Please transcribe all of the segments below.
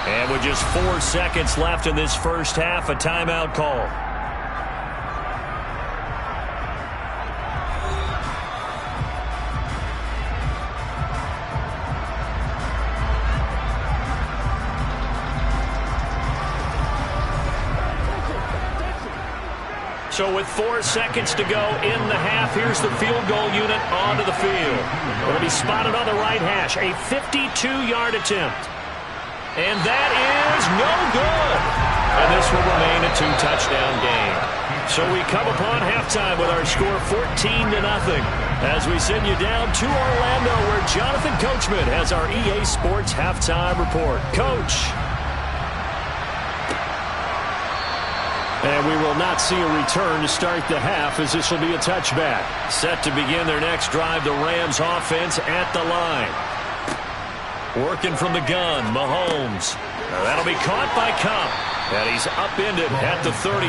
And with just 4 seconds left in this first half, a timeout call. So with 4 seconds to go in the half, here's the field goal unit onto the field. It'll be spotted on the right hash, a 52-yard attempt. And that is no good. And this will remain a 2-touchdown game. So we come upon halftime with our score 14-0 as we send you down to Orlando where Jonathan Coachman has our EA Sports halftime report. Coach. And we will not see a return to start the half as this will be a touchback. Set to begin their next drive, the Rams offense at the line. Working from the gun, Mahomes. Now that'll be caught by Kupp. And he's upended at the 33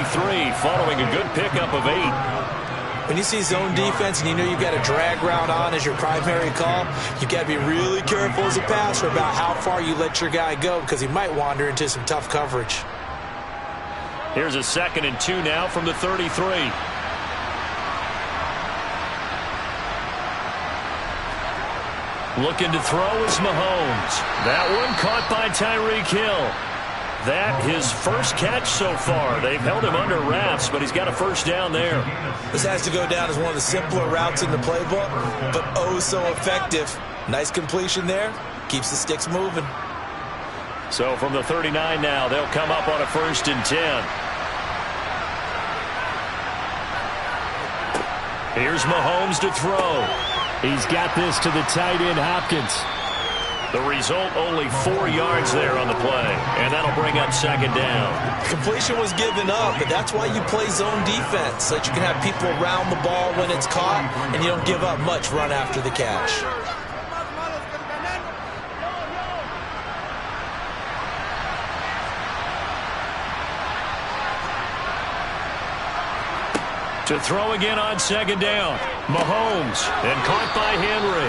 following a good pickup of 8. When you see zone defense and you know you've got a drag route on as your primary call, you've got to be really careful as a passer about how far you let your guy go because he might wander into some tough coverage. Here's a 2nd and 2 now from the 33. Looking to throw is Mahomes. That one caught by Tyreek Hill. That his first catch so far. They've held him under wraps, but he's got a first down there. This has to go down as one of the simpler routes in the playbook, but oh so effective. Nice completion there. Keeps the sticks moving. So from the 39 now, they'll come up on a 1st and 10. Here's Mahomes to throw. He's got this to the tight end, Hopkins. The result, only 4 yards there on the play, and that'll bring up 2nd down. Completion was given up, but that's why you play zone defense, so that you can have people around the ball when it's caught, and you don't give up much run after the catch. To throw again on 2nd down. Mahomes, and caught by Henry.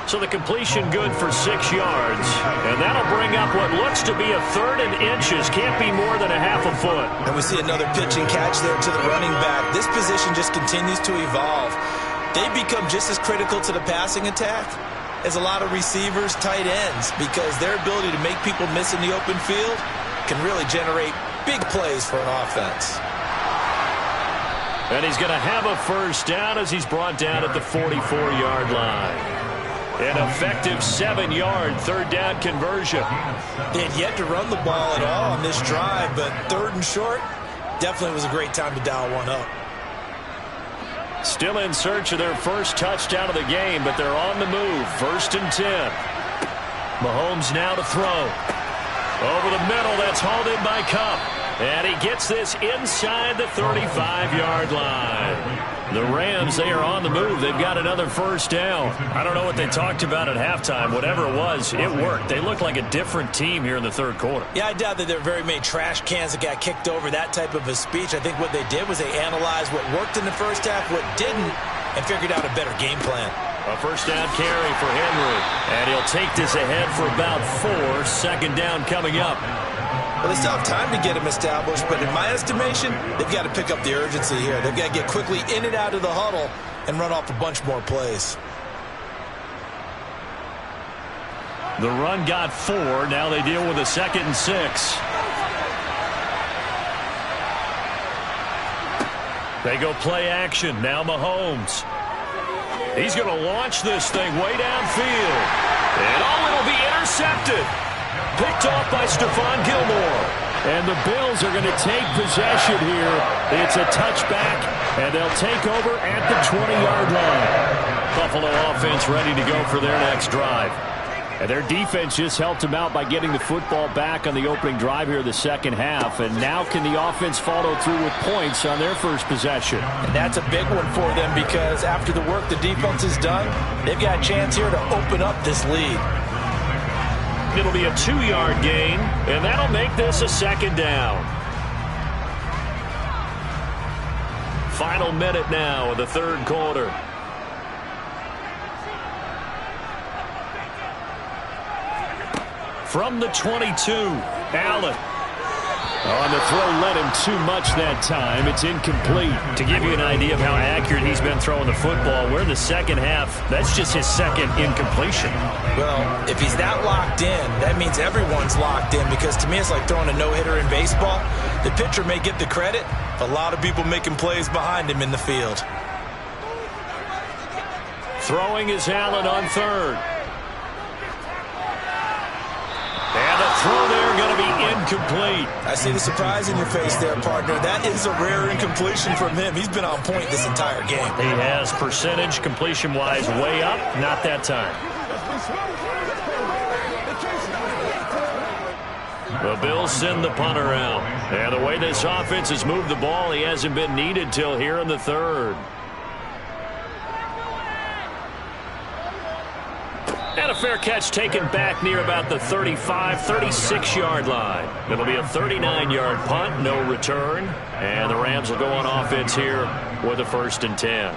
So the completion good for 6 yards. And that'll bring up what looks to be a 3rd and inches. Can't be more than a half a foot. And we see another pitch and catch there to the running back. This position just continues to evolve. They become just as critical to the passing attack as a lot of receivers, tight ends, because their ability to make people miss in the open field can really generate big plays for an offense. And he's going to have a first down as he's brought down at the 44-yard line. An effective 7-yard 3rd down conversion. They had yet to run the ball at all on this drive, but 3rd and short definitely was a great time to dial one up. Still in search of their first touchdown of the game, but they're on the move. 1st and 10. Mahomes now to throw. Over the middle, that's hauled in by Kupp. And he gets this inside the 35-yard line. The Rams, they are on the move. They've got another first down. I don't know what they talked about at halftime. Whatever it was, it worked. They look like a different team here in the 3rd quarter. Yeah, I doubt that there were very many trash cans that got kicked over, that type of a speech. I think what they did was they analyzed what worked in the first half, what didn't, and figured out a better game plan. A first down carry for Henry. And he'll take this ahead for about 4. 2nd down coming up. Well, they still have time to get him established, but in my estimation, they've got to pick up the urgency here. They've got to get quickly in and out of the huddle and run off a bunch more plays. The run got 4. Now they deal with a 2nd and 6. They go play action. Now Mahomes. He's going to launch this thing way downfield. And it'll be intercepted. Picked off by Stephon Gilmore. And the Bills are going to take possession here. It's a touchback, and they'll take over at the 20-yard line. Buffalo offense ready to go for their next drive. And their defense just helped them out by getting the football back on the opening drive here in the 2nd half. And now can the offense follow through with points on their first possession? And that's a big one for them because after the work the defense has done, they've got a chance here to open up this lead. It'll be a 2-yard gain, and that'll make this a 2nd down. Final minute now of the 3rd quarter. From the 22, Allen. On the throw led him too much that time. It's incomplete. To give you an idea of how accurate he's been throwing the football, we're in the second half. That's just his second incompletion. Well, if he's that locked in, that means everyone's locked in, because to me it's like throwing a no-hitter in baseball. The pitcher may get the credit, but a lot of people making plays behind him in the field. Throwing is Allen on third. And the throw there going to be incomplete. I see the surprise in your face there, partner. That is a rare incompletion from him. He's been on point this entire game. He has percentage completion-wise way up. Not that time. The Bills send the punter out. And the way this offense has moved the ball, he hasn't been needed till here in the third. And a fair catch taken back near about the 35, 36-yard line. It'll be a 39-yard punt, no return. And the Rams will go on offense here with a 1st and 10.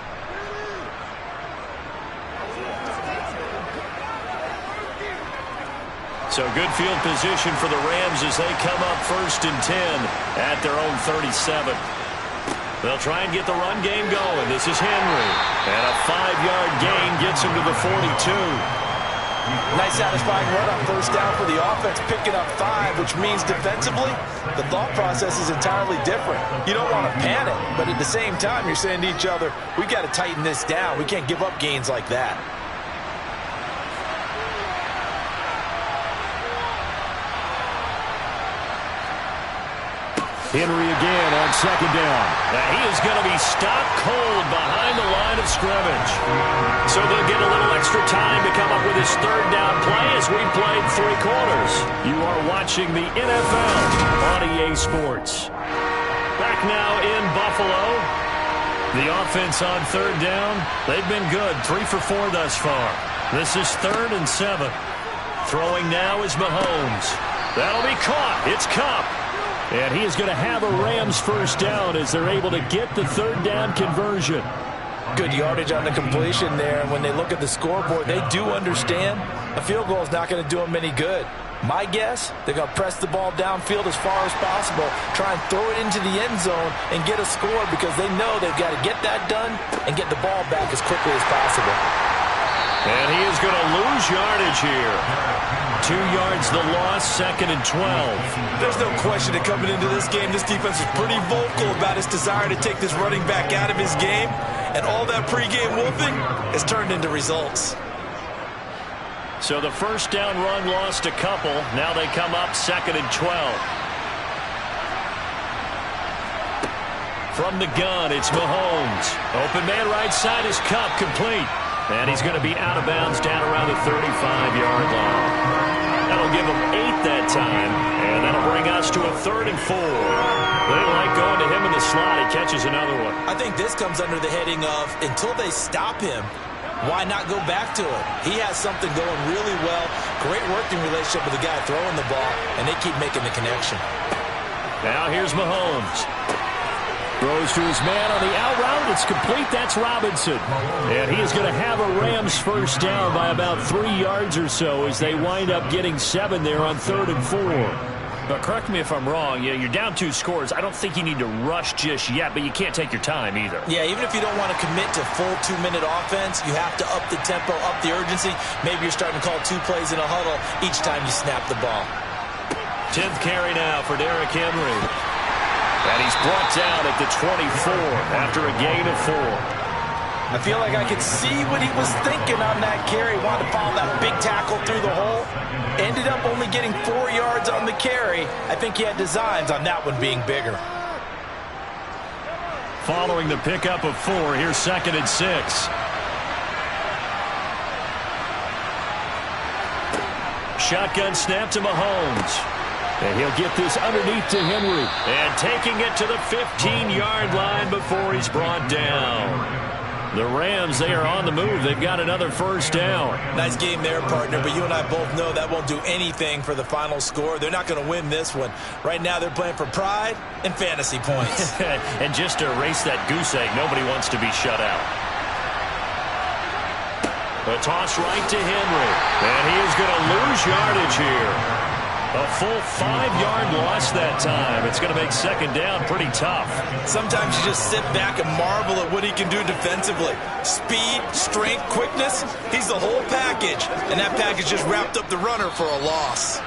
So good field position for the Rams as they come up 1st and 10 at their own 37. They'll try and get the run game going. This is Henry. And a 5-yard gain gets him to the 42. Nice satisfying run on 1st down for the offense, picking up 5, which means defensively, the thought process is entirely different. You don't want to panic, but at the same time, you're saying to each other, we got to tighten this down. We can't give up gains like that. Henry again on 2nd down. Now he is going to be stopped cold behind the line of scrimmage. So they'll get a little extra time to come up with his 3rd down play as we played 3 quarters. You are watching the NFL on EA Sports. Back now in Buffalo. The offense on 3rd down. They've been good. 3 for 4 thus far. This is 3rd and 7. Throwing now is Mahomes. That'll be caught. It's Kupp. And he is going to have a Rams 1st down as they're able to get the 3rd down conversion. Good yardage on the completion there. And when they look at the scoreboard, they do understand a field goal is not going to do them any good. My guess, they're going to press the ball downfield as far as possible, try and throw it into the end zone and get a score, because they know they've got to get that done and get the ball back as quickly as possible. And he is going to lose yardage here. 2 yards the loss, 2nd and 12. There's no question that coming into this game, this defense is pretty vocal about its desire to take this running back out of his game. And all that pregame wolfing has turned into results. So the 1st down run lost a couple. Now they come up 2nd and 12. From the gun, it's Mahomes. Open man right side is Kupp, complete. And he's going to be out of bounds down around the 35-yard line. That'll give him 8 that time, and that'll bring us to a 3rd and 4. They like going to him in the slot. He catches another one. I think this comes under the heading of, until they stop him, why not go back to him? He has something going really well. Great working relationship with the guy throwing the ball, and they keep making the connection. Now here's Mahomes. Throws to his man on the out route. It's complete. That's Robinson. And he is going to have a Rams 1st down by about 3 yards or so as they wind up getting 7 there on 3rd and 4. But correct me if I'm wrong. You're down 2 scores. I don't think you need to rush just yet, but you can't take your time either. Yeah, even if you don't want to commit to full 2-minute offense, you have to up the tempo, up the urgency. Maybe you're starting to call 2 plays in a huddle each time you snap the ball. 10th carry now for Derrick Henry. And he's brought down at the 24 after a gain of 4. I feel like I could see what he was thinking on that carry. Wanted to follow that big tackle through the hole. Ended up only getting 4 yards on the carry. I think he had designs on that one being bigger. Following the pickup of 4, here's 2nd and 6. Shotgun snap to Mahomes. And he'll get this underneath to Henry. And taking it to the 15-yard line before he's brought down. The Rams, they are on the move. They've got another 1st down. Nice game there, partner, but you and I both know that won't do anything for the final score. They're not going to win this one. Right now they're playing for pride and fantasy points. And just to erase that goose egg, nobody wants to be shut out. A toss right to Henry. And he is going to lose yardage here. A full 5-yard loss that time. It's going to make second down pretty tough. Sometimes you just sit back and marvel at what he can do defensively. Speed, strength, quickness, he's the whole package. And that package just wrapped up the runner for a loss.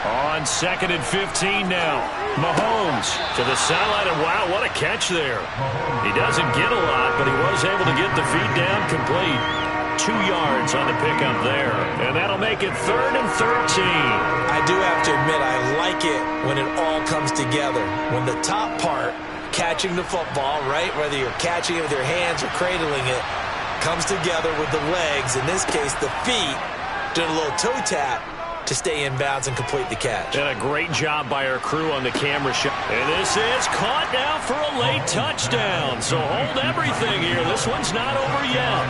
On 2nd and 15 now. Mahomes to the sideline, and wow, what a catch there. He doesn't get a lot, but he was able to get the feet down complete. 2 yards on the pickup there, and that'll make it 3rd and 13. I do have to admit, I like it when it all comes together. When the top part, catching the football, right, whether you're catching it with your hands or cradling it, comes together with the legs, in this case the feet, doing a little toe tap to stay in bounds and complete the catch. And a great job by our crew on the camera shot. And this is caught now for a late touchdown. So hold everything here. This one's not over yet.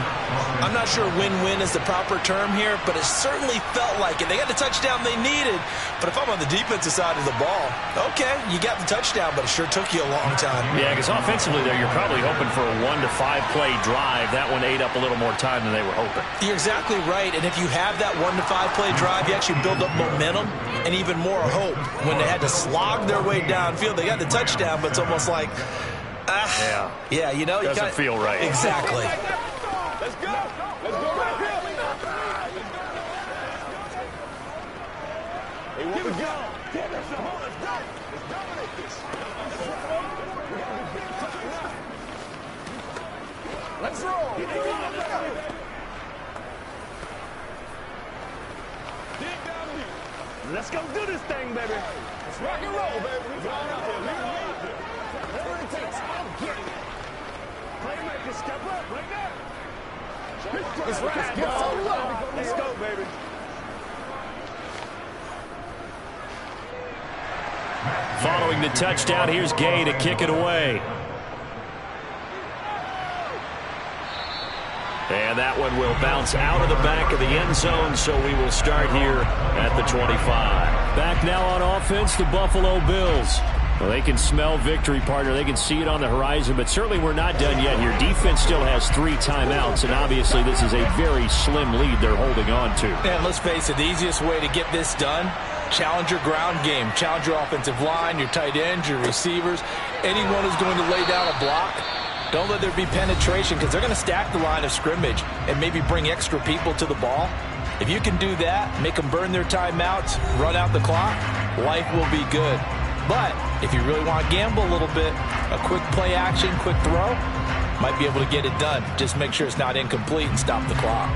I'm not sure win-win is the proper term here, but it certainly felt like it. They got the touchdown they needed. But if I'm on the defensive side of the ball, okay, you got the touchdown, but it sure took you a long time. Yeah, because offensively there, you're probably hoping for a 1 to 5 play drive. That one ate up a little more time than they were hoping. You're exactly right. And if you have that 1 to 5 play drive, you actually build up momentum and even more hope. When they had to slog their way downfield, they got the touchdown, but it's almost like, yeah, you know, doesn't feel right. Exactly. Let's go. Let's go right here. Hey, here we go. Let's go. Let's dominate this. Let's roll. Let's go do this thing, baby. Let's rock and roll, baby. Whatever it takes, I'll get it. Playmaker, step up right now. Let's ride, dog. Let's go, baby. Following the touchdown, here's Gay to kick it away. And that one will bounce out of the back of the end zone, so we will start here at the 25. Back now on offense, the Buffalo Bills. Well, they can smell victory, partner. They can see it on the horizon, but certainly we're not done yet here. Defense still has 3 timeouts, and obviously this is a very slim lead they're holding on to. And let's face it, the easiest way to get this done, challenge your ground game. Challenge your offensive line, your tight ends, your receivers. Anyone who's going to lay down a block, don't let there be penetration, because they're going to stack the line of scrimmage and maybe bring extra people to the ball. If you can do that, make them burn their timeouts, run out the clock, life will be good. But if you really want to gamble a little bit, a quick play action, quick throw, might be able to get it done. Just make sure it's not incomplete and stop the clock.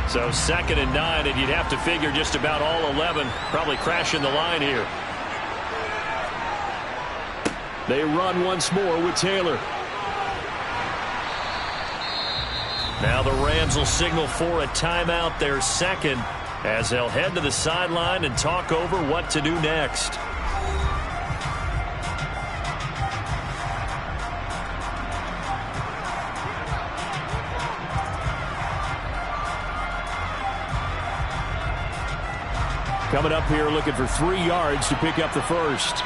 So 2nd and 9, and you'd have to figure just about all 11 probably crashing the line here. They run once more with Taylor. Now the Rams will signal for a timeout, their second, as they'll head to the sideline and talk over what to do next. Coming up here looking for 3 yards to pick up the first.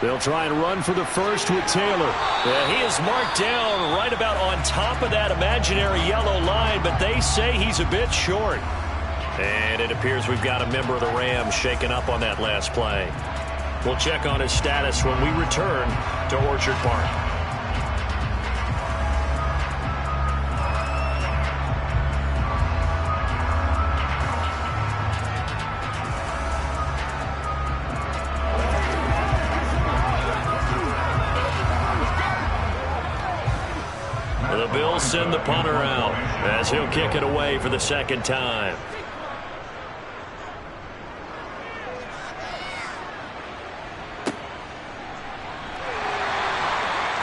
They'll try and run for the first with Taylor. He is marked down right about on top of that imaginary yellow line, but they say he's a bit short. And it appears we've got a member of the Rams shaken up on that last play. We'll check on his status when we return to Orchard Park. The Bills send the punter out as he'll kick it away for the second time.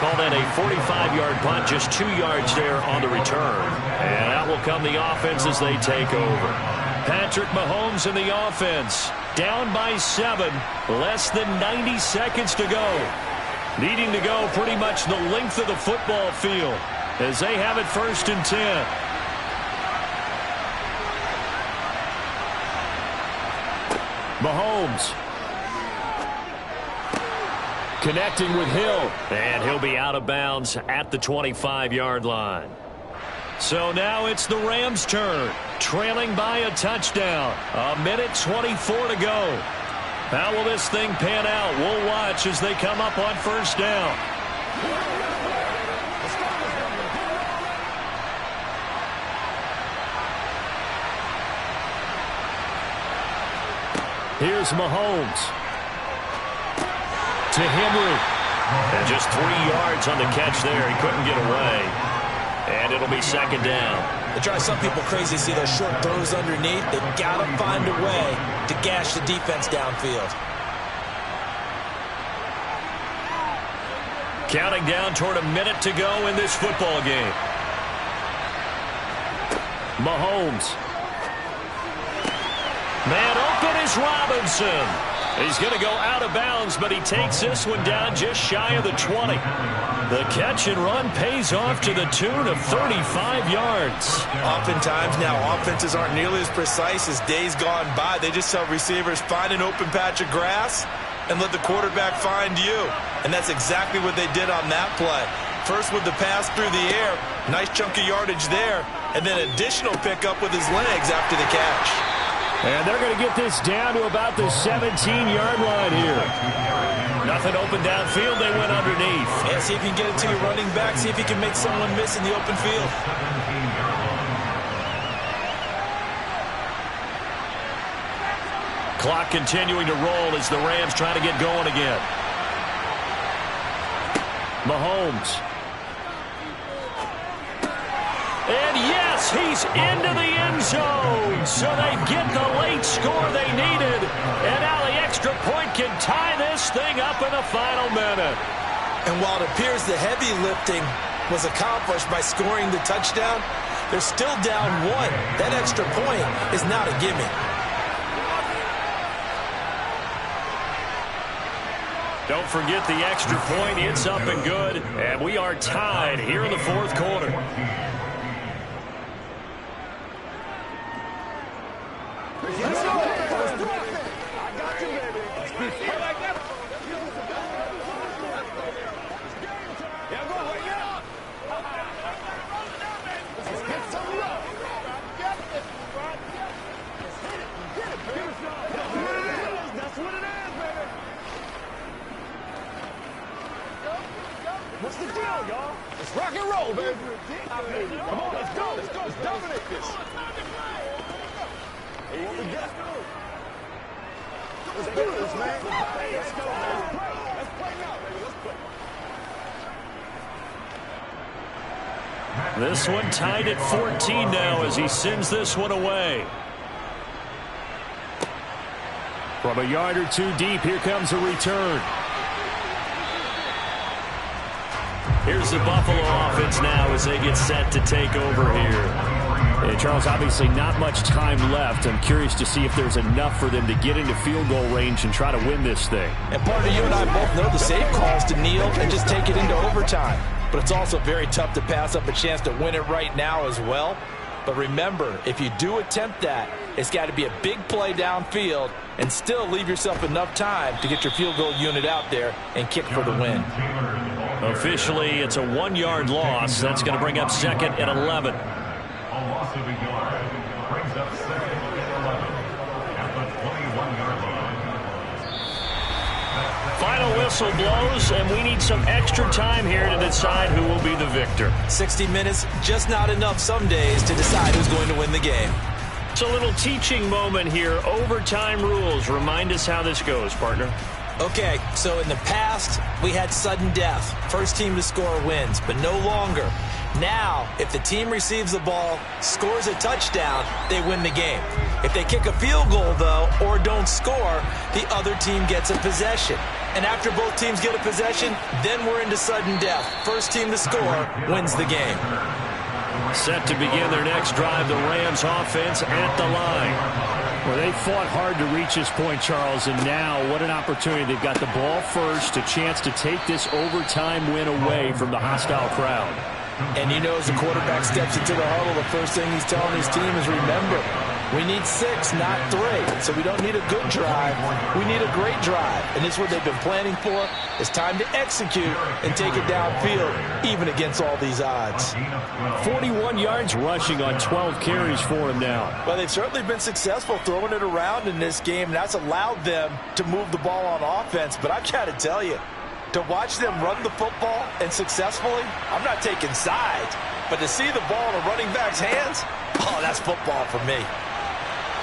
Call that a 45-yard punt, just 2 yards there on the return. And out will come the offense as they take over. Patrick Mahomes in the offense. Down by 7. Less than 90 seconds to go. needing to go pretty much the length of the football field as they have it 1st and 10. Mahomes connecting with Hill, and he'll be out of bounds at the 25-yard line. So now it's the Rams' turn, trailing by a touchdown. 1:24 to go. How will this thing pan out? We'll watch as they come up on 1st down. Here's Mahomes to Henry. And just 3 yards on the catch there. He couldn't get away. And it'll be 2nd down. It drives some people crazy to see those short throws underneath. They've got to find a way to gash the defense downfield. Counting down toward a minute to go in this football game. Mahomes. Man open is Robinson. He's going to go out of bounds, but he takes this one down just shy of the 20. The catch and run pays off to the tune of 35 yards. Oftentimes now offenses aren't nearly as precise as days gone by. They just tell receivers, find an open patch of grass and let the quarterback find you. And that's exactly what they did on that play. First with the pass through the air, nice chunk of yardage there, and then additional pickup with his legs after the catch. And they're going to get this down to about the 17-yard line here. Nothing open downfield. They went underneath. Yeah, see if you can get it to your running back. See if you can make someone miss in the open field. Clock continuing to roll as the Rams try to get going again. Mahomes. And yes, he's into the end zone. So they get the late score they needed. And now the extra point can tie this thing up in the final minute. And while it appears the heavy lifting was accomplished by scoring the touchdown, they're still down 1. That extra point is not a gimme. Don't forget the extra point. It's up and good. And we are tied here in the 4th quarter. Let's do it. I got you, baby. Yeah, go right now. Let's get some love. Get it, Rod. Let's hit it. Get it, baby. That's what it is. That's what it is, baby. What's the deal, y'all? Let's rock and roll, baby. Come on, let's go. Let's go. Let's dominate this. Hey, what we got? Let's do this, man. Let's go, man. Let's play now, baby. Let's play. This one tied at 14 now as he sends this one away. From a yard or two deep, here comes a return. Here's the Buffalo offense now as they get set to take over here. And Charles, obviously not much time left. I'm curious to see if there's enough for them to get into field goal range and try to win this thing. And partner, you and I both know the safe calls to kneel and just take it into overtime. But it's also very tough to pass up a chance to win it right now as well. But remember, if you do attempt that, it's got to be a big play downfield and still leave yourself enough time to get your field goal unit out there and kick for the win. Officially, it's a 1-yard loss. That's going to bring up 2nd and 11. A loss of a yard brings up 2nd and 11 at the 21-yard line. Final whistle blows, and we need some extra time here to decide who will be the victor. 60 minutes, just not enough some days to decide who's going to win the game. It's a little teaching moment here. Overtime rules. Remind us how this goes, partner. Okay, so in the past, we had sudden death. First team to score wins, but no longer. Now, if the team receives the ball, scores a touchdown, they win the game. If they kick a field goal, though, or don't score, the other team gets a possession. And after both teams get a possession, then we're into sudden death. First team to score wins the game. Set to begin their next drive, the Rams offense at the line. Well, they fought hard to reach this point, Charles, and now what an opportunity. They've got the ball first, a chance to take this overtime win away from the hostile crowd. And you know, as the quarterback steps into the huddle, the first thing he's telling his team is, remember, we need 6, not 3. So we don't need a good drive. We need a great drive. And this is what they've been planning for. It's time to execute and take it downfield, even against all these odds. 41 yards rushing on 12 carries for him now. Well, they've certainly been successful throwing it around in this game, and that's allowed them to move the ball on offense. But I've got to tell you, to watch them run the football and successfully, I'm not taking sides, but to see the ball in a running back's hands, oh, that's football for me.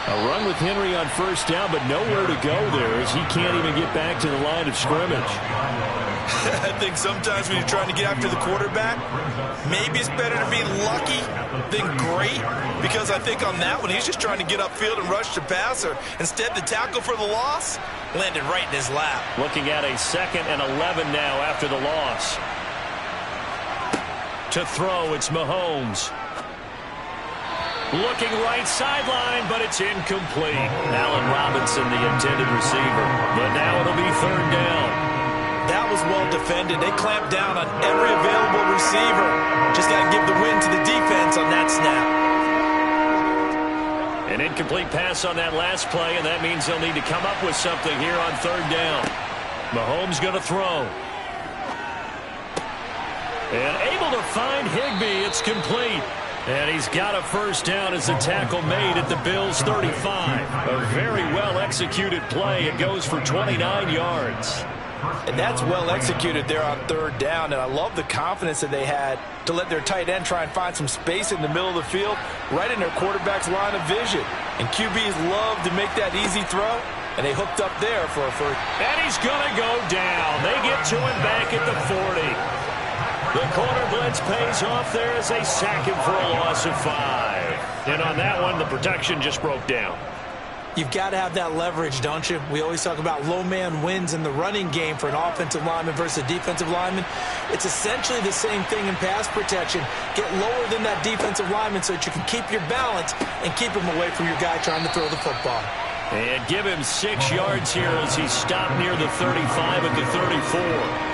A run with Henry on first down, but nowhere to go there as he can't even get back to the line of scrimmage. I think sometimes when you're trying to get after the quarterback, maybe it's better to be lucky than great, because I think on that one, he's just trying to get upfield and rush the passer. Instead, the tackle for the loss landed right in his lap. Looking at a 2nd and 11 now after the loss. To throw, it's Mahomes. Looking right sideline, but it's incomplete. Allen Robinson, the intended receiver. But now it'll be 3rd down. That was well defended. They clamped down on every available receiver. Just got to give the win to the defense on that snap. An incomplete pass on that last play, and that means they'll need to come up with something here on 3rd down. Mahomes going to throw. And able to find Higbee. It's complete. And he's got a first down as the tackle made at the Bills' 35. A very well-executed play. It goes for 29 yards. And that's well executed there on 3rd down. And I love the confidence that they had to let their tight end try and find some space in the middle of the field, right in their quarterback's line of vision. And QBs love to make that easy throw. And they hooked up there for a first. And he's going to go down. They get to him back at the 40. The corner blitz pays off there as they sack him for a loss of 5. And on that one, the protection just broke down. You've got to have that leverage, don't you? We always talk about low man wins in the running game for an offensive lineman versus a defensive lineman. It's essentially the same thing in pass protection. Get lower than that defensive lineman so that you can keep your balance and keep him away from your guy trying to throw the football. And give him 6 yards here as he stopped near the 35 at the 34.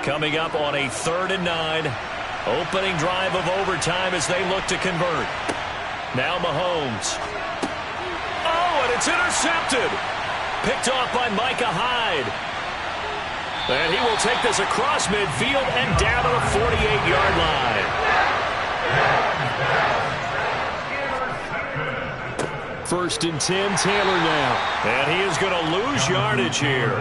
Coming up on a 3rd and 9. Opening drive of overtime as they look to convert. Now Mahomes. Oh, and it's intercepted. Picked off by Micah Hyde. And he will take this across midfield and down to the 48-yard line. 1st and 10, Taylor now. And he is going to lose yardage here.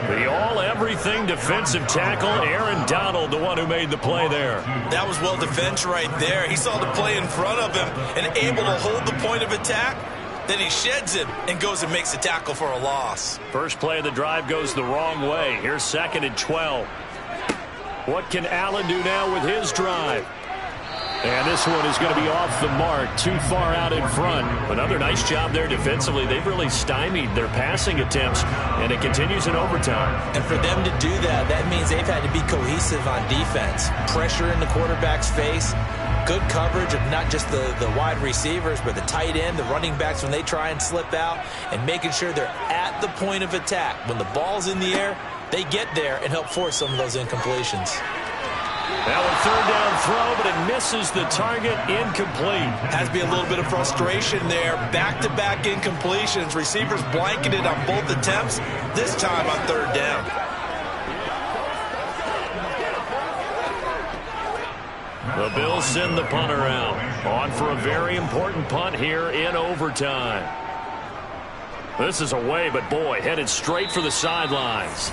The all-everything defensive tackle, Aaron Donald, the one who made the play there. That was well defense right there. He saw the play in front of him and able to hold the point of attack. Then he sheds him and goes and makes a tackle for a loss. First play of the drive goes the wrong way. Here's 2nd and 12. What can Allen do now with his drive? And this one is going to be off the mark, too far out in front. Another nice job there defensively. They've really stymied their passing attempts, and it continues in overtime. And for them to do that, that means they've had to be cohesive on defense. Pressure in the quarterback's face, good coverage of not just the wide receivers, but the tight end, the running backs when they try and slip out, and making sure they're at the point of attack. When the ball's in the air, they get there and help force some of those incompletions. Now a 3rd down throw, but it misses the target, incomplete. Has to be a little bit of frustration there. Back-to-back incompletions. Receivers blanketed on both attempts, this time on 3rd down. The Bills send the punter out. On for a very important punt here in overtime. This is away, but boy, headed straight for the sidelines.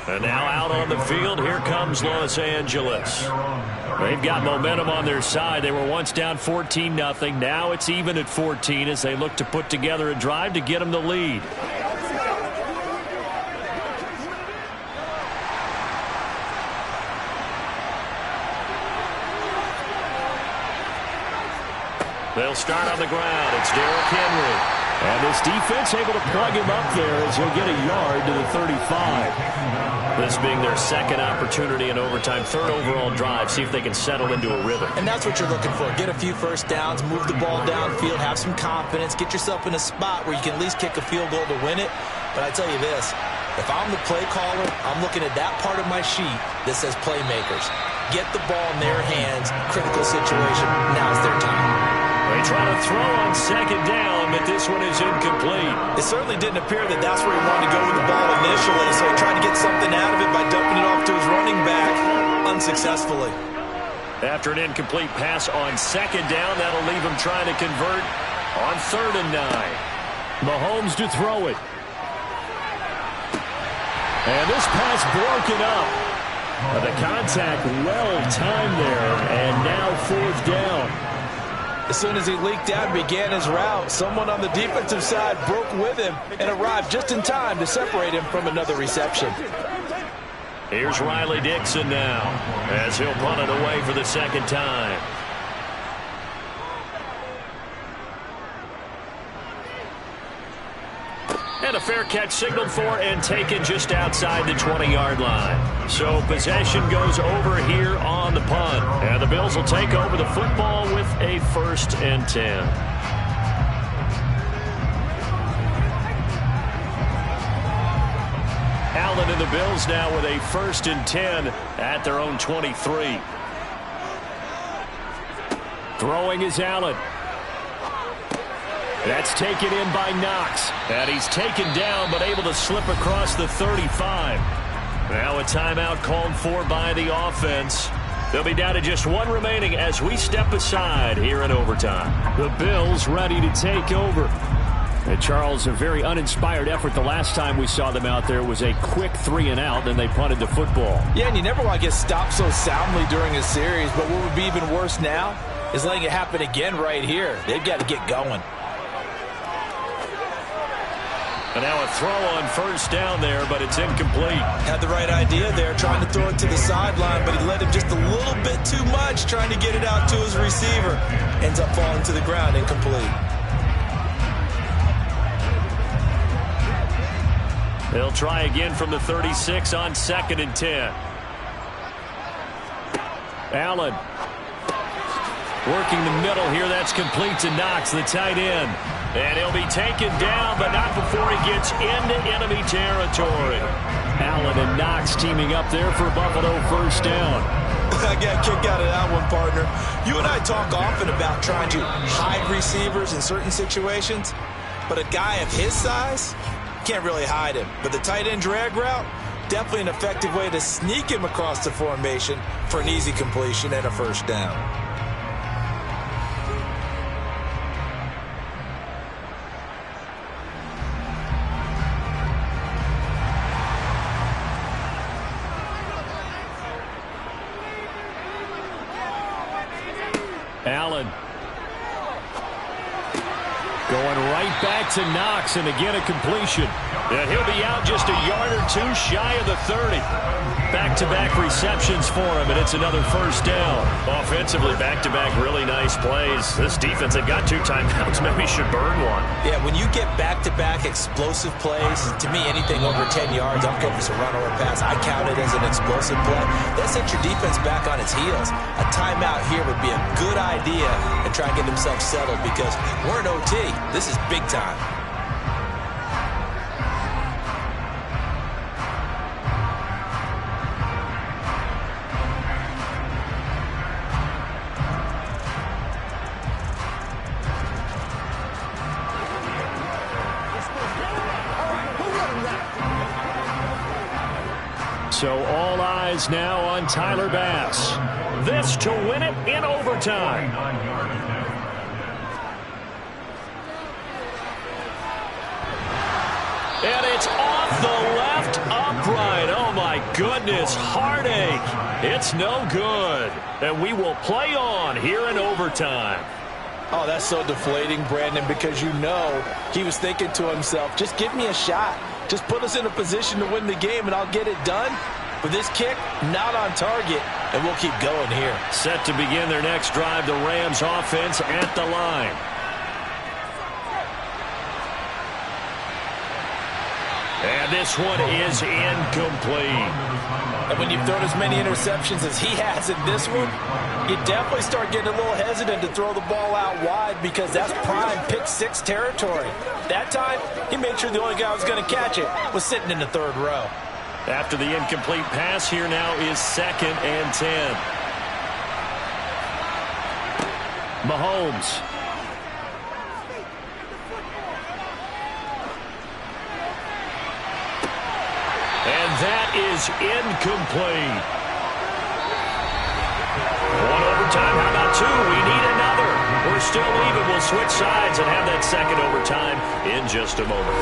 And now out on the field, here comes Los Angeles. They've got momentum on their side. They were once down 14-0. Now it's even at 14 as they look to put together a drive to get them the lead. They'll start on the ground. It's Derrick Henry. And this defense able to plug him up there as he'll get a yard to the 35. This being their second opportunity in overtime, third overall drive. See if they can settle into a rhythm. And that's what you're looking for. Get a few first downs, move the ball downfield, have some confidence, get yourself in a spot where you can at least kick a field goal to win it. But I tell you this, if I'm the play caller, I'm looking at that part of my sheet that says playmakers. Get the ball in their hands, critical situation. Now's their time. They try to throw on second down, but this one is incomplete. It certainly didn't appear that that's where he wanted to go with the ball initially, so he tried to get something out of it by dumping it off to his running back unsuccessfully. After an incomplete pass on second down, that'll leave him trying to convert on 3rd and 9. Mahomes to throw it. And this pass broken up. The contact well timed there, and now 4th down. As soon as he leaked out and began his route, someone on the defensive side broke with him and arrived just in time to separate him from another reception. Here's Riley Dixon now as he'll punt it away for the second time. And a fair catch signaled for and taken just outside the 20-yard line. So possession goes over here on the punt. And the Bills will take over the football with a 1st and 10. Allen and the Bills now with a 1st and 10 at their own 23. Throwing is Allen. That's taken in by Knox. And he's taken down but able to slip across the 35. Now a timeout called for by the offense. They'll be down to just one remaining as we step aside here in overtime. The Bills ready to take over. And Charles, a very uninspired effort the last time we saw them out there was a quick 3-and-out, then they punted the football. Yeah, and you never want to get stopped so soundly during a series, but what would be even worse now is letting it happen again right here. They've got to get going. And now a throw on 1st down there, but it's incomplete. Had the right idea there, trying to throw it to the sideline, but he led him just a little bit too much, trying to get it out to his receiver. Ends up falling to the ground, incomplete. They'll try again from the 36 on 2nd and 10. Allen working the middle here. That's complete to Knox, the tight end. And he'll be taken down, but not before he gets into enemy territory. Allen and Knox teaming up there for Buffalo 1st down. I got a kick out of that one, partner. You and I talk often about trying to hide receivers in certain situations, but a guy of his size can't really hide him. But the tight end drag route, definitely an effective way to sneak him across the formation for an easy completion and a 1st down. Allen going right back to Knox, and again a completion. And he'll be out just a yard or two shy of the 30. Back-to-back receptions for him, and it's another 1st down. Offensively, back-to-back really nice plays. This defense, they've got 2 timeouts. Maybe should burn one. Yeah, when you get back-to-back explosive plays, to me, anything over 10 yards, I'm good if it's a run or a pass. I count it as an explosive play. That sets your defense back on its heels. A timeout here would be a good idea and try and get themselves settled because we're in OT. This is big time. So all eyes now on Tyler Bass. This to win it in overtime. And it's off the left upright. Oh, my goodness. Heartache. It's no good. And we will play on here in overtime. Oh, that's so deflating, Brandon, because you know he was thinking to himself, just give me a shot. Just put us in a position to win the game, and I'll get it done. But this kick, not on target, and we'll keep going here. Set to begin their next drive, the Rams offense at the line. And this one is incomplete. And when you've thrown as many interceptions as he has in this one, you definitely start getting a little hesitant to throw the ball out wide because that's prime pick six territory. That time, he made sure the only guy who was going to catch it was sitting in the third row. After the incomplete pass, here now is 2nd and 10. Mahomes. And that is incomplete. One overtime, how about two? We need another. We're still even. We'll switch sides and have that second overtime in just a moment.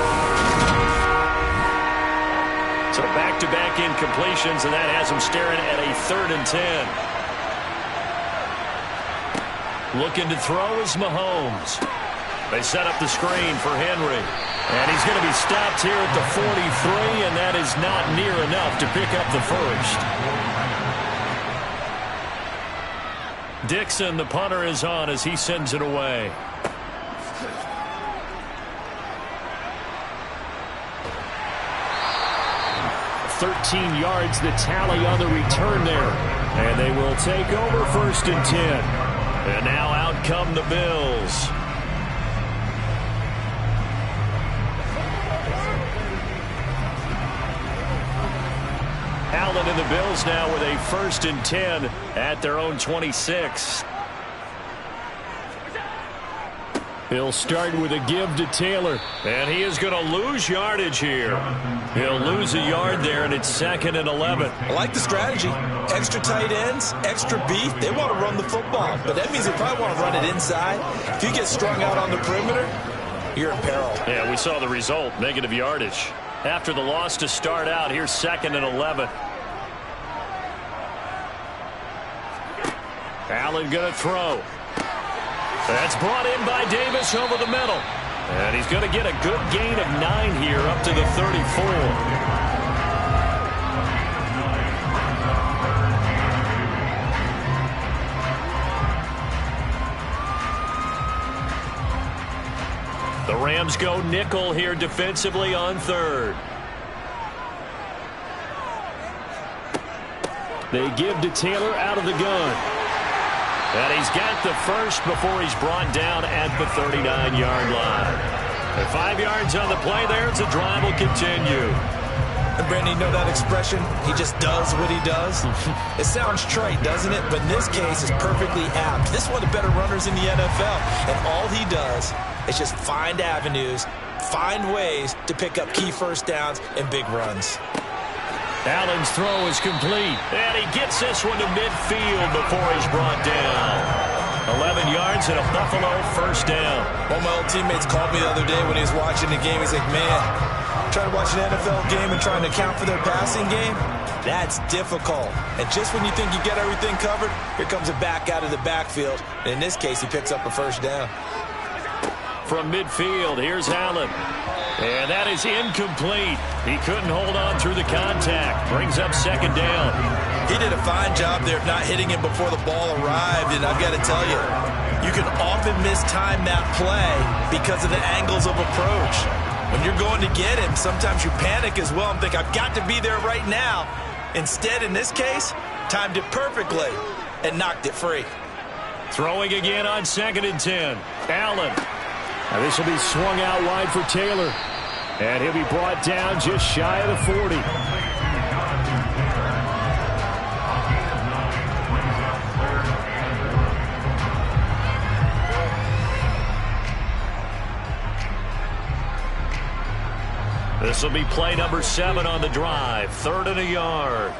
So back-to-back incompletions, and that has them staring at a 3rd and 10. Looking to throw is Mahomes. They set up the screen for Henry. And he's going to be stopped here at the 43, and that is not near enough to pick up the first. Dixon, the punter, is on as he sends it away. "13 yards, the tally on the return there. And they will take over 1st and 10. And now out come the Bills. Allen and the Bills now with a 1st and 10 at their own 26. He'll start with a give to Taylor. And he is going to lose yardage here. He'll lose a yard there, and it's 2nd and 11. I like the strategy. Extra tight ends, extra beef. They want to run the football, but that means they probably want to run it inside. If you get strung out on the perimeter, you're in peril. Yeah, we saw the result, negative yardage. After the loss to start out, here's 2nd and 11. Allen going to throw. That's brought in by Davis over the middle. And he's going to get a good gain of 9 here up to the 34. The Rams go nickel here defensively on 3rd. They give to Taylor out of the gun. And he's got the first before he's brought down at the 39-yard line. And 5 yards on the play there. The drive will continue. And Brandon, you know that expression? He just does what he does. It sounds trite, doesn't it? But in this case, it's perfectly apt. This is one of the better runners in the NFL. And all he does is just find avenues, find ways to pick up key first downs and big runs. Allen's throw is complete. And he gets this one to midfield before he's brought down. 11 yards and a Buffalo first down. One of my old teammates called me the other day when he was watching the game. He's like, man, trying to watch an NFL game and trying to account for their passing game, that's difficult. And just when you think you get everything covered, here comes a back out of the backfield. And in this case, he picks up a first down. From midfield, here's Allen. And that is incomplete. He couldn't hold on through the contact. Brings up 2nd down. He did a fine job there of not hitting him before the ball arrived. And I've got to tell you, you can often mistime that play because of the angles of approach. When you're going to get him, sometimes you panic as well and think, I've got to be there right now. Instead, in this case, timed it perfectly and knocked it free. Throwing again on 2nd and 10. Allen. Now this will be swung out wide for Taylor. And he'll be brought down just shy of the 40. This will be play number 7 on the drive. 3rd and a yard.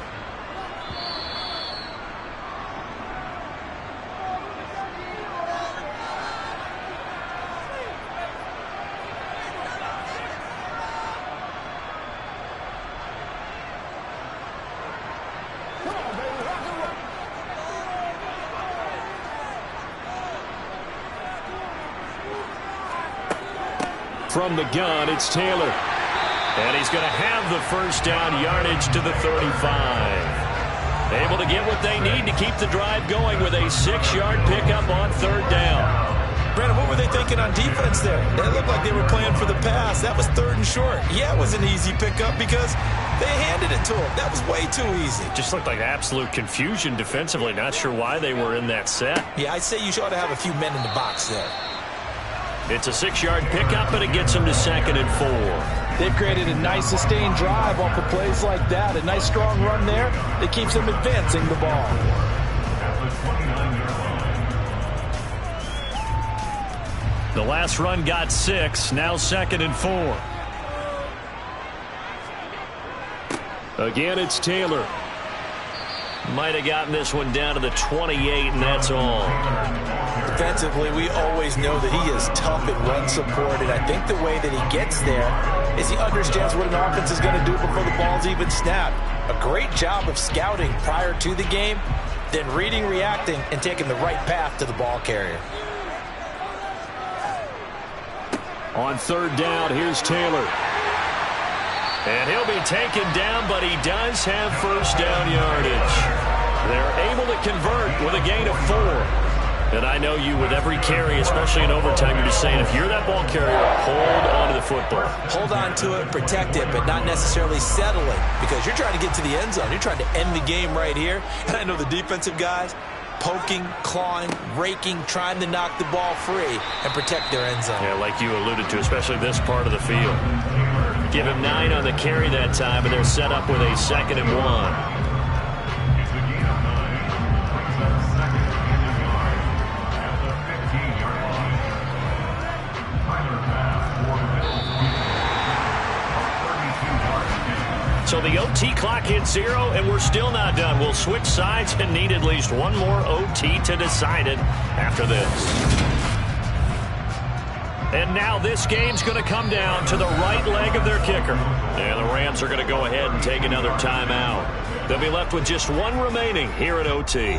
From the gun, it's Taylor. And he's going to have the first down, yardage to the 35. Able to get what they need to keep the drive going with a 6-yard pickup on 3rd down. Brandon, what were they thinking on defense there? It looked like they were playing for the pass. That was 3rd and short. Yeah, it was an easy pickup because they handed it to him. That was way too easy. Just looked like absolute confusion defensively. Not sure why they were in that set. Yeah, I'd say you ought to have a few men in the box there. It's a 6-yard pickup, and it gets them to 2nd and 4. They've created a nice sustained drive off of plays like that. A nice strong run there that keeps them advancing the ball. The last run got 6. Now 2nd and 4. Again, it's Taylor. Might have gotten this one down to the 28, and that's all. Defensively, we always know that he is tough in run support, and I think the way that he gets there is he understands what an offense is going to do before the ball's even snapped. A great job of scouting prior to the game, then reading, reacting, and taking the right path to the ball carrier. On 3rd down, here's Taylor. And he'll be taken down, but he does have 1st down yardage. They're able to convert with a gain of 4. And I know you, with every carry, especially in overtime, you're just saying, if you're that ball carrier, hold on to the football. Hold on to it, protect it, but not necessarily settle it, because you're trying to get to the end zone. You're trying to end the game right here. And I know the defensive guys, poking, clawing, raking, trying to knock the ball free and protect their end zone. Yeah, like you alluded to, especially this part of the field. Give him 9 on the carry that time, and they're set up with a 2nd and 1. So the OT clock hits 0, and we're still not done. We'll switch sides and need at least one more OT to decide it after this. And now this game's going to come down to the right leg of their kicker. And the Rams are going to go ahead and take another timeout. They'll be left with just one remaining here at OT.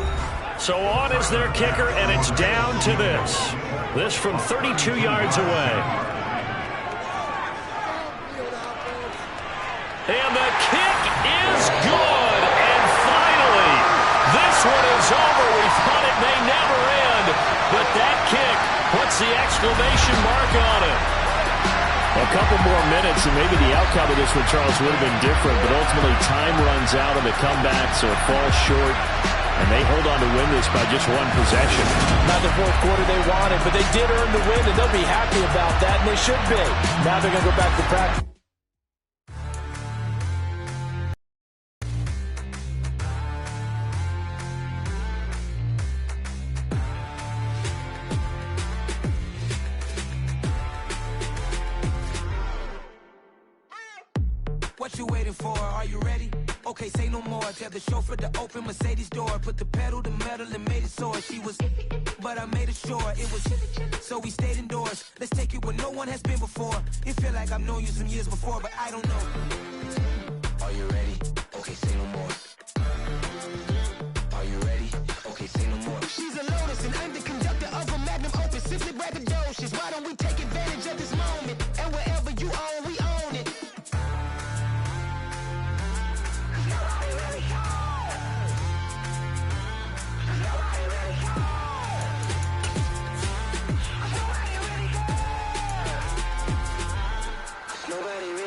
So on is their kicker, and it's down to this. This from 32 yards away. And the kick is good. And finally, this one is over. We thought it may never end. But that kick puts the exclamation mark on it. A couple more minutes, and maybe the outcome of this one, Charles, would have been different. But ultimately, time runs out on the comeback, so it falls short. And they hold on to win this by just one possession. Not the 4th quarter they wanted, but they did earn the win, and they'll be happy about that, and they should be. Now they're going to go back to practice. What you waiting for? Are you ready? Okay, say no more. Tell the chauffeur to open Mercedes door. Put the pedal to metal and made it soar. She was, but I made it sure it was. So we stayed indoors. Let's take it where no one has been before. It feel like I've known you some years before, but I don't know. Are you ready? Okay, say no more. Are you ready? Okay, say no more. She's a Lotus and I'm the conductor of a Magnum Opus. Simply braggadocious. Why don't we take advantage of this moment? And wherever you own, we own it.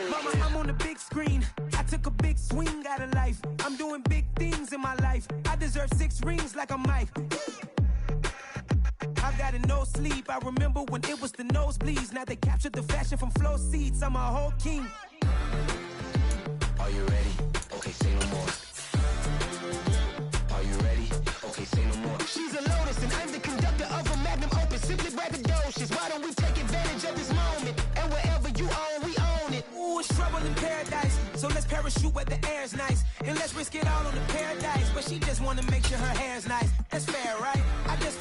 Mama, I'm on the big screen. I took a big swing out of life. I'm doing big things in my life. I deserve 6 rings like I'm Mike. I've got no sleep. I remember when it was the nosebleeds. Now they captured the fashion from flow seats. I'm a whole king. Are you ready? Okay, say no more. Are you ready? Okay, say no more. She's a Lotus and I'm the conductor of a Magnum Opus. Simply braggadocious. Why don't we take advantage of this moment? And wherever you own, we own it. Ooh, it's trouble in paradise. So let's parachute where the air's nice. And let's risk it all on the paradise. But she just wanna make sure her hair's nice. That's fair, right? I just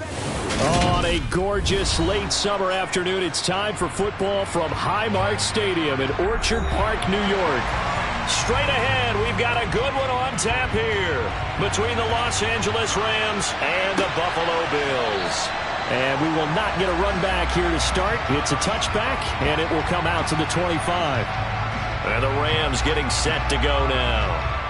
On a gorgeous late summer afternoon, it's time for football from Highmark Stadium in Orchard Park, New York. Straight ahead, we've got a good one on tap here between the Los Angeles Rams and the Buffalo Bills. And we will not get a run back here to start. It's a touchback, and it will come out to the 25. And the Rams getting set to go now.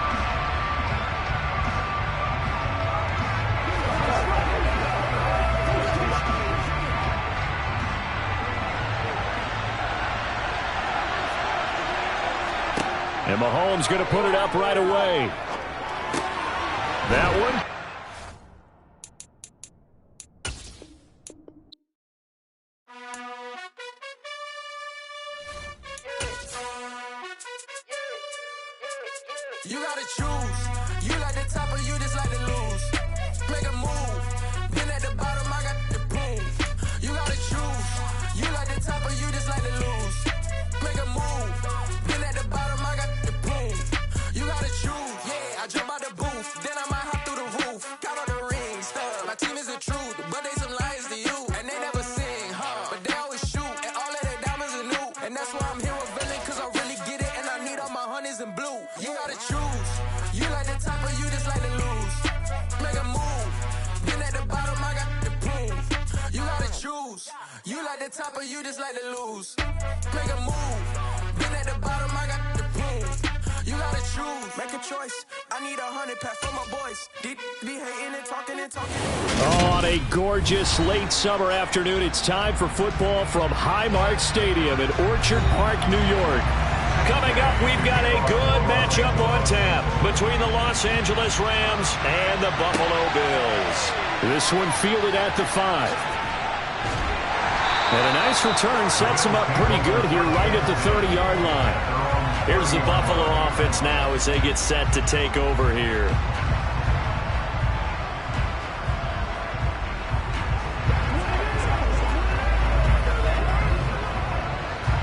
And Mahomes going to put it up right away. That one. You gotta choose. You like the top or you just like to lose. Make a move. Been at the bottom, I got the boom. You gotta choose. You like the top or you just like to lose. Make a move. Been at the bottom, I got the boom. You gotta choose. Yeah, I jump out the booth. Then I might hop through the roof. Count all the rings, stuff. My team is the truth, but they some liars to you. And they never sing, but they always shoot. And all of their diamonds are new. And that's why I'm here with villain, cause I really get it. And I need all my honeys in blue. You gotta choose. You like the top or you just like to lose. Make a move. Been at the bottom, I got the boom. You gotta choose. You like the top or you just like to lose. Make a move. Been at the bottom, I got the boom. You gotta choose. Make a choice. I need 100 pack for my boys. Deep be hating and talking and talking. Oh, on a gorgeous late summer afternoon, it's time for football from Highmark Stadium in Orchard Park, New York. Coming up, we've got a good matchup on tap between the Los Angeles Rams and the Buffalo Bills. This one fielded at the 5. And a nice return sets them up pretty good here right at the 30-yard line. Here's the Buffalo offense now as they get set to take over here.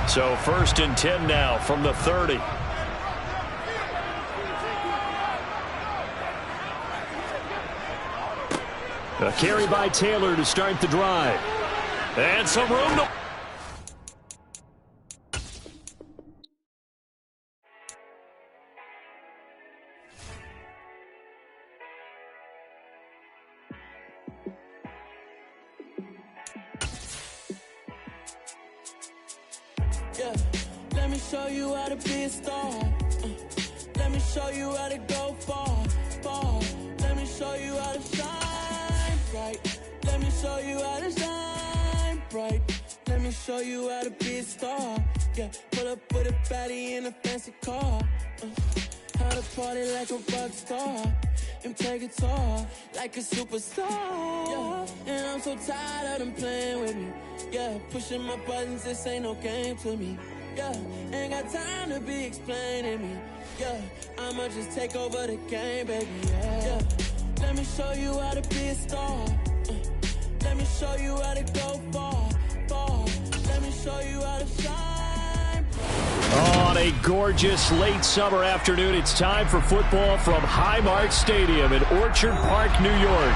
So 1st and 10 now from the 30. A carry by Taylor to start the drive. And some room to... Yeah, let me show you how to be a star. Let me show you how to go far, far. Let me show you how to shine bright. Let me show you how to shine bright. Let me show you how to be a star. Yeah, pull up with a baddie in a fancy car. How to party like a rock star and play guitar like a superstar. Yeah, and I'm so tired of them playing with me. Yeah, pushing my buttons, this ain't no game to me. Yeah, ain't got time to be explaining me. Yeah, I'ma just take over the game, baby. Yeah, let me show you how to be a star. Let me show you how to go far, far. Let me show you how to shine. On a gorgeous late summer afternoon, it's time for football from Highmark Stadium in Orchard Park, New York.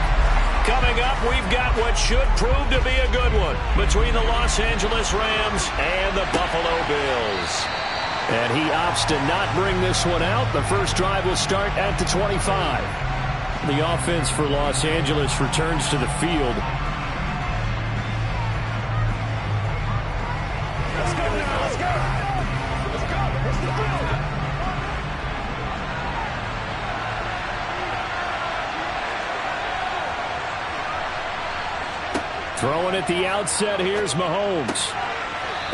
Coming up, we've got what should prove to be a good one between the Los Angeles Rams and the Buffalo Bills. And he opts to not bring this one out. The first drive will start at the 25. The offense for Los Angeles returns to the field. Let's go now, let's go! Let's go! Let's go! Throwing at the outset, here's Mahomes.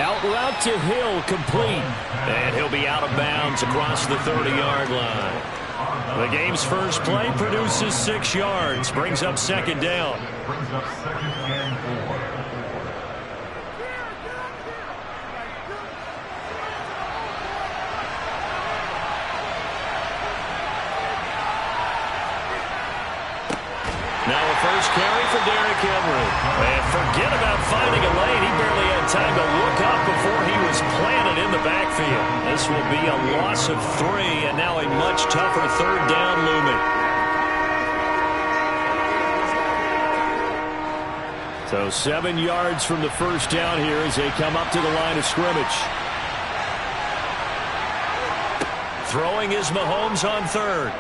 Out route to Hill, complete. And he'll be out of bounds across the 30-yard line. The game's first play produces 6 yards, brings up 2nd down. Brings up 2nd and 4. Now a first carry for Derrick Henry. And forget about finding a lane. He barely had time to look up before he was planted in the backfield. This will be a loss of 3, and now a much tougher 3rd down looming. So 7 yards from the first down here as they come up to the line of scrimmage. Throwing is Mahomes on 3rd.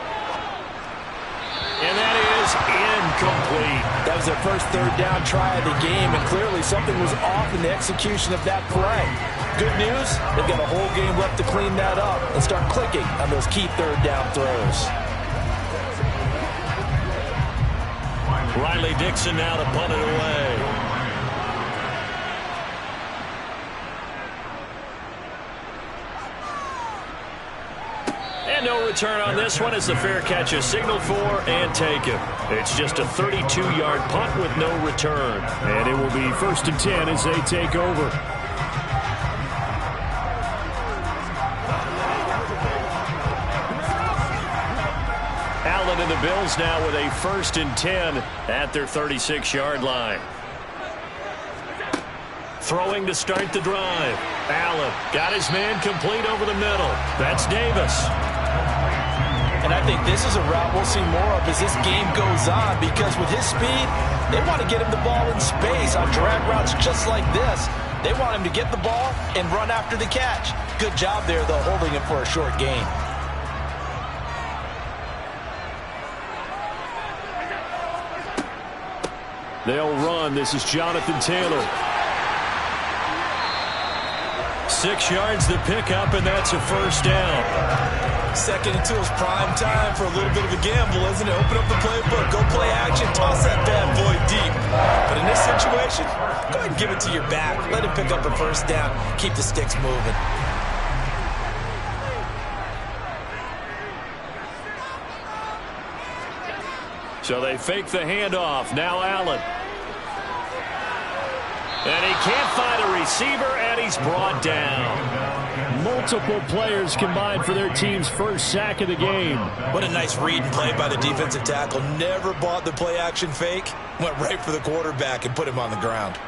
And that is incomplete. That was their first 3rd down try of the game, and clearly something was off in the execution of that play. Good news, they've got a whole game left to clean that up and start clicking on those key 3rd down throws. Riley Dixon now to punt it away. And no return on this one as the fair catch is signaled for and taken. It's just a 32-yard punt with no return. And it will be 1st and 10 as they take over. Allen and the Bills now with a 1st and 10 at their 36-yard line. Throwing to start the drive. Allen got his man complete over the middle. That's Davis. And I think this is a route we'll see more of as this game goes on, because with his speed, they want to get him the ball in space on drag routes just like this. They want him to get the ball and run after the catch. Good job there, though, holding him for a short gain. They'll run. This is Jonathan Taylor. 6 yards the pickup, and that's a 1st down. 2nd and 2 is prime time for a little bit of a gamble, isn't it? Open up the playbook, go play action, toss that bad boy deep. But in this situation, go ahead and give it to your back. Let him pick up a 1st down. Keep the sticks moving. So they fake the handoff. Now Allen. And he can't find a receiver, and he's brought down. Multiple players combined for their team's 1st sack of the game. What a nice read and play by the defensive tackle. Never bought the play-action fake. Went right for the quarterback and put him on the ground.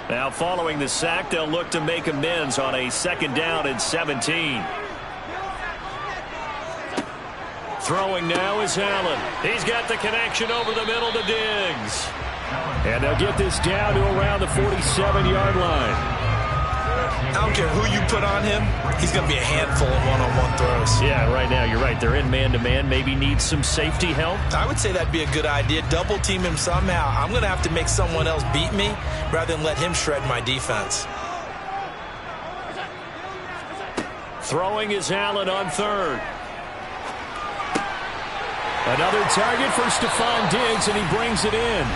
Now following the sack, they'll look to make amends on a 2nd down and 17. Throwing now is Allen. He's got the connection over the middle to Diggs. And they'll get this down to around the 47-yard line. I don't care who you put on him. He's going to be a handful of one-on-one throws. Yeah, right now you're right. They're in man-to-man. Maybe needs some safety help. I would say that'd be a good idea. Double team him somehow. I'm going to have to make someone else beat me rather than let him shred my defense. Throwing is Allen on 3rd. Another target for Stephon Diggs, and he brings it in.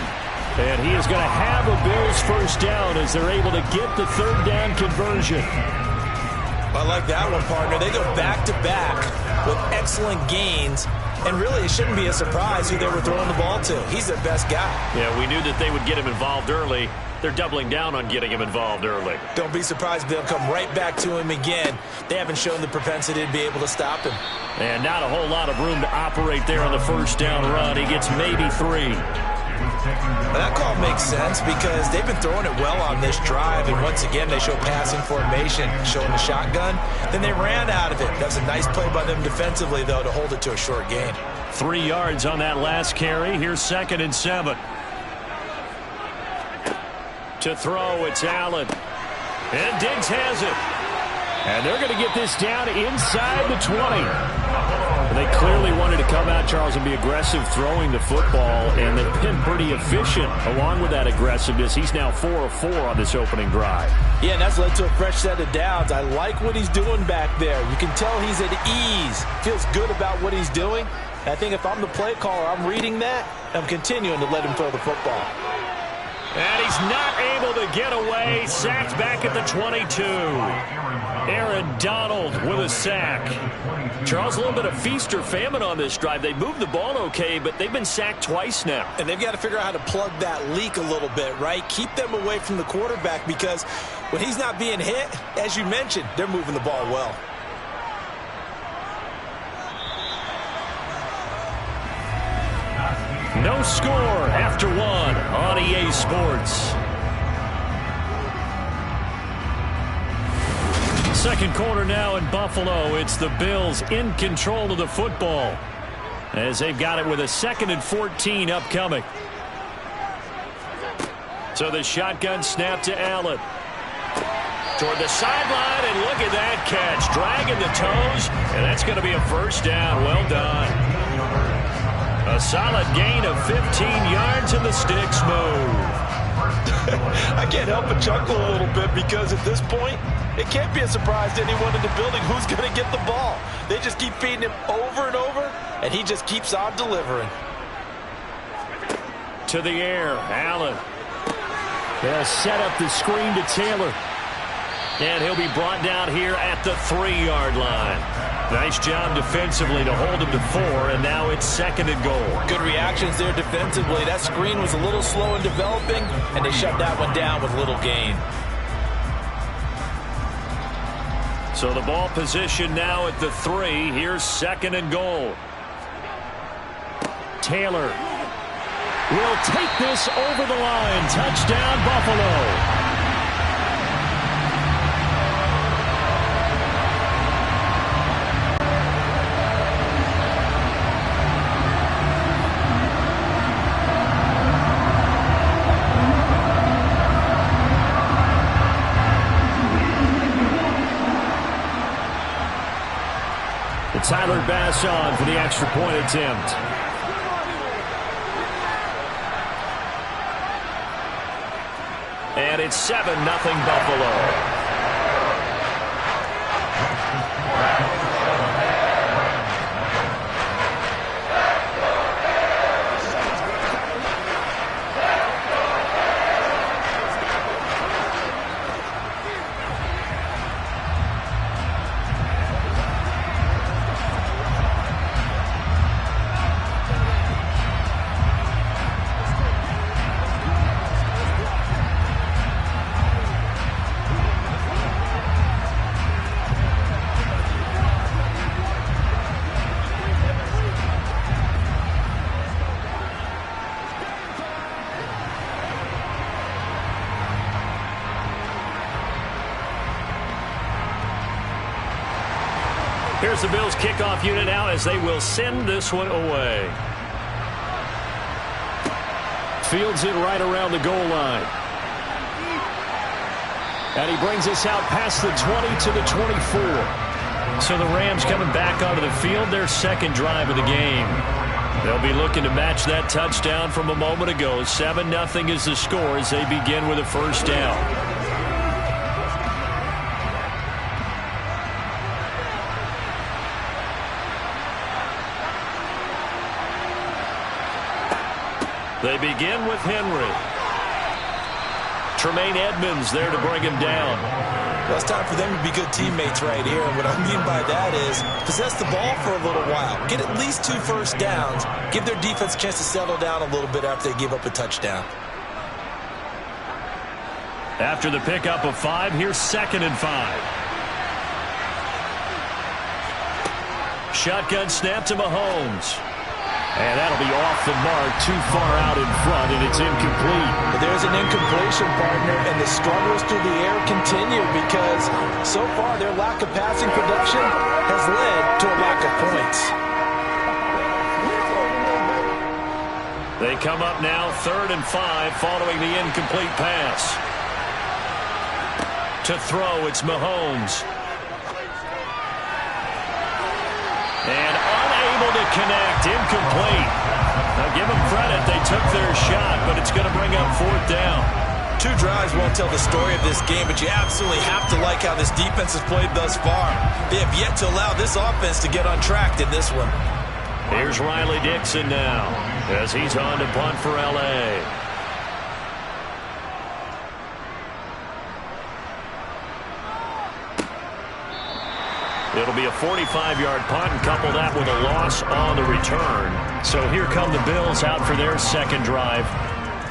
And he is going to have a Bills 1st down as they're able to get the 3rd down conversion. I like that one, partner. They go back-to-back with excellent gains. And really, it shouldn't be a surprise who they were throwing the ball to. He's their best guy. Yeah, we knew that they would get him involved early. They're doubling down on getting him involved early. Don't be surprised if they'll come right back to him again. They haven't shown the propensity to be able to stop him. And not a whole lot of room to operate there on the 1st down run. He gets maybe 3. Now that call makes sense because they've been throwing it well on this drive, and once again they show passing formation, showing the shotgun. Then they ran out of it. That was a nice play by them defensively, though, to hold it to a short gain. 3 yards on that last carry. Here's 2nd and 7. To throw, it's Allen. And Diggs has it. And they're going to get this down inside the 20. And they clearly wanted to come out, Charles, and be aggressive throwing the football, and they've been pretty efficient along with that aggressiveness. He's now 4 of 4 on this opening drive. Yeah, and that's led to a fresh set of downs. I like what he's doing back there. You can tell he's at ease. Feels good about what he's doing. I think if I'm the play caller, I'm reading that. I'm continuing to let him throw the football. And he's not able to get away. Sacked back at the 22. Aaron Donald with a sack. Charles, a little bit of feast or famine on this drive. They moved the ball okay, but they've been sacked twice now. And they've got to figure out how to plug that leak a little bit, right? Keep them away from the quarterback because when he's not being hit, as you mentioned, they're moving the ball well. No score after 1 on EA Sports. Second quarter now in Buffalo. It's the Bills in control of the football as they've got it with a 2nd and 14 upcoming. So the shotgun snap to Allen. Toward the sideline, and look at that catch. Dragging the toes, and that's going to be a 1st down. Well done. A solid gain of 15 yards, and the sticks move. I can't help but chuckle a little bit because at this point, it can't be a surprise to anyone in the building who's going to get the ball. They just keep feeding him over and over, and he just keeps on delivering. To the air, Allen. They'll set up the screen to Taylor. And he'll be brought down here at the 3-yard line. Nice job defensively to hold him to 4, and now it's 2nd and goal. Good reactions there defensively. That screen was a little slow in developing, and they shut that one down with little gain. So the ball position now at the 3. Here's 2nd and goal. Taylor will take this over the line. Touchdown, Buffalo. Tyler Bass on for the extra point attempt. And it's 7-0 Buffalo. Here's the Bills kickoff unit now as they will send this one away. Fields it right around the goal line. And he brings us out past the 20 to the 24. So the Rams coming back onto the field, their 2nd drive of the game. They'll be looking to match that touchdown from a moment ago. 7-0 is the score as they begin with a 1st down. They begin with Henry. Tremaine Edmonds there to bring him down. Well, it's time for them to be good teammates right here. And what I mean by that is possess the ball for a little while. Get at least 2 first downs. Give their defense a chance to settle down a little bit after they give up a touchdown. After the pickup of 5, here's 2nd and 5. Shotgun snap to Mahomes. And that'll be off the mark, too far out in front, and it's incomplete. But there's an incompletion, partner, and the struggles through the air continue because so far their lack of passing production has led to a lack of points. They come up now 3rd and 5 following the incomplete pass. To throw, it's Mahomes. And unable to connect, incomplete. Now give them credit, they took their shot, but it's going to bring up 4th down. 2 drives won't tell the story of this game, but you absolutely have to like how this defense has played thus far. They have yet to allow this offense to get untracked in this one. Here's Riley Dixon now as he's on to punt for L.A. It'll be a 45-yard punt and couple that with a loss on the return. So here come the Bills out for their 2nd drive.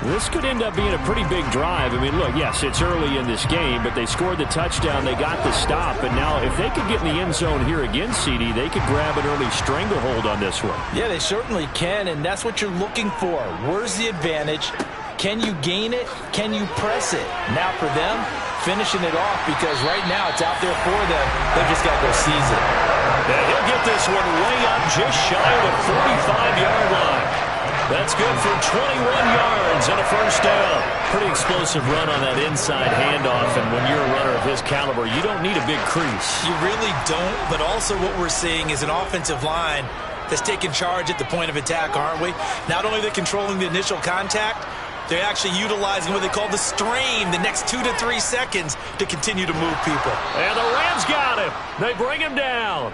This could end up being a pretty big drive. I mean, look, yes, it's early in this game, but they scored the touchdown. They got the stop. And now if they could get in the end zone here again, CD, they could grab an early stranglehold on this one. Yeah, they certainly can, and that's what you're looking for. Where's the advantage? Can you gain it? Can you press it? Now for them, finishing it off because right now it's out there for them. They just got to go seize it. And he'll get this one way up just shy of the 45-yard line. That's good for 21 yards and a 1st down. Pretty explosive run on that inside handoff, and when you're a runner of his caliber, you don't need a big crease. You really don't, but also what we're seeing is an offensive line that's taking charge at the point of attack, aren't we? Not only are they controlling the initial contact, they're actually utilizing what they call the strain, the next 2 to 3 seconds to continue to move people. And the Rams got him. They bring him down.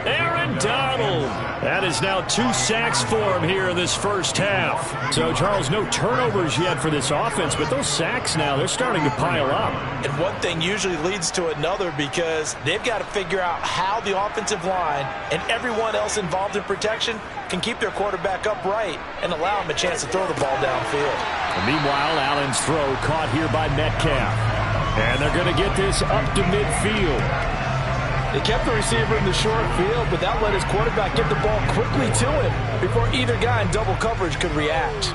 Aaron Donald. That is now 2 sacks for him here in this first half. So, Charles, no turnovers yet for this offense, but those sacks now, they're starting to pile up. And one thing usually leads to another because they've got to figure out how the offensive line and everyone else involved in protection can keep their quarterback upright and allow him a chance to throw the ball downfield. And meanwhile, Allen's throw caught here by Metcalf. And they're going to get this up to midfield. They kept the receiver in the short field, but that let his quarterback get the ball quickly to him before either guy in double coverage could react.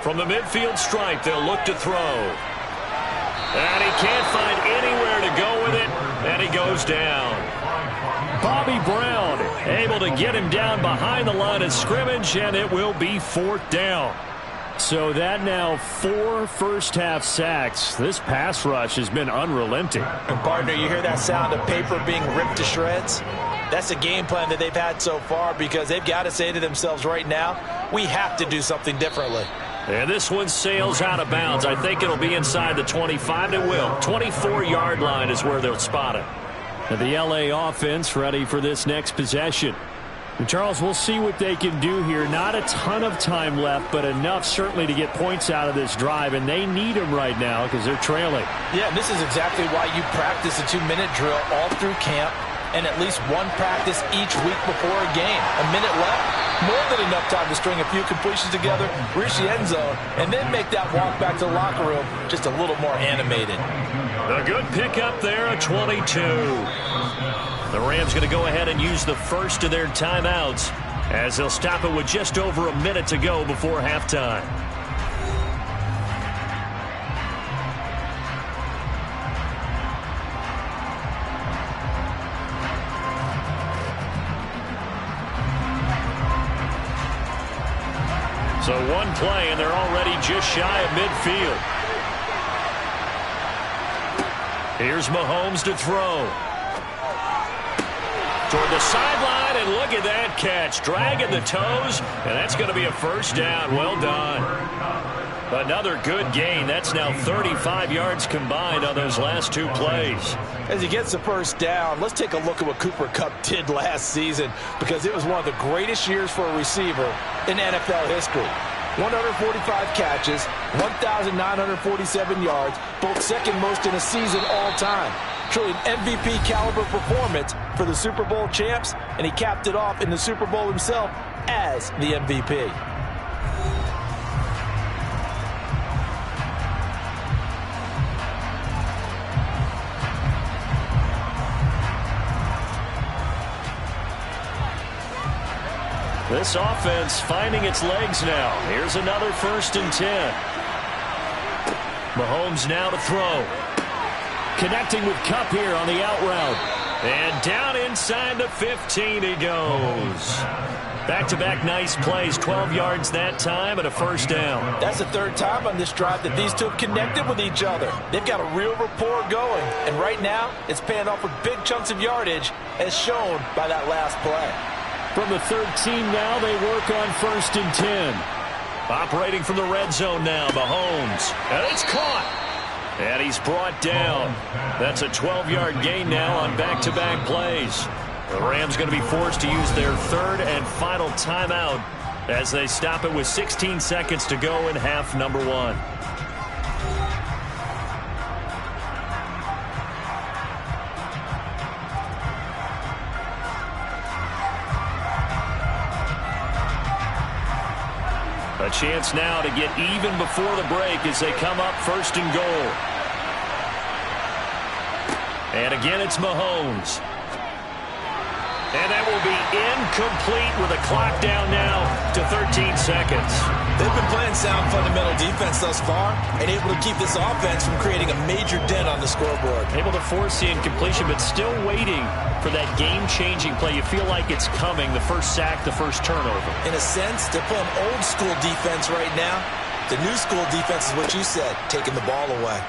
From the midfield stripe, they'll look to throw. And he can't find anywhere to go with it, and he goes down. Bobby Brown able to get him down behind the line of scrimmage, and it will be 4th down. So that now 4 first-half sacks. This pass rush has been unrelenting. And, partner, you hear that sound of paper being ripped to shreds? That's the game plan that they've had so far because they've got to say to themselves right now, we have to do something differently. And this one sails out of bounds. I think it'll be inside the 25. It will. 24-yard line is where they'll spot it. And the L.A. offense ready for this next possession. And Charles, we'll see what they can do here. Not a ton of time left, but enough certainly to get points out of this drive. And they need them right now because they're trailing. Yeah, and this is exactly why you practice a 2-minute drill all through camp and at least one practice each week before a game. A minute left. More than enough time to string a few completions together, reach the end zone, and then make that walk back to the locker room just a little more animated. A good pickup there, a 22. The Rams going to go ahead and use the first of their timeouts as they'll stop it with just over a minute to go before halftime. So one play, and they're already just shy of midfield. Here's Mahomes to throw. Toward the sideline, and look at that catch. Dragging the toes, and that's going to be a first down. Well done. Another good gain. That's now 35 yards combined on those last 2 plays. As he gets the first down, let's take a look at what Cooper Kupp did last season because it was one of the greatest years for a receiver in NFL history. 145 catches, 1,947 yards, both second most in a season all time. Truly an MVP caliber performance for the Super Bowl champs, and he capped it off in the Super Bowl himself as the MVP. This offense finding its legs now. Here's another 1st and 10. Mahomes now to throw. Connecting with Kupp here on the out route. And down inside the 15 he goes. Back-to-back nice plays. 12 yards that time and a first down. That's the 3rd time on this drive that these two have connected with each other. They've got a real rapport going. And right now, it's paying off with big chunks of yardage as shown by that last play. From the 13 now, they work on 1st and 10. Operating from the red zone now, Mahomes. And it's caught. And he's brought down. That's a 12-yard gain now on back-to-back plays. The Rams going to be forced to use their 3rd and final timeout as they stop it with 16 seconds to go in half number 1. A chance now to get even before the break as they come up 1st and goal. And again, it's Mahomes. And that will be incomplete with a clock down now to 13 seconds. They've been playing sound fundamental defense thus far and able to keep this offense from creating a major dent on the scoreboard. Able to force the incompletion, but still waiting for that game-changing play. You feel like it's coming, the first sack, the first turnover. In a sense, they're playing old-school defense right now. The new school defense is what you said, taking the ball away.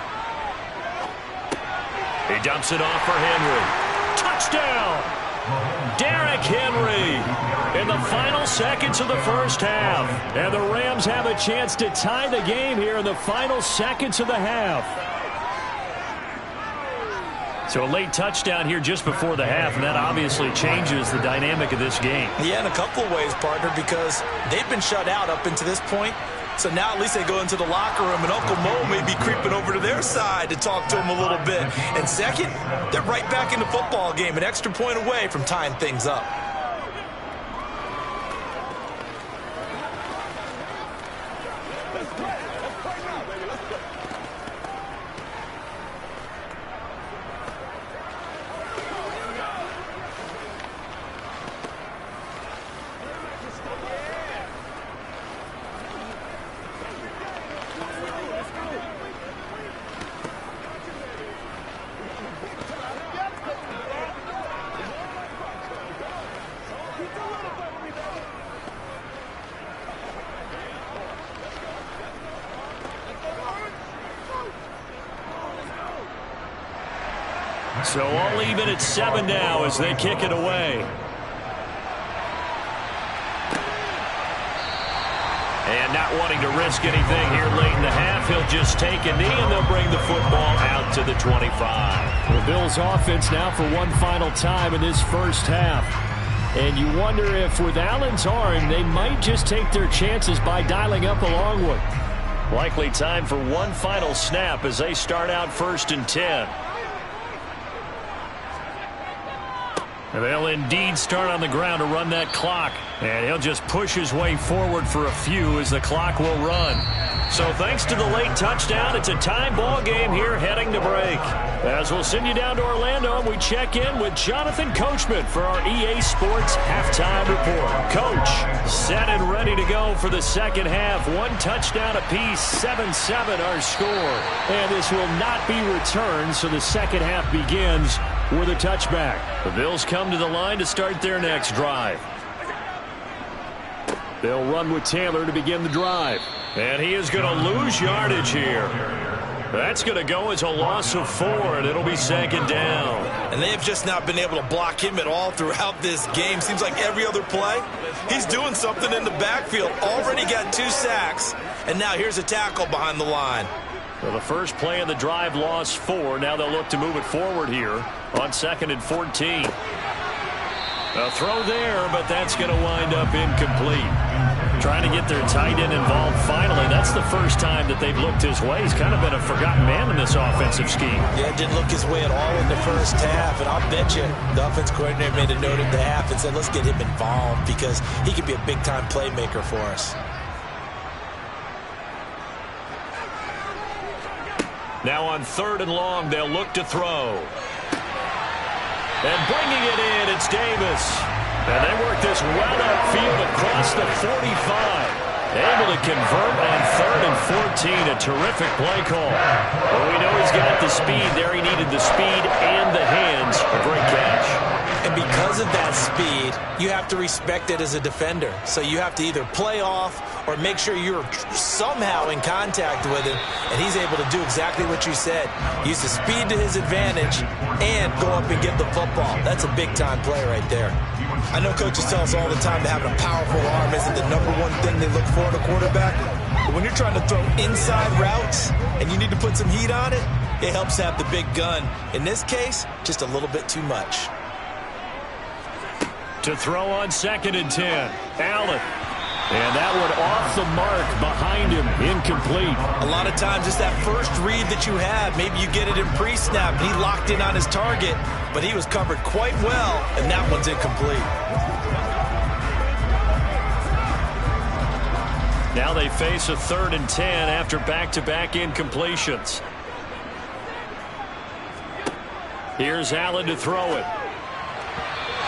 He dumps it off for Henry. Touchdown! Derrick Henry in the final seconds of the first half. And the Rams have a chance to tie the game here in the final seconds of the half. So a late touchdown here just before the half, and that obviously changes the dynamic of this game. Yeah, in a couple of ways, partner, because they've been shut out up until this point. So now at least they go into the locker room, and Uncle Mo may be creeping over to their side to talk to them a little bit. And second, they're right back in the football game, an extra point away from tying things up. So all even at 7 now as they kick it away. And not wanting to risk anything here late in the half, he'll just take a knee and they'll bring the football out to the 25. The Bills offense now for one final time in this first half. And you wonder if with Allen's arm, they might just take their chances by dialing up a long one. Likely time for one final snap as they start out 1st and 10. And they'll indeed start on the ground to run that clock. And he'll just push his way forward for a few as the clock will run. So thanks to the late touchdown, it's a tie ball game here heading to break. As we'll send you down to Orlando, we check in with Jonathan Coachman for our EA Sports Halftime Report. Coach, set and ready to go for the second half. One touchdown apiece, 7-7 our score. And this will not be returned, so the second half begins with a touchback. The Bills come to the line to start their next drive. They'll run with Taylor to begin the drive. And he is going to lose yardage here. That's going to go as a loss of 4, and it'll be 2nd down. And they have just not been able to block him at all throughout this game. Seems like every other play, he's doing something in the backfield. Already got 2 sacks, and now here's a tackle behind the line. Well, the first play of the drive lost 4. Now they'll look to move it forward here on 2nd and 14. A throw there, but that's going to wind up incomplete. Trying to get their tight end involved finally. That's the first time that they've looked his way. He's kind of been a forgotten man in this offensive scheme. Yeah, didn't look his way at all in the first half. And I'll bet you the offense coordinator made a note at the half and said, let's get him involved because he could be a big-time playmaker for us. Now on 3rd and long, they'll look to throw. And bringing it in, it's Davis. And they work this well upfield across the 45. Able to convert on 3rd and 14. A terrific play call. Well, we know he's got the speed there. He needed the speed and the hands. A great catch. And because of that speed, you have to respect it as a defender. So you have to either play off or make sure you're somehow in contact with him. And he's able to do exactly what you said. Use the speed to his advantage and go up and get the football. That's a big-time play right there. I know coaches tell us all the time that having a powerful arm isn't the #1 thing they look for in a quarterback. But when you're trying to throw inside routes and you need to put some heat on it, it helps have the big gun. In this case, just a little bit too much. To throw on 2nd and 10. Allen. And that one off the mark behind him. Incomplete. A lot of times it's that first read that you have. Maybe you get it in pre-snap and he locked in on his target, but he was covered quite well, and that one's incomplete. Now they face a 3rd and 10 after back-to-back incompletions. Here's Allen to throw it.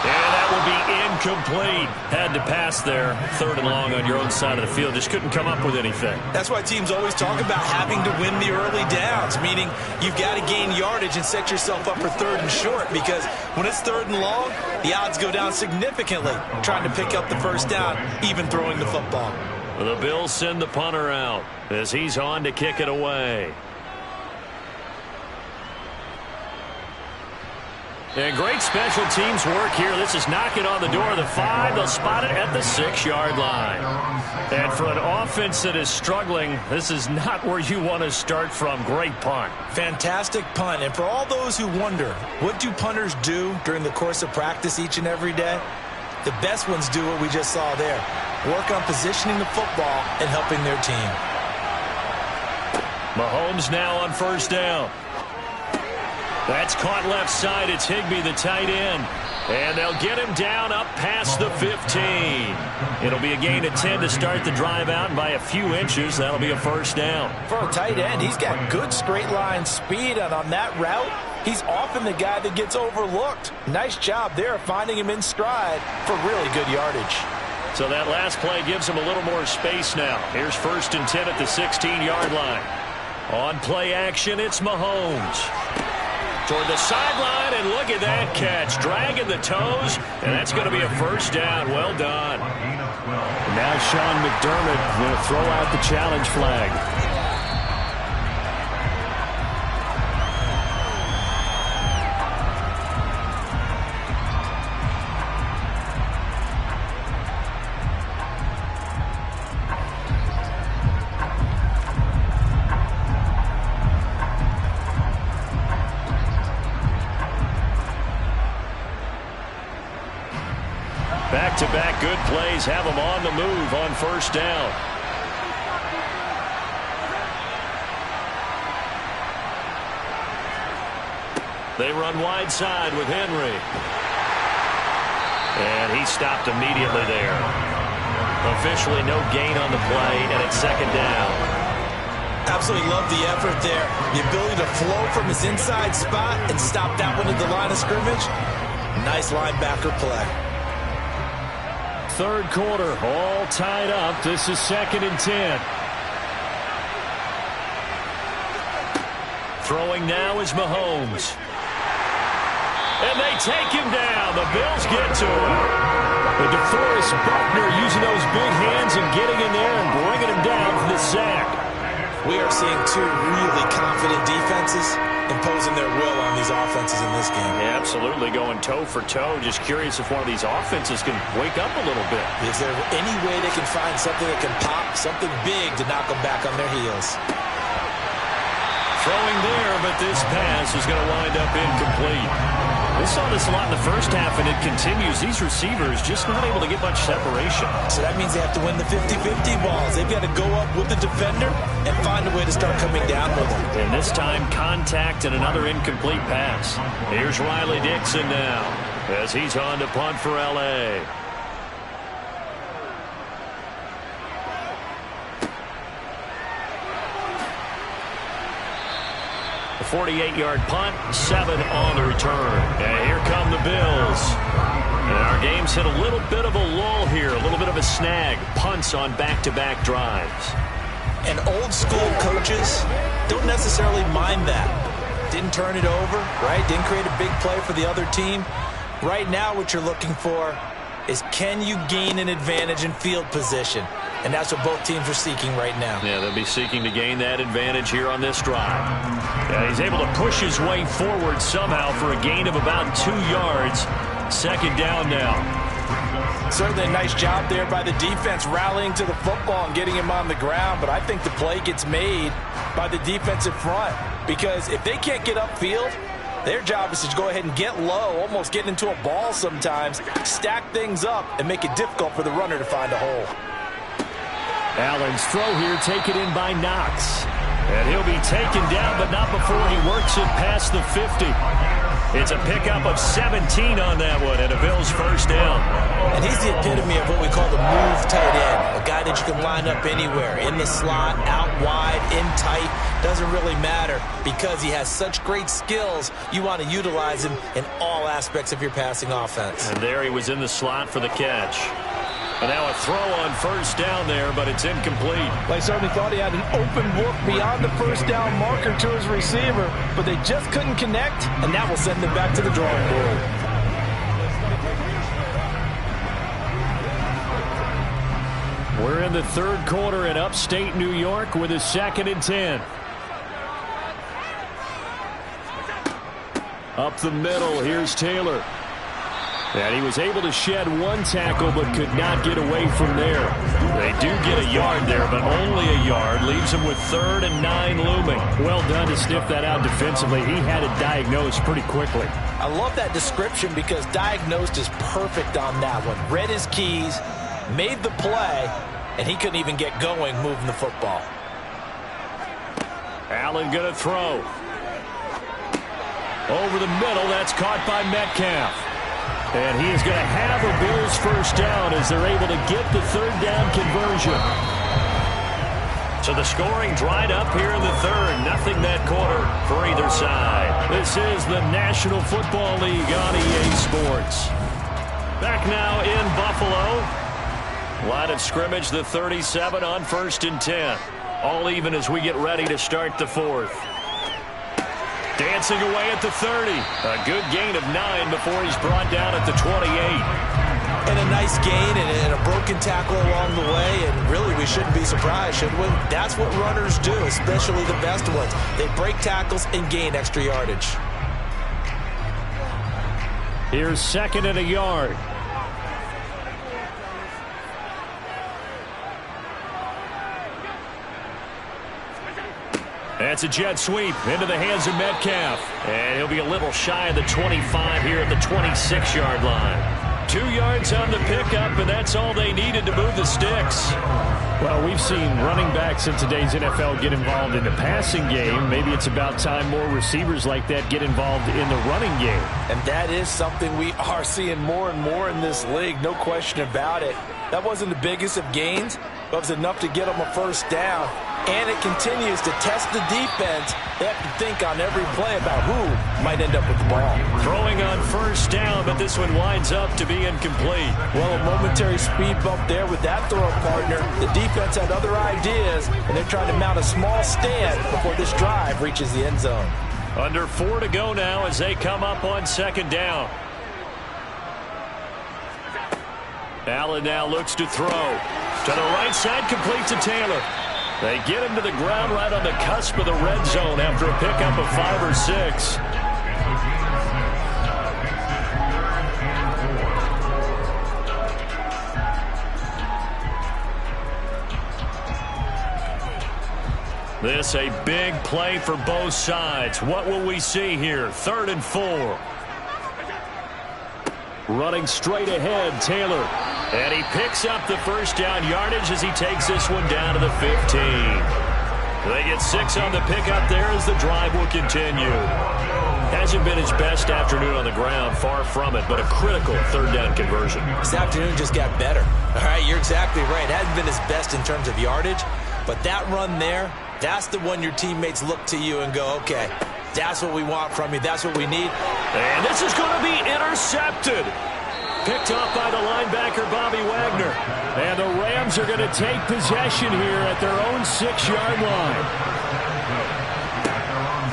And that will be incomplete. Had to pass there. 3rd and long on your own side of the field. Just couldn't come up with anything. That's why teams always talk about having to win the early downs, meaning you've got to gain yardage and set yourself up for 3rd and short, because when it's 3rd and long, the odds go down significantly trying to pick up the first down, even throwing the football. The Bills send the punter out as he's on to kick it away. And great special teams work here. This is knocking on the door of the 5. They'll spot it at the 6-yard line. And for an offense that is struggling, this is not where you want to start from. Great punt. Fantastic punt. And for all those who wonder, what do punters do during the course of practice each and every day? The best ones do what we just saw there. Work on positioning the football and helping their team. Mahomes now on 1st down. That's caught left side. It's Higbee, the tight end. And they'll get him down up past the 15. It'll be a gain of 10 to start the drive out, and by a few inches, that'll be a 1st down. For a tight end, he's got good straight line speed, and on that route, he's often the guy that gets overlooked. Nice job there finding him in stride for really good yardage. So that last play gives him a little more space now. Here's 1st and 10 at the 16-yard line. On play action, it's Mahomes. Toward the sideline, and look at that catch. Dragging the toes, and that's going to be a 1st down. Well done. Now Sean McDermott will throw out the challenge flag. Back-to-back good plays have them on the move on 1st down. They run wide side with Henry. And he stopped immediately there. Officially no gain on the play, and it's 2nd down. Absolutely love the effort there. The ability to flow from his inside spot and stop that one at the line of scrimmage. Nice linebacker play. 3rd quarter, all tied up. This is 2nd and 10. Throwing now is Mahomes. And they take him down. The Bills get to him. But DeForest Buckner using those big hands and getting in there and bringing him down for the sack. We are seeing 2 really confident defenses imposing their will on these offenses in this game. Yeah, absolutely, going toe for toe. Just curious if one of these offenses can wake up a little bit. Is there any way they can find something that can pop, something big to knock them back on their heels? Throwing there, but this pass is going to wind up incomplete. We saw this a lot in the first half, and it continues. These receivers just not able to get much separation. So that means they have to win the 50-50 balls. They've got to go up with the defender and find a way to start coming down with them. And this time, contact and another incomplete pass. Here's Riley Dixon now as he's on to punt for L.A. A 48-yard punt, 7 on the return. And here come the Bills. And our game's hit a little bit of a lull here, a little bit of a snag. Punts on back-to-back drives. And old-school coaches don't necessarily mind that. Didn't turn it over, right? Didn't create a big play for the other team. Right now what you're looking for is, can you gain an advantage in field position? And that's what both teams are seeking right now. Yeah, they'll be seeking to gain that advantage here on this drive. Yeah, he's able to push his way forward somehow for a gain of about 2 yards. 2nd down now. Certainly a nice job there by the defense rallying to the football and getting him on the ground, but I think the play gets made by the defensive front, because if they can't get upfield, their job is to go ahead and get low, almost get into a ball sometimes, stack things up, and make it difficult for the runner to find a hole. Allen's throw here taken in by Knox. And he'll be taken down, but not before he works it past the 50. It's a pickup of 17 on that one, and a Bills first down. And he's the epitome of what we call the move tight end, a guy that you can line up anywhere, in the slot, out wide, in tight, doesn't really matter because he has such great skills. You want to utilize him in all aspects of your passing offense. And there he was in the slot for the catch. And now a throw on first down there, but it's incomplete. They certainly thought he had an open look beyond the first down marker to his receiver, but they just couldn't connect, and that will send them back to the drawing board. We're in the third quarter in upstate New York with a 2nd and 10. Up the middle, here's Taylor. And he was able to shed one tackle but could not get away from there. They do get a yard there, but only a yard. Leaves him with 3rd and 9 looming. Well done to sniff that out defensively. He had it diagnosed pretty quickly. I love that description because diagnosed is perfect on that one. Read his keys, made the play, and he couldn't even get going moving the football. Allen going to throw. Over the middle, that's caught by Metcalf. And he is going to have a Bills first down as they're able to get the 3rd down conversion. So the scoring dried up here in the third. Nothing that quarter for either side. This is the National Football League on EA Sports. Back now in Buffalo. Line of scrimmage, the 37 on 1st and 10. All even as we get ready to start the 4th. Dancing away at the 30. A good gain of 9 before he's brought down at the 28. And a nice gain and a broken tackle along the way. And really, we shouldn't be surprised, should we? That's what runners do, especially the best ones. They break tackles and gain extra yardage. Here's 2nd and a yard. That's a jet sweep into the hands of Metcalf. And he'll be a little shy of the 25 here at the 26-yard line. 2 yards on the pickup, and that's all they needed to move the sticks. Well, we've seen running backs in today's NFL get involved in the passing game. Maybe it's about time more receivers like that get involved in the running game. And that is something we are seeing more and more in this league, no question about it. That wasn't the biggest of gains, but it was enough to get them a first down. And it continues to test the defense. They have to think on every play about who might end up with the ball. Throwing on first down, but this one winds up to be incomplete. Well, a momentary speed bump there with that throw partner. The defense had other ideas, and they're trying to mount a small stand before this drive reaches the end zone. Under 4 to go now as they come up on 2nd down. Allen now looks to throw. To the right side, complete to Taylor. They get him to the ground right on the cusp of the red zone after a pickup of 5 or 6. This a big play for both sides. What will we see here? 3rd and 4. Running straight ahead, Taylor. And he picks up the first down yardage as he takes this one down to the 15. They get 6 on the pickup there as the drive will continue. Hasn't been his best afternoon on the ground, far from it, but a critical 3rd down conversion. This afternoon just got better. All right, you're exactly right. It hasn't been his best in terms of yardage, but that run there, that's the one your teammates look to you and go, okay, that's what we want from you. That's what we need. And this is going to be intercepted. Picked off by the linebacker, Bobby Wagner. And the Rams are going to take possession here at their own 6-yard line.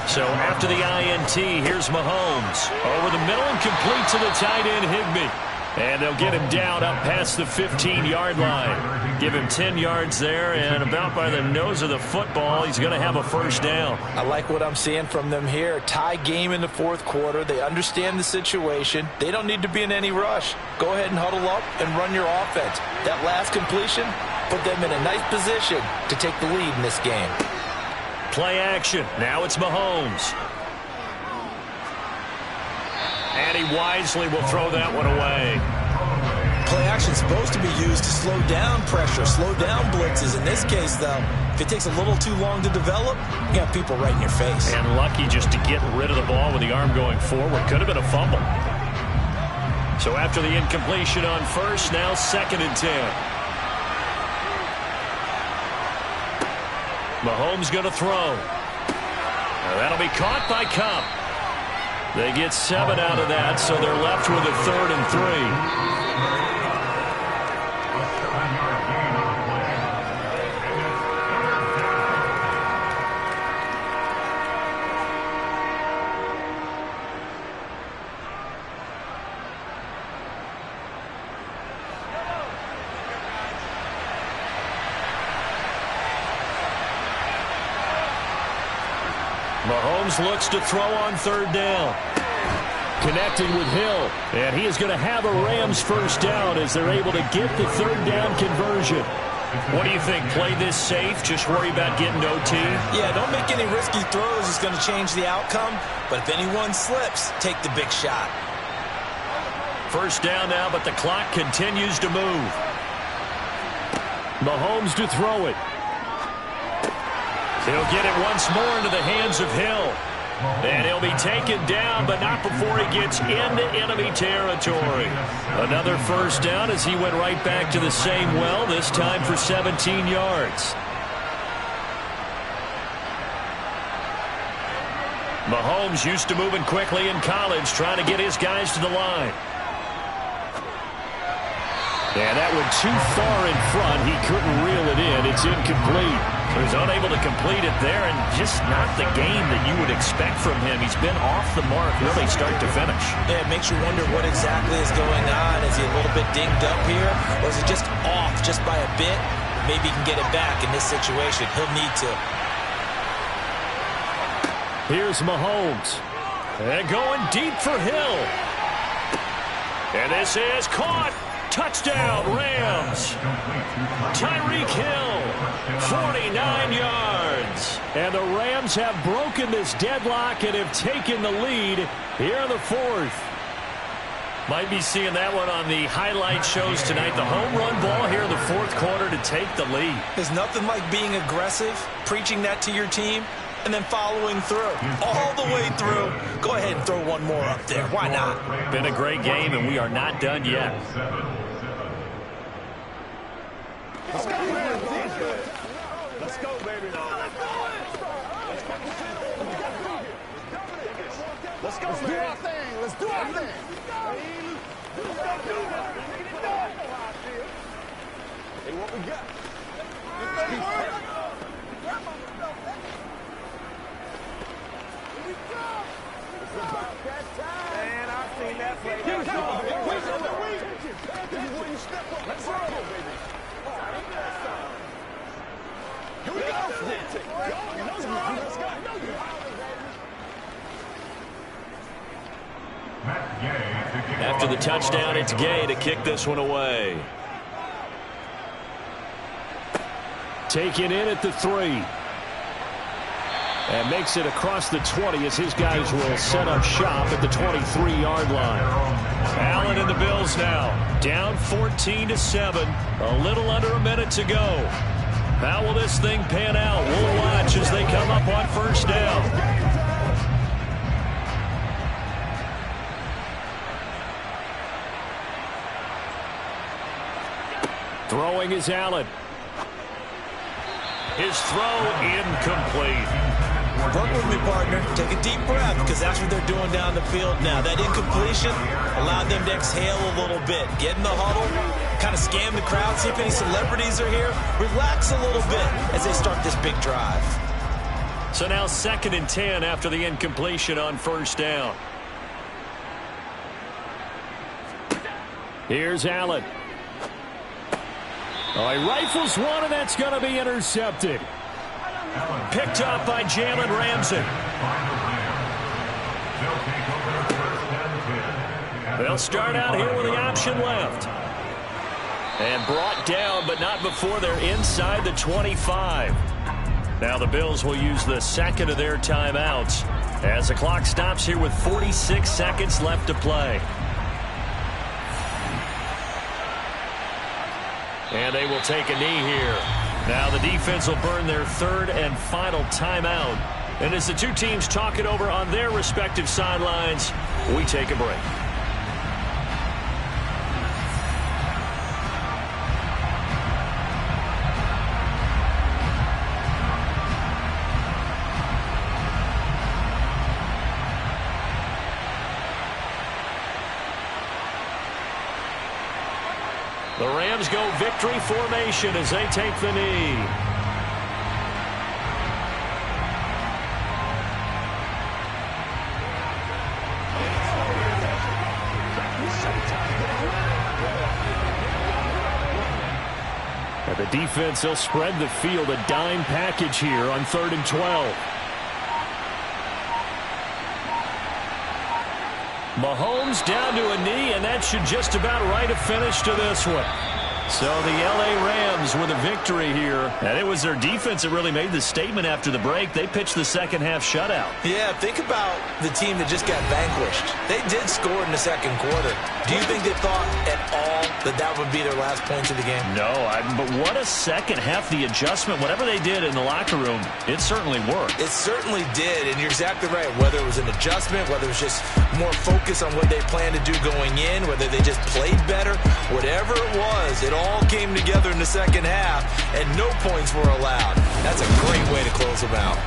So after the INT, here's Mahomes. Over the middle and complete to the tight end, Higbee. And they'll get him down up past the 15-yard line. Give him 10 yards there, and about by the nose of the football, he's going to have a first down. I like what I'm seeing from them here. Tie game in the 4th quarter. They understand the situation. They don't need to be in any rush. Go ahead and huddle up and run your offense. That last completion put them in a nice position to take the lead in this game. Play action. Now it's Mahomes. And he wisely will throw that one away. Play action is supposed to be used to slow down pressure, slow down blitzes. In this case, though, if it takes a little too long to develop, you got people right in your face. And lucky just to get rid of the ball with the arm going forward. Could have been a fumble. So after the incompletion on first, now 2nd and 10. Mahomes going to throw. Now that'll be caught by Kupp. They get 7 out of that, so they're left with a 3rd and 3. Mahomes looks to throw on 3rd down. Connecting with Hill. And he is going to have a Rams first down as they're able to get the 3rd down conversion. What do you think? Play this safe? Just worry about getting OT? Yeah, don't make any risky throws. It's going to change the outcome. But if anyone slips, take the big shot. First down now, but the clock continues to move. Mahomes to throw it. He'll get it once more into the hands of Hill. And he'll be taken down, but not before he gets into enemy territory. Another first down as he went right back to the same well, this time for 17 yards. Mahomes used to moving quickly in college, trying to get his guys to the line. And that went too far in front. He couldn't reel it in. It's incomplete. He was unable to complete it there, and just not the game that you would expect from him. He's been off the mark really start to finish. Yeah, it makes you wonder what exactly is going on. Is he a little bit dinged up here, or is it just off just by a bit? Maybe he can get it back in this situation. He'll need to. Here's Mahomes. And going deep for Hill. And this is caught. Touchdown, Rams. Tyreek Hill, 49 yards. And the Rams have broken this deadlock and have taken the lead here in the 4th. Might be seeing that one on the highlight shows tonight. The home run ball here in the 4th quarter to take the lead. There's nothing like being aggressive, preaching that to your team, and then following through, all the way through. Go ahead and throw one more up there. Why not? Been a great game, and we are not done yet. Let's go, baby. Let's go, baby. Let's go, man. Let's do our thing. Let's do our thing. Hey, what we got? Man, I've seen that play. Here we go. Let's go, baby. Here we go. Let's go. After the touchdown, it's Gay to kick this one away. Taken in at the 3. And makes it across the 20 as his guys will set up shop at the 23-yard line. Allen and the Bills now down 14-7. A little under a minute to go. How will this thing pan out? We'll watch as they come up on first down. Throwing is Allen. His throw incomplete. Work with me, partner. Take a deep breath, because that's what they're doing down the field now. That incompletion allowed them to exhale a little bit. Get in the huddle, kind of scan the crowd, see if any celebrities are here. Relax a little bit as they start this big drive. So now 2nd and 10 after the incompletion on first down. Here's Allen. Oh, he rifles one, and that's going to be intercepted. Picked up by Jalen Ramsey. They'll start out here with the option left. And brought down, but not before they're inside the 25. Now the Bills will use the 2nd of their timeouts as the clock stops here with 46 seconds left to play. And they will take a knee here. Now the defense will burn their third and final timeout. And as the two teams talk it over on their respective sidelines, we take a break. The Rams go victory formation as they take the knee. And the defense, they'll spread the field, a dime package here on 3rd and 12. Mahomes down to a knee, and that should just about write a finish to this one. So the L.A. Rams with a victory here. And it was their defense that really made the statement after the break. They pitched the second half shutout. Yeah, think about the team that just got vanquished. They did score in the second quarter. Do you think they thought at all that that would be their last points of the game? No, but what a second half. The adjustment, whatever they did in the locker room, it certainly worked. It certainly did, and you're exactly right. Whether it was an adjustment, whether it was just more focus on what they planned to do going in, whether they just played better, whatever it was, it all came together in the second half, and no points were allowed. That's a great way to close them out.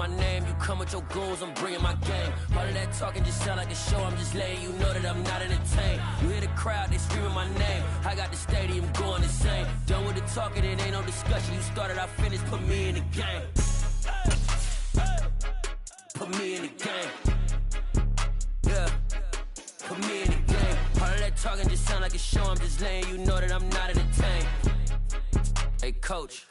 my name, you come with your goons, I'm bringing my game. All of that talking just sound like a show, I'm just letting you know that I'm not entertained. You hear the crowd, they screaming my name. I got the stadium going insane. Done with the talking, it ain't no discussion. You started, I finished, put me in the game. Put me in the game. Yeah. Put me in the game. All of that talking just sound like a show, I'm just letting you know that I'm not entertained. Hey, coach.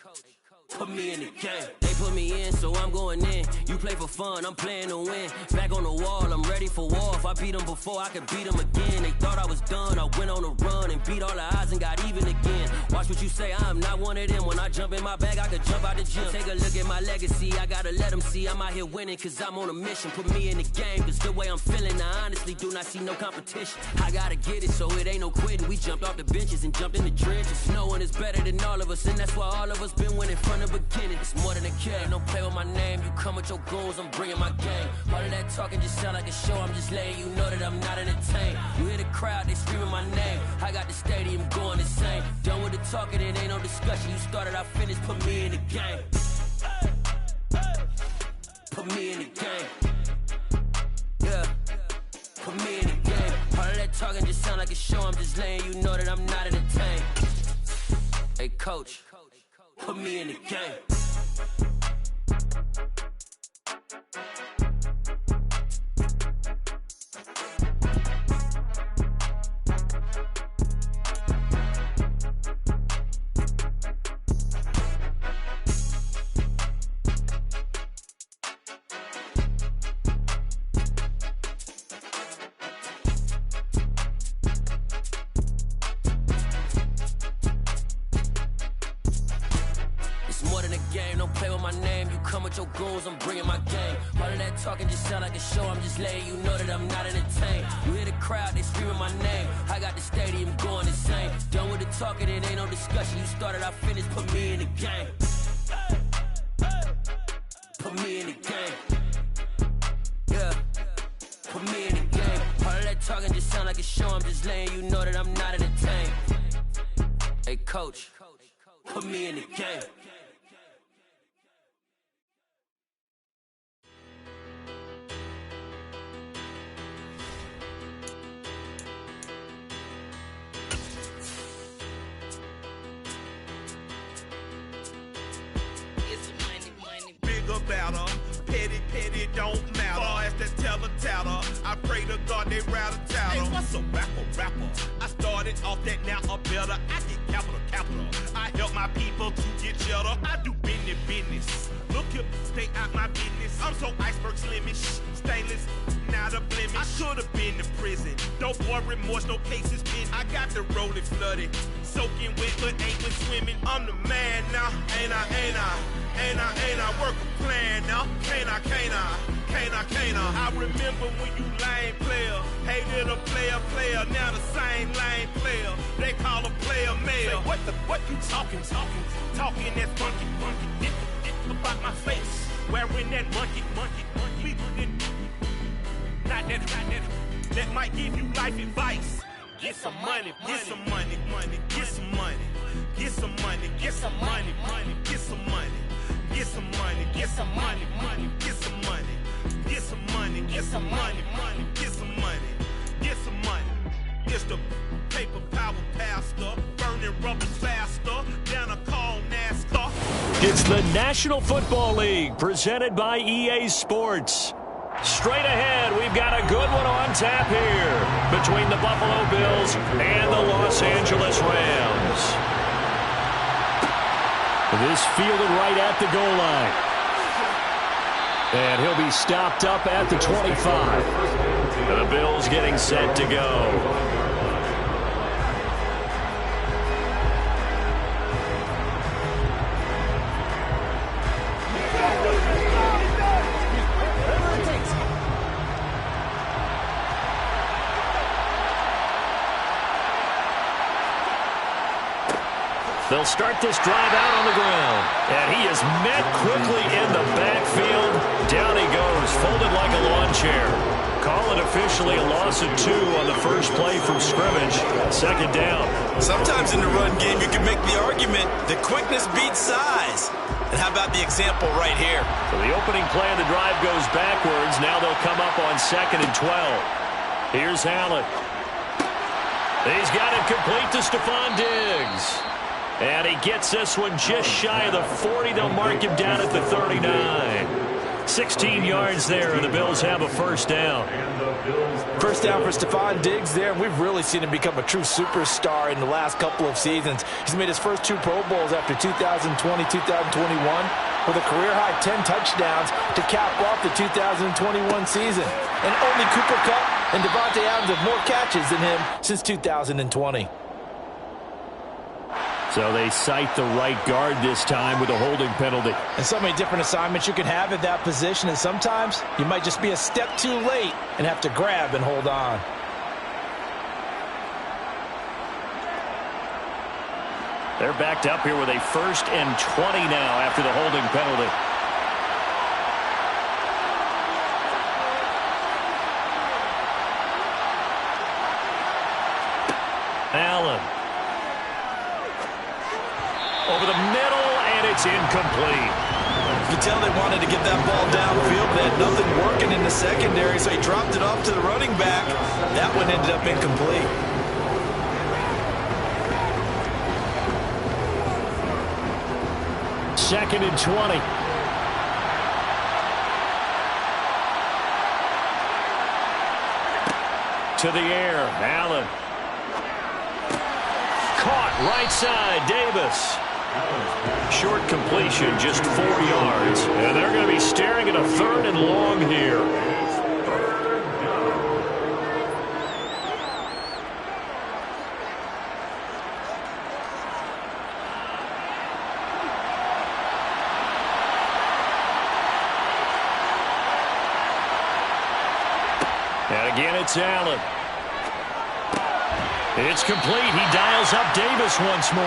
Put me in the game. They put me in, so I'm going in. You play for fun, I'm playing to win. Back on the wall, I'm ready for war. If I beat them before, I could beat them again. They thought I was done, I went on a run and beat all the odds and got even again. Watch what you say, I'm not one of them. When I jump in my bag, I could jump out the gym. Take a look at my legacy, I gotta let them see I'm out here winning, cause I'm on a mission. Put me in the game, cause the way I'm feeling, I honestly do not see no competition. I gotta get it, so it ain't no quitting. We jumped off the benches and jumped in the trenches. No one is better than all of us, and that's why all of us been winning from the beginning. It's more than a game, don't play with my name. You come with your goons, I'm bringing my game. All of that talking just sound like a show, I'm just letting you know that I'm not entertained. You hear the crowd, they screaming my name. I got the stadium going insane. Done with the talking, it ain't no discussion. You started, I finished, put me in the game. Put me in the game. Yeah. Put me in the game. All of that talking just sound like a show, I'm just letting you know that I'm not entertained. Hey, coach. Put me in the game. Your goals, I'm bringing my game. All of that talking just sound like a show, I'm just letting you know that I'm not entertained. You hear the crowd, they screaming my name. I got the stadium going insane. Done with the talking, it ain't no discussion. You started, I finished, put me in the game. Put me in the game. Yeah. Put me in the game. All of that talking just sound like a show, I'm just letting you know that I'm not entertained. Hey, coach, put me in the game. About her. Petty don't matter. Far as that teller, I pray to God they rattle tattle. Hey, what's a rapper? I started off that, now I'm better. I get capital. I help my people to get cheddar. I do business. Look here, stay out my business. I'm so iceberg slimish, stainless, not a blemish. I should have been to prison. No more remorse, no cases pinned. I got the rolling flooded, soaking wet, but ain't been swimming. I'm the man now, ain't I? Work a plan now, can't I? I remember when you lame player, hated a player, now the same lame player. They call a player mayor. Say, what you talking that funky, about my face, wearing that monkey, not that, that might give you life advice. Get some money, get some money, get some money, get some money, get some money, get some money. Get some money, get some money, get some money, get some money, get some money, get some money, get some money. It's the paper power pastor, burning rubbers faster, down a call NASCAR. It's the National Football League presented by EA Sports. Straight ahead, we've got a good one on tap here between the Buffalo Bills and the Los Angeles Rams. This fielded right at the goal line. And he'll be stopped up at the 25. The Bills getting set to go. They'll start this drive out on the ground. And he is met quickly in the backfield. Down he goes, folded like a lawn chair. Call it officially a loss of 2 on the first play from scrimmage. Second down. Sometimes in the run game, you can make the argument that quickness beats size. And how about the example right here? So the opening play of the drive goes backwards. Now they'll come up on 2nd and 12. Here's Allen. He's got it complete to Stephon Diggs. And he gets this one just shy of the 40. They'll mark him down at the 39. 16 yards there, and the Bills have a first down. First down for Stephon Diggs there. We've really seen him become a true superstar in the last couple of seasons. He's made his first 2 Pro Bowls after 2020, 2021, with a career-high 10 touchdowns to cap off the 2021 season. And only Cooper Kupp and Davante Adams have more catches than him since 2020. So they cite the right guard this time with a holding penalty. And so many different assignments you can have at that position, and sometimes you might just be a step too late and have to grab and hold on. They're backed up here with a 1st and 20 now after the holding penalty. Allen. Over the middle, and it's incomplete. You can tell they wanted to get that ball downfield. They had nothing working in the secondary, so he dropped it off to the running back. That one ended up incomplete. Second and 20. To the air, Allen. Caught right side, Davis. Short completion, just 4 yards. And they're going to be staring at a 3rd and long here. And again, it's Allen. It's complete. He dials up Davis once more.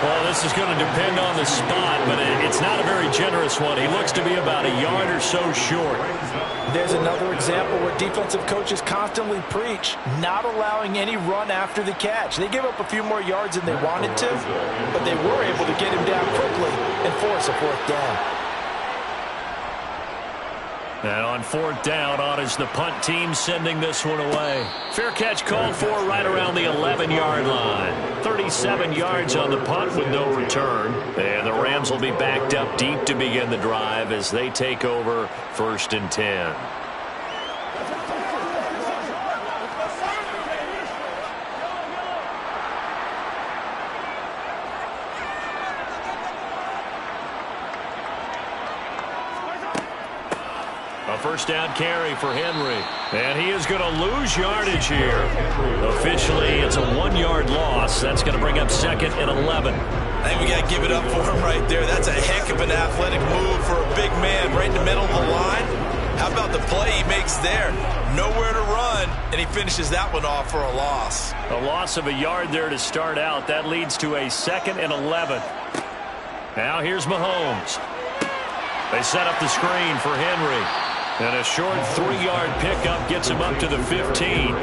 Well, this is going to depend on the spot, but it's not a very generous one. He looks to be about a yard or so short. There's another example where defensive coaches constantly preach not allowing any run after the catch. They gave up a few more yards than they wanted to, but they were able to get him down quickly and force a 4th down. And on 4th down, on is the punt team sending this one away. Fair catch called for right around the 11-yard line. 37 yards on the punt with no return. And the Rams will be backed up deep to begin the drive as they take over 1st and 10. A first down carry for Henry. And he is going to lose yardage here. Officially, it's a 1-yard loss. That's going to bring up 2nd and 11. I think we got to give it up for him right there. That's a heck of an athletic move for a big man right in the middle of the line. How about the play he makes there? Nowhere to run, and he finishes that one off for a loss. A loss of a yard there to start out. That leads to a 2nd and 11. Now here's Mahomes. They set up the screen for Henry. And a short 3-yard pickup gets him up to the 15.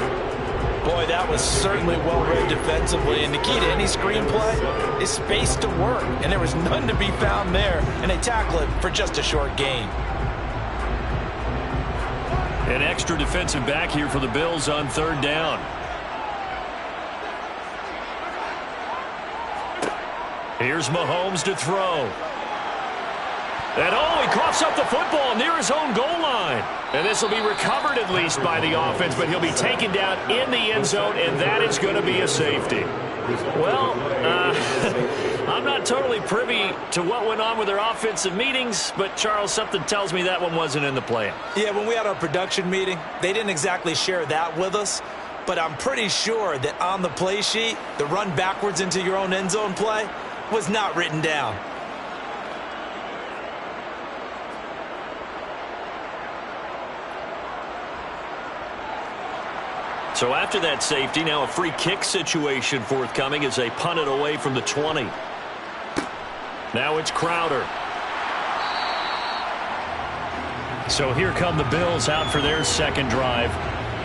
Boy, that was certainly well-read defensively. And the key to any screenplay is space to work. And there was none to be found there. And they tackle it for just a short gain. An extra defensive back here for the Bills on 3rd down. Here's Mahomes to throw. And he coughs up the football near his own goal line. And this will be recovered at least by the offense, but he'll be taken down in the end zone, and that is going to be a safety. Well, I'm not totally privy to what went on with their offensive meetings, but, Charles, something tells me that one wasn't in the plan. Yeah, when we had our production meeting, they didn't exactly share that with us, but I'm pretty sure that on the play sheet, the run backwards into your own end zone play was not written down. So after that safety, now a free kick situation forthcoming as they punt it away from the 20. Now it's Crowder. So here come the Bills out for their 2nd drive.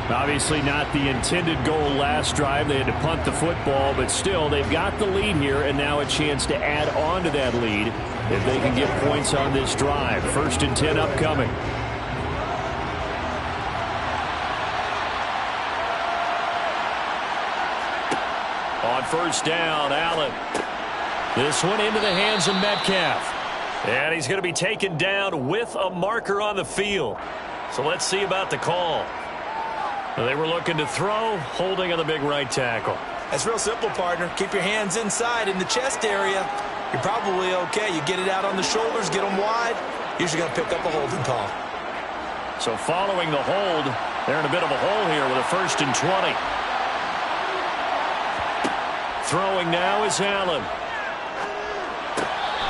Obviously not the intended goal last drive. They had to punt the football, but still they've got the lead here and now a chance to add on to that lead if they can get points on this drive. 1st and 10 upcoming. On 1st down, Allen. This one into the hands of Metcalf. And he's going to be taken down with a marker on the field. So let's see about the call. They were looking to throw, holding on the big right tackle. That's real simple, partner. Keep your hands inside in the chest area. You're probably okay. You get it out on the shoulders, get them wide. Usually going to pick up a holding call. So following the hold, they're in a bit of a hole here with a 1st and 20. Throwing now is Allen.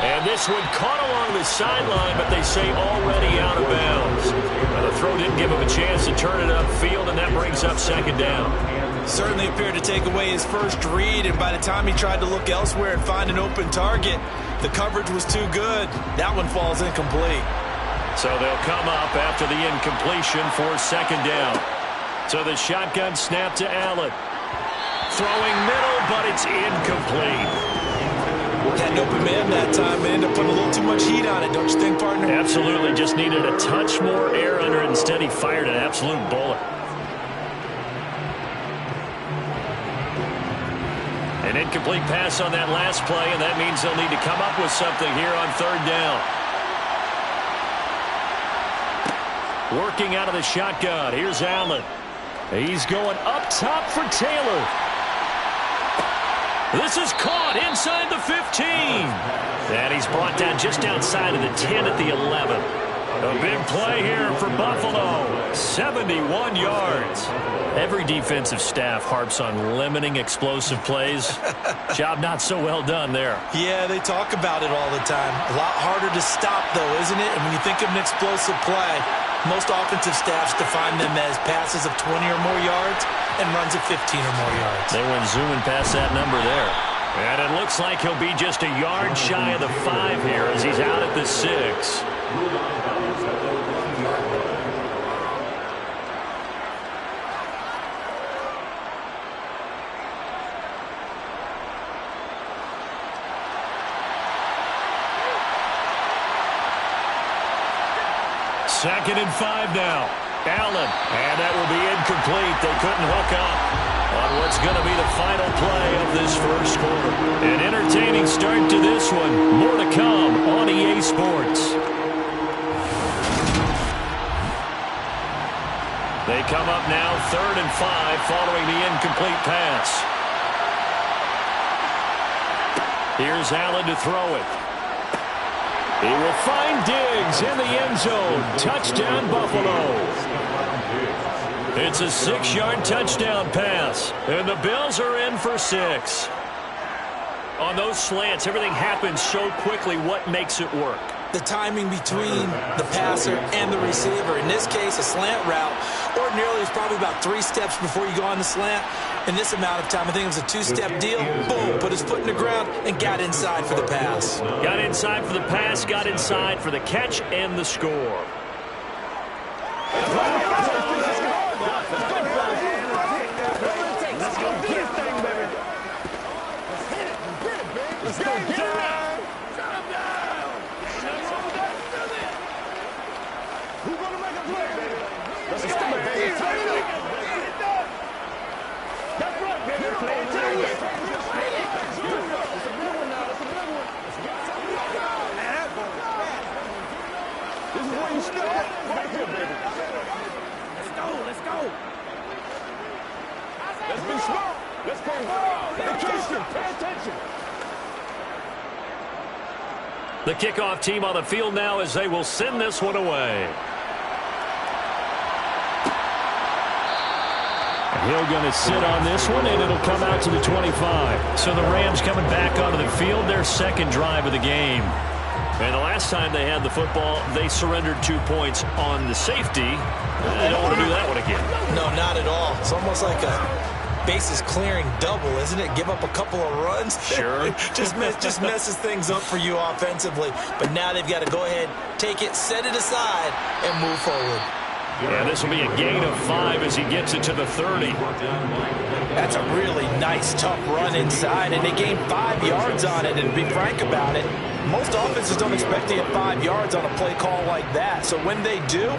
And this one caught along the sideline, but they say already out of bounds. Now, the throw didn't give him a chance to turn it upfield, and that brings up 2nd down. Certainly appeared to take away his first read, and by the time he tried to look elsewhere and find an open target, the coverage was too good. That one falls incomplete. So they'll come up after the incompletion for 2nd down. So the shotgun snap to Allen. Throwing middle, but it's incomplete. Had an open man that time and ended up putting a little too much heat on it, don't you think, partner? Absolutely. Just needed a touch more air under it. Instead, he fired an absolute bullet. An incomplete pass on that last play, and that means they'll need to come up with something here on 3rd down. Working out of the shotgun. Here's Allen. He's going up top for Taylor. This is caught inside the 15. And he's brought down just outside of the 10 at the 11. A big play here for Buffalo. 71 yards. Every defensive staff harps on limiting explosive plays. Job not so well done there. Yeah, they talk about it all the time. A lot harder to stop, though, isn't it? And when you think of an explosive play, most offensive staffs define them as passes of 20 or more yards and runs of 15 or more yards. They went zooming past that number there. And it looks like he'll be just a yard shy of the 5 here as he's out at the 6. Second and 5 now. Allen, and that will be incomplete. They couldn't hook up on what's going to be the final play of this first quarter. An entertaining start to this one. More to come on EA Sports. They come up now 3rd and 5 following the incomplete pass. Here's Allen to throw it. He will find Diggs in the end zone. Touchdown, Buffalo. It's a 6-yard touchdown pass. And the Bills are in for 6. On those slants, everything happens so quickly. What makes it work? The timing between the passer and the receiver. In this case, a slant route. Ordinarily, it's probably about 3 steps before you go on the slant. In this amount of time, I think it was a 2-step deal. Boom, put his foot in the ground and got inside for the pass. Got inside for the pass, got inside for the catch and the score. The kickoff team on the field now as they will send this one away. He'll going to sit on this one, and it'll come out to the 25. So the Rams coming back onto the field, their 2nd drive of the game. And the last time they had the football, they surrendered 2 points on the safety. They don't want to do that one again. No, not at all. It's almost like a bases clearing double, isn't it? Give up a couple of runs. Sure. just messes things up for you offensively. But now they've got to go ahead, take it, set it aside, and move forward. And this will be a gain of 5 as he gets it to the 30. That's a really nice, tough run inside, and they gained 5 yards on it. And to be frank about it, most offenses don't expect to get 5 yards on a play call like that. So when they do,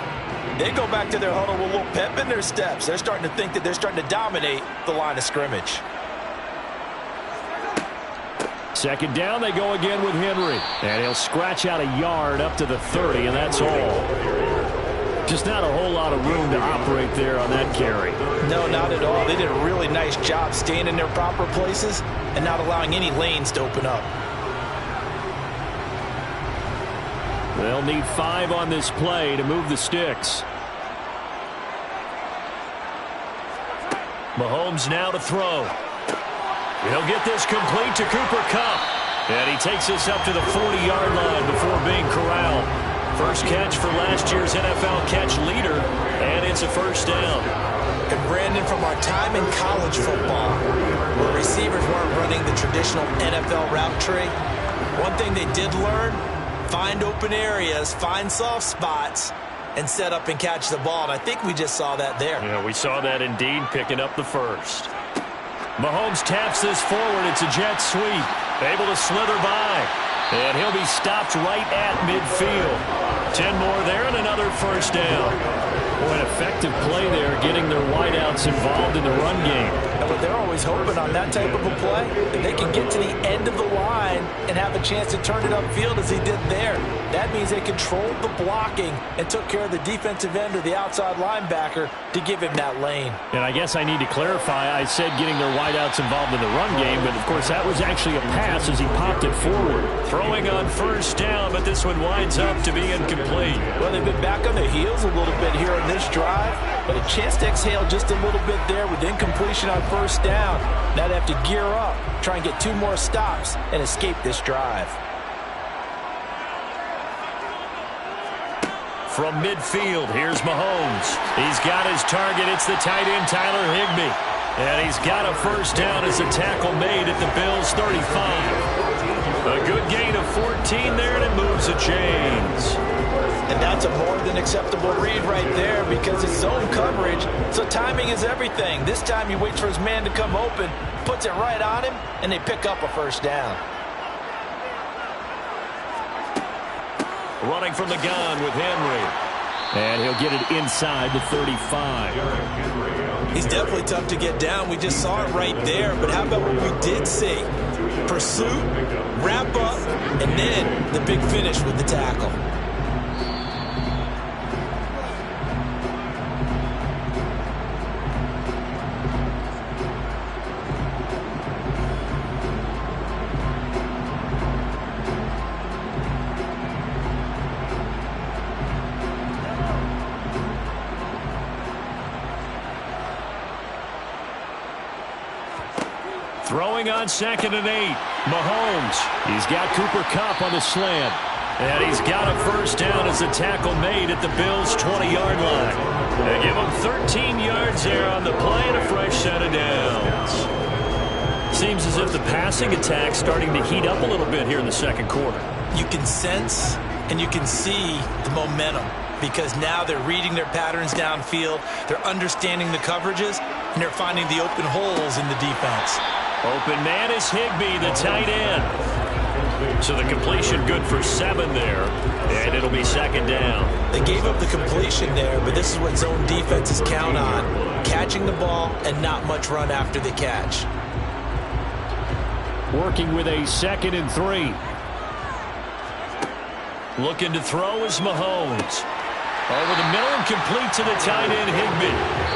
they go back to their huddle with a little pep in their steps. They're starting to think that they're starting to dominate the line of scrimmage. Second down, they go again with Henry. And he'll scratch out a yard up to the 30, and that's all. Just not a whole lot of room to operate there on that carry. No, not at all. They did a really nice job staying in their proper places and not allowing any lanes to open up. They'll need 5 on this play to move the sticks. Mahomes now to throw. He'll get this complete to Cooper Kupp. And he takes this up to the 40-yard line before being corralled. First catch for last year's NFL catch leader, and it's a first down. And Brandon, from our time in college football, where receivers weren't running the traditional NFL route tree, one thing they did learn, find open areas, find soft spots, and set up and catch the ball. And I think we just saw that there. Yeah, we saw that indeed, picking up the first. Mahomes taps this forward. It's a jet sweep. Able to slither by. And he'll be stopped right at midfield. 10 more there and another first down. Boy, an effective play there, getting their wideouts involved in the run game. But they're always hoping on that type of a play that they can get to the end of the line and have a chance to turn it upfield as he did there. That means they controlled the blocking and took care of the defensive end or the outside linebacker to give him that lane. And I guess I need to clarify, I said getting their wideouts involved in the run game, but of course that was actually a pass as he popped it forward. Throwing on first down, but this one winds up to be incomplete. Well, they've been back on their heels a little bit here on this drive, but a chance to exhale just a little bit there with incompletion on first down. Now they have to gear up, try and get 2 more stops, and escape this drive. From midfield, here's Mahomes. He's got his target. It's the tight end, Tyler Higbee. And he's got a first down as a tackle made at the Bills' 35. A good gain of 14 there, and it moves the chains. And that's a more than acceptable read right there because it's zone coverage, so timing is everything. This time he waits for his man to come open, puts it right on him, and they pick up a first down. Running from the gun with Henry. And he'll get it inside the 35. He's definitely tough to get down. We just saw it right there. But how about what we did see? Pursuit, wrap up, and then the big finish with the tackle. Throwing on 2nd and 8. Mahomes. He's got Cooper Kupp on the slant. And he's got a first down as a tackle made at the Bills' 20-yard line. They give him 13 yards there on the play and a fresh set of downs. Seems as if the passing attack's starting to heat up a little bit here in the second quarter. You can sense and you can see the momentum because now they're reading their patterns downfield, they're understanding the coverages, and they're finding the open holes in the defense. Open man is Higbee, the tight end. So the completion good for 7 there, and it'll be 2nd down. They gave up the completion there, but this is what zone defenses count on. Catching the ball and not much run after the catch. Working with a 2nd and 3. Looking to throw is Mahomes. Over the middle and complete to the tight end, Higbee.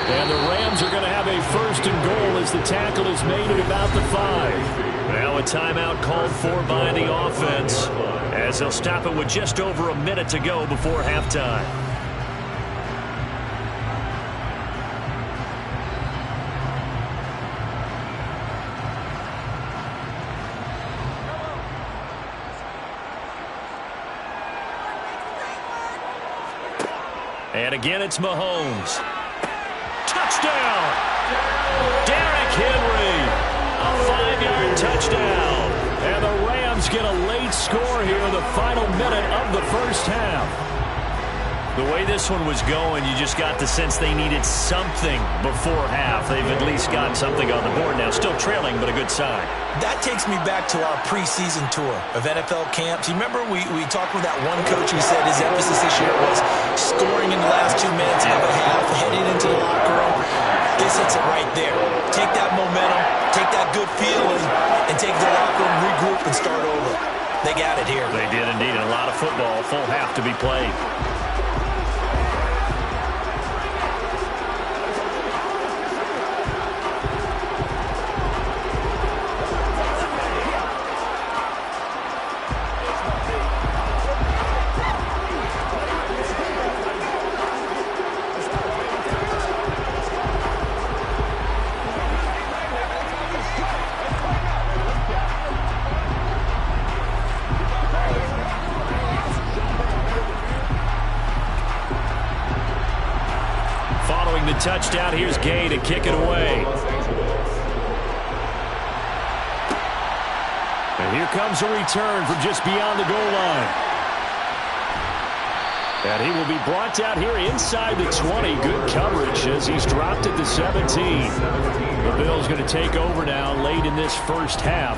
And the Rams are going to have a 1st and goal as the tackle is made at about the 5. Now a timeout called for by the offense as they'll stop it with just over a minute to go before halftime. And again, it's Mahomes. Touchdown! Derrick Henry. A 5-yard touchdown. And the Rams get a late score here in the final minute of the first half. The way this one was going, you just got the sense they needed something before half. They've at least gotten something on the board now. Still trailing, but a good sign. That takes me back to our preseason tour of NFL camps. You remember we talked with that one coach who said his emphasis this year was scoring in the last 2 minutes of a half, heading into the locker room. This hits it right there. Take that momentum, take that good feeling, and take the locker room, regroup, and start over. They got it here. They did indeed. A lot of football, full half to be played. Touchdown. Here's Gay to kick it away. And here comes a return from just beyond the goal line. And he will be brought down here inside the 20. Good coverage as he's dropped at the 17. The Bills going to take over now late in this first half.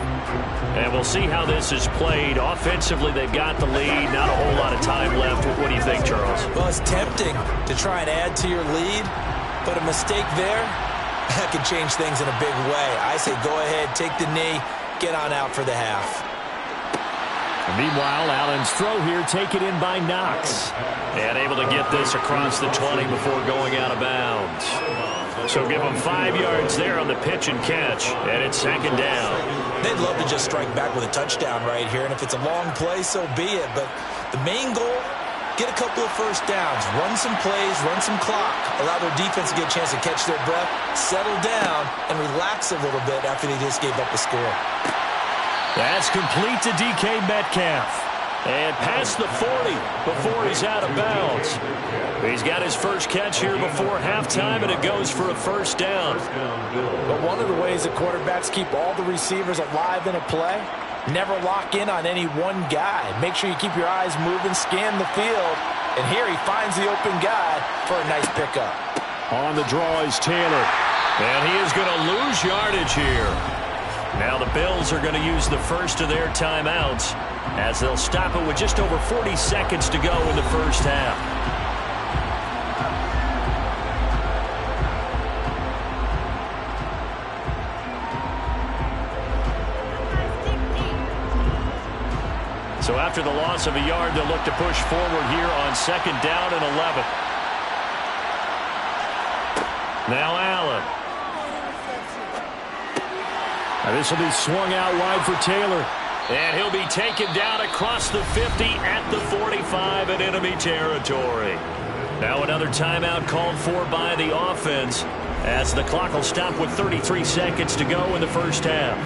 And we'll see how this is played. Offensively, they've got the lead. Not a whole lot of time left. What do you think, Charles? Well, it's tempting to try and add to your lead. But a mistake there, that could change things in a big way. I say go ahead, take the knee, get on out for the half. Meanwhile, Allen's throw here taken in by Knox. And able to get this across the 20 before going out of bounds. So give him 5 yards there on the pitch and catch. And it's second down. They'd love to just strike back with a touchdown right here. And if it's a long play, so be it. But the main goal, get a couple of first downs, run some plays, run some clock, allow their defense to get a chance to catch their breath, settle down, and relax a little bit after they just gave up the score. That's complete to DK Metcalf. And past the 40 before he's out of bounds. He's got his first catch here before halftime, and it goes for a first down. But one of the ways that quarterbacks keep all the receivers alive in a play, never lock in on any one guy. Make sure you keep your eyes moving, scan the field. And here he finds the open guy for a nice pickup. On the draw is Taylor. And he is going to lose yardage here. Now the Bills are going to use the first of their timeouts as they'll stop it with just over 40 seconds to go in the first half. So after the loss of a yard, they'll look to push forward here on second down and 11. Now Allen. Now this will be swung out wide for Taylor. And he'll be taken down across the 50 at the 45 in enemy territory. Now another timeout called for by the offense as the clock will stop with 33 seconds to go in the first half.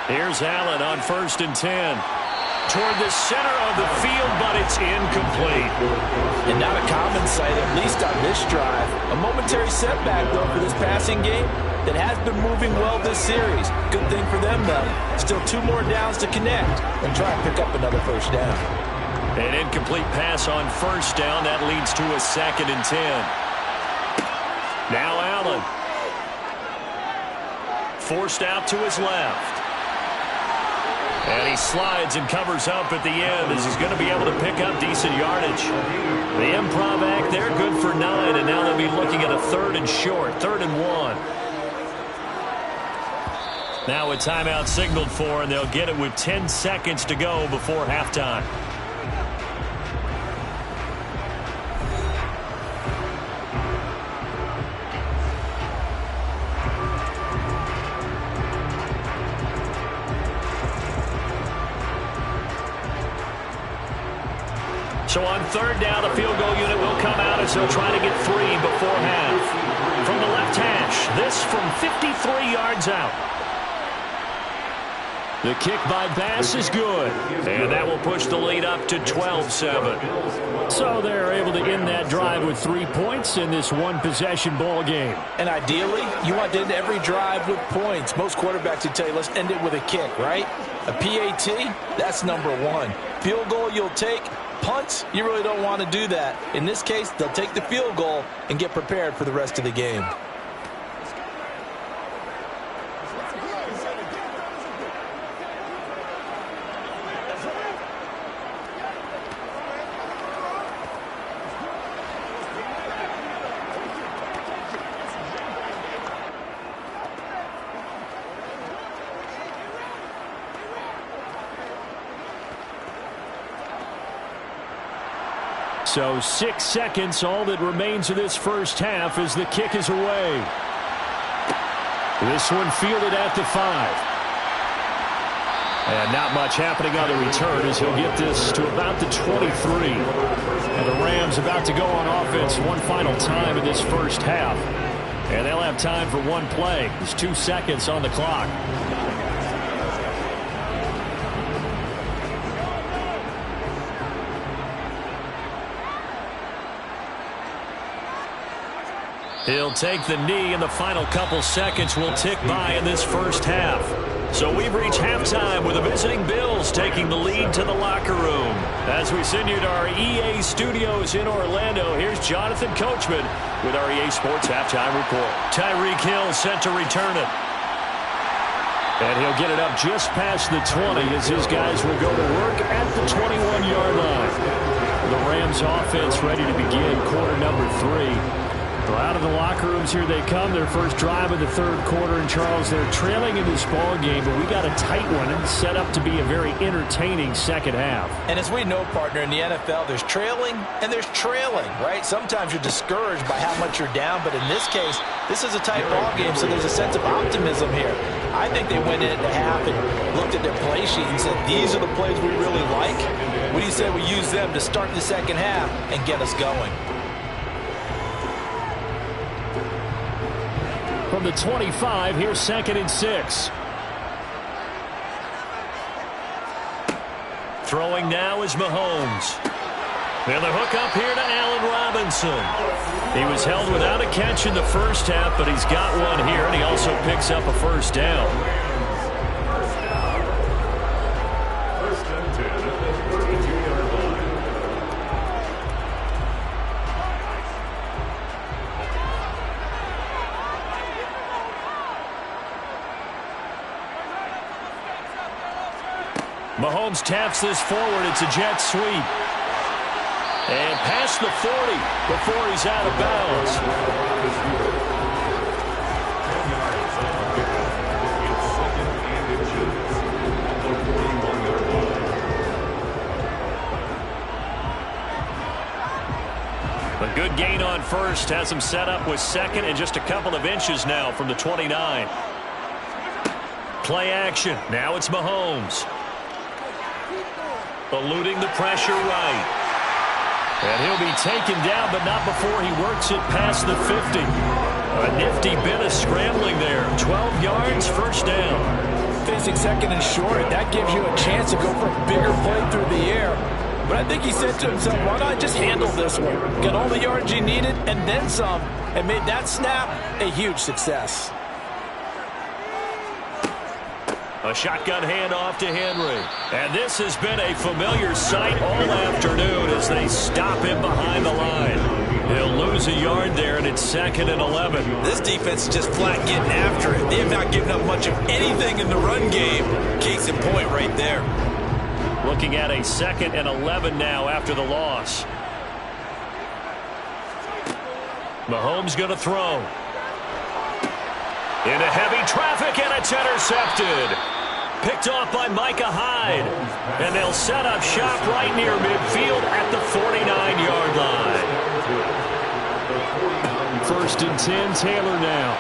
Here's Allen on 1st and 10. Toward the center of the field, but it's incomplete. And not a common sight, at least on this drive. A momentary setback, though, for this passing game that has been moving well this series. Good thing for them, though. Still 2 more downs to connect and try and pick up another first down. An incomplete pass on 1st down. That leads to a 2nd and 10. Now Allen. Forced out to his left. And he slides and covers up at the end as he's going to be able to pick up decent yardage. The improv act there, good for 9, and now they'll be looking at a 3rd and short, 3rd and 1. Now a timeout signaled for, and they'll get it with 10 seconds to go before halftime. So on 3rd down, the field goal unit will come out as they'll try to get 3 before half. From the left hash, this from 53 yards out. The kick by Bass is good. And that will push the lead up to 12-7. So they're able to end that drive with 3 points in this one-possession ball game. And ideally, you want to end every drive with points. Most quarterbacks would tell you, let's end it with a kick, right? A PAT, that's number one. Field goal you'll take. Punts, you really don't want to do that. In this case, they'll take the field goal and get prepared for the rest of the game. So 6 seconds, all that remains of this first half as the kick is away. This one fielded at the 5. And not much happening on the return as he'll get this to about the 23. And the Rams about to go on offense one final time in this first half. And they'll have time for one play. There's 2 seconds on the clock. He'll take the knee, and the final couple seconds will tick by in this first half. So we've reached halftime with the visiting Bills taking the lead to the locker room. As we send you to our EA studios in Orlando, here's Jonathan Coachman with our EA Sports Halftime Report. Tyreek Hill set to return it. And he'll get it up just past the 20 as his guys will go to work at the 21-yard line. The Rams offense ready to begin quarter number 3. Well, out of the locker rooms here they come. Their first drive of the third quarter. And, Charles, they're trailing in this ball game, but we got a tight one and set up to be a very entertaining second half. And as we know, partner, in the NFL, there's trailing and there's trailing, right? Sometimes you're discouraged by how much you're down, but in this case, this is a tight ball game, so there's a sense of optimism here. I think they went into half and looked at their play sheet and said, these are the plays we really like. What do you say we use them to start the second half and get us going? From the 25, here's 2nd and 6. Throwing now is Mahomes. And the hook up here to Allen Robinson. He was held without a catch in the first half, but he's got one here, and he also picks up a first down. Mahomes taps this forward. It's a jet sweep. And past the 40 before he's out of bounds. A good gain on first. Has him set up with second and just a couple of inches now from the 29. Play action. Now it's Mahomes. Eluding the pressure right. And he'll be taken down, but not before he works it past the 50. A nifty bit of scrambling there. 12 yards, first down. Facing second and short, that gives you a chance to go for a bigger play through the air. But I think he said to himself, why not just handle this one? Get all the yards you needed and then some. And made that snap a huge success. A shotgun handoff to Henry. And this has been a familiar sight all afternoon as they stop him behind the line. He'll lose a yard there, and it's 2nd and 11. This defense is just flat getting after it. They have not given up much of anything in the run game. Case in point right there. Looking at a 2nd and 11 now after the loss. Mahomes going to throw. Into heavy traffic, and it's intercepted. Picked off by Micah Hyde. And they'll set up shop right near midfield at the 49-yard line. 1st and 10, Taylor now.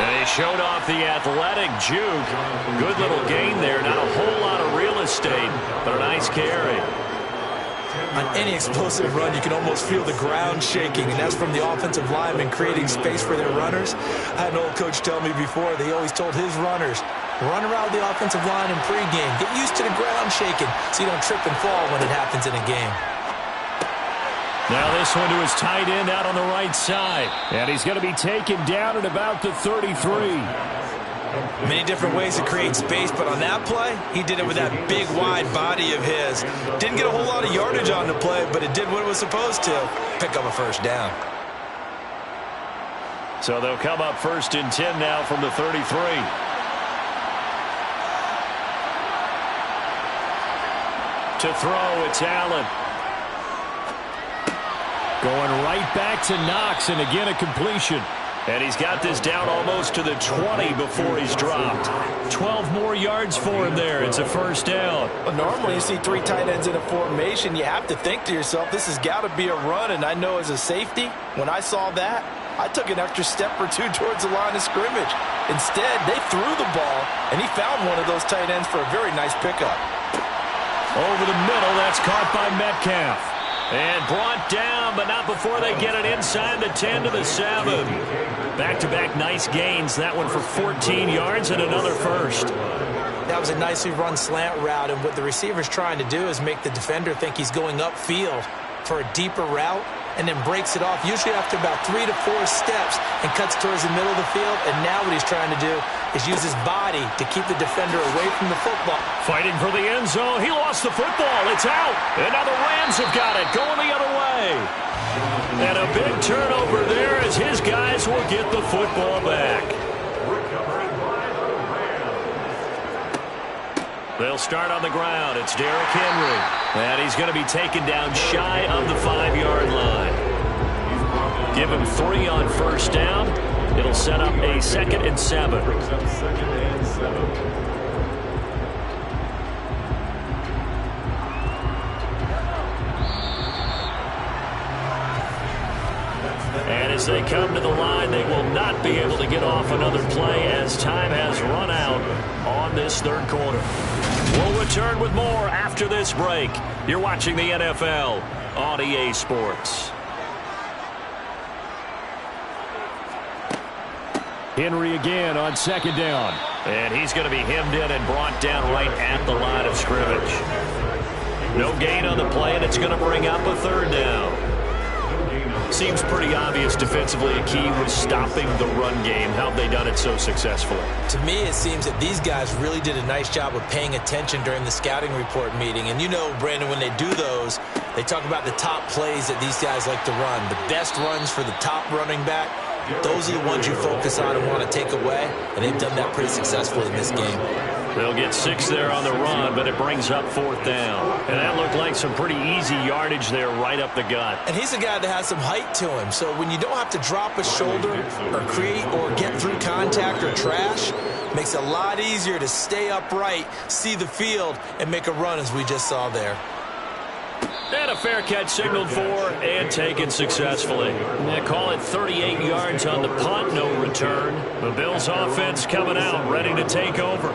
And he showed off the athletic juke. Good little gain there. Not a whole lot of real estate, but a nice carry. On any explosive run, you can almost feel the ground shaking, and that's from the offensive linemen creating space for their runners. I had an old coach tell me before, they always told his runners, run around the offensive line in pregame. Get used to the ground shaking so you don't trip and fall when it happens in a game. Now this one to his tight end out on the right side. And he's going to be taken down at about the 33. Many different ways to create space, but on that play, he did it with that big, wide body of his. Didn't get a whole lot of yardage on the play, but it did what it was supposed to. Pick up a first down. So they'll come up 1st and 10 now from the 33. To throw, it's Allen. Going right back to Knox, and again a completion. And he's got this down almost to the 20 before he's dropped. 12 more yards for him there. It's a first down. Well, normally you see 3 tight ends in a formation. You have to think to yourself, this has got to be a run. And I know as a safety, when I saw that, I took an extra step or two towards the line of scrimmage. Instead, they threw the ball, and he found one of those tight ends for a very nice pickup. Over the middle, that's caught by Metcalf. And brought down, but not before they get it inside the 10 to the 7. Back-to-back nice gains. That one for 14 yards and another first. That was a nicely run slant route, and what the receiver's trying to do is make the defender think he's going upfield for a deeper route, and then breaks it off, usually after about 3 to 4 steps, and cuts towards the middle of the field. And now what he's trying to do is use his body to keep the defender away from the football. Fighting for the end zone. He lost the football. It's out. And now the Rams have got it, going the other way. And a big turnover there as his guys will get the football back. They'll start on the ground. It's Derrick Henry. And he's going to be taken down shy of the 5-yard line. Give him 3 on first down. It'll set up a 2nd and 7. And as they come to the line, they will not be able to get off another play as time has run out on this 3rd quarter. We'll return with more after this break. You're watching the NFL on EA Sports. Henry again on 2nd down. And he's going to be hemmed in and brought down right at the line of scrimmage. No gain on the play, and it's going to bring up a 3rd down. Seems pretty obvious defensively a key was stopping the run game. How have they done it so successfully? To me, it seems that these guys really did a nice job of paying attention during the scouting report meeting. And you know, Brandon, when they do those, they talk about the top plays that these guys like to run. The best runs for the top running back, those are the ones you focus on and want to take away. And they've done that pretty successfully in this game. They'll get 6 there on the run, but it brings up 4th down. And that looked like some pretty easy yardage there right up the gut. And he's a guy that has some height to him. So when you don't have to drop a shoulder or create or get through contact or trash, makes it a lot easier to stay upright, see the field, and make a run as we just saw there. And a fair catch signaled for and taken successfully. They call it 38 yards on the punt, no return. The Bills offense coming out, ready to take over.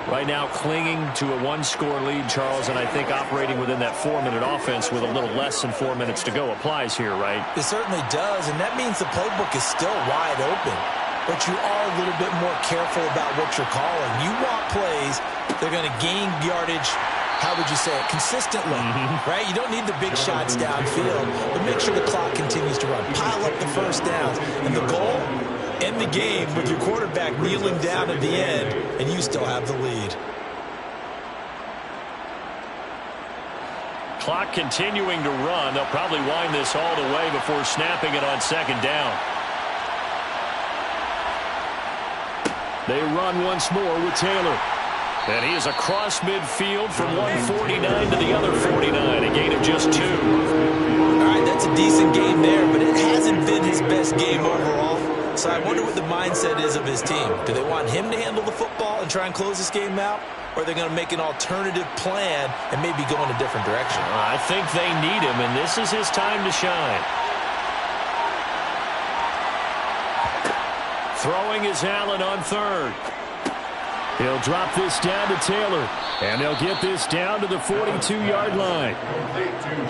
Right now clinging to a 1-score lead, Charles, and I think operating within that 4-minute offense with a little less than 4 minutes to go applies here, right? It certainly does, and that means the playbook is still wide open. But you are a little bit more careful about what you're calling. You want plays that are going to gain yardage, how would you say it, consistently, right? You don't need the big shots downfield, but make sure the clock continues to run. Pile up the first downs. And the goal? End the game with your quarterback kneeling down at the end, and you still have the lead. Clock continuing to run. They'll probably wind this all the way before snapping it on 2nd down. They run once more with Taylor. And he is across midfield from 149 to the other 49, a gain of just 2. All right, that's a decent game there, but it hasn't been his best game overall. So I wonder what the mindset is of his team. Do they want him to handle the football and try and close this game out? Or are they going to make an alternative plan and maybe go in a different direction? I think they need him, and this is his time to shine. Throwing is Allen on 3rd. He'll drop this down to Taylor, and they'll get this down to the 42-yard line.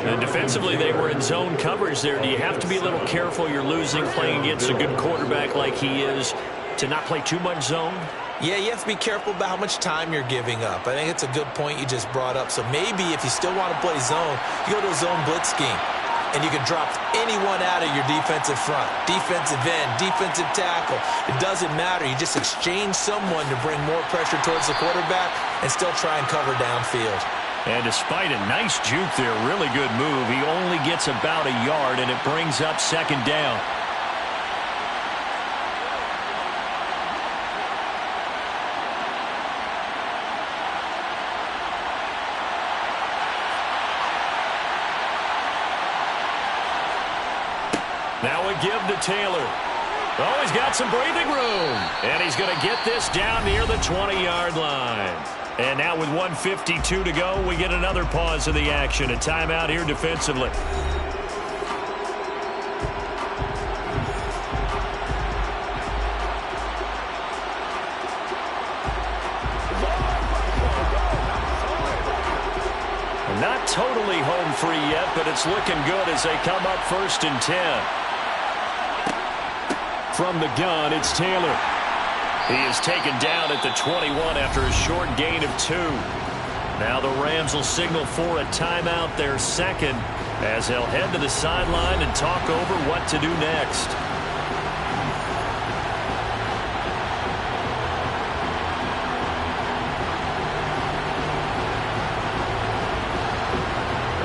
And defensively, they were in zone coverage there. Do you have to be a little careful? You're losing playing against a good quarterback like he is to not play too much zone? Yeah, you have to be careful about how much time you're giving up. I think it's a good point you just brought up. So maybe if you still want to play zone, you go to a zone blitz scheme. And you can drop anyone out of your defensive front. Defensive end, defensive tackle. It doesn't matter. You just exchange someone to bring more pressure towards the quarterback and still try and cover downfield. And despite a nice juke there, really good move, he only gets about a yard, and it brings up second down. Now a give to Taylor. Oh, he's got some breathing room. And he's going to get this down near the 20-yard line. And now with 1:52 to go, we get another pause of the action. A timeout here defensively. Not totally home free yet, but it's looking good as they come up 1st and 10. From the gun, it's Taylor. He is taken down at the 21 after a short gain of 2. Now the Rams will signal for a timeout, their second, as they'll head to the sideline and talk over what to do next.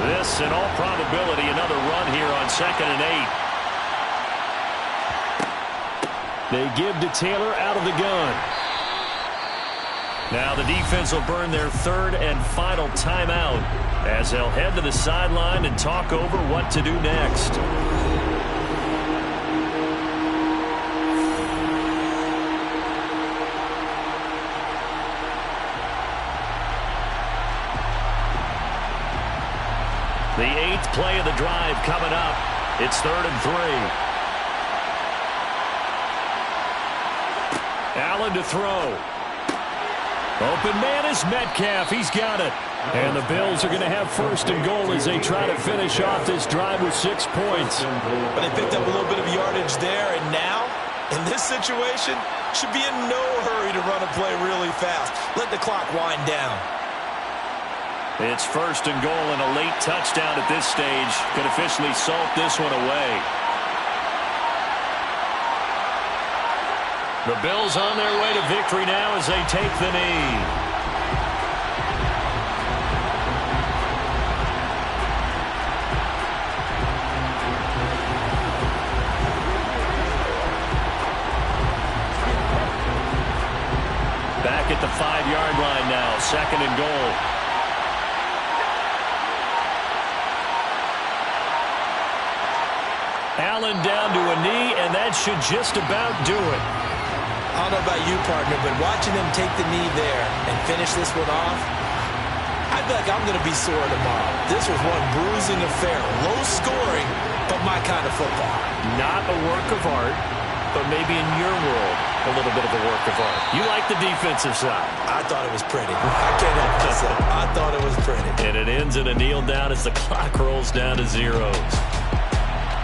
This, in all probability, another run here on 2nd and 8. They give to Taylor out of the gun. Now the defense will burn their 3rd and final timeout as they'll head to the sideline and talk over what to do next. The 8th play of the drive coming up. It's 3rd and 3. Allen to throw. Open man is Metcalf. He's got it. And the Bills are going to have 1st and goal as they try to finish off this drive with 6 points. But they picked up a little bit of yardage there, and now, in this situation, should be in no hurry to run a play really fast. Let the clock wind down. It's 1st and goal and a late touchdown at this stage. Could officially salt this one away. The Bills on their way to victory now as they take the knee. Back at the 5-yard line now, 2nd and goal. Allen down to a knee, and that should just about do it. I don't know about you, partner, but watching them take the knee there and finish this one off, I feel like I'm going to be sore tomorrow. This was one bruising affair. Low scoring, but my kind of football. Not a work of art, but maybe in your world, a little bit of a work of art. You like the defensive side. I thought it was pretty. I can't help myself. I thought it was pretty. And it ends in a kneel down as the clock rolls down to zeros.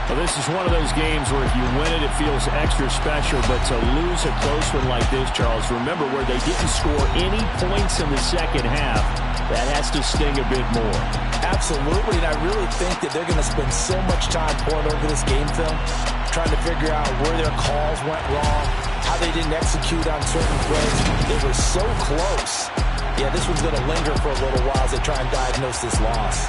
Well, this is one of those games where if you win it, it feels extra special. But to lose a close one like this, Charles, remember where they didn't score any points in the second half, that has to sting a bit more. Absolutely, and I really think that they're going to spend so much time pouring over this game film, trying to figure out where their calls went wrong, how they didn't execute on certain plays. They were so close. Yeah, this one's going to linger for a little while as they try and diagnose this loss.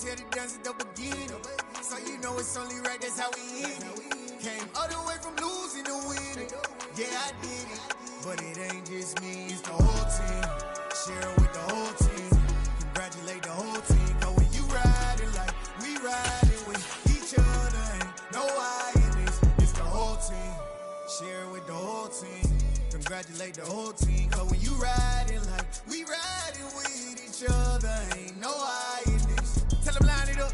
headed down at the beginning. So you know it's only right, that's how we end it. Came all the way from losing to winning. Yeah, I did it. But it ain't just me, it's the whole team. Share with the whole team. Congratulate the whole team. Cause when you riding like we riding with each other, ain't no I in this. It's the whole team. Share with the whole team. Congratulate the whole team. Cause when you riding like we riding with each other, ain't no I in this. Tell them line it up.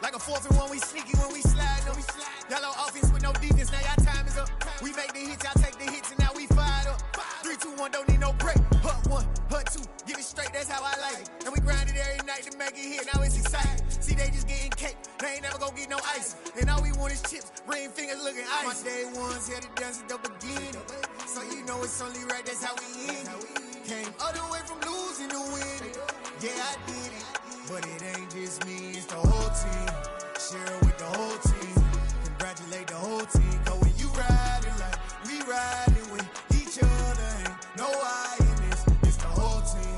Like a 4th and 1, we sneaky when we slide up. Y'all on offense with no defense, now y'all time is up. We make the hits, y'all take the hits, and now we fired up. 3, 2, 1, don't need no break. Hut 1, hut 2, get it straight, that's how I like it. And we grind it every night to make it hit, now it's exciting. See, they just getting cake, they ain't never gonna get no ice. And all we want is chips, ring fingers looking ice. My day ones headed down at the beginning. So you know it's only right, that's how we end it. Came all the way from losing to winning. Yeah, I did it. But it ain't just me, it's the whole team. Share with the whole team. Congratulate the whole team. Cause when you riding like we riding with each other, ain't no I in this. It's the whole team.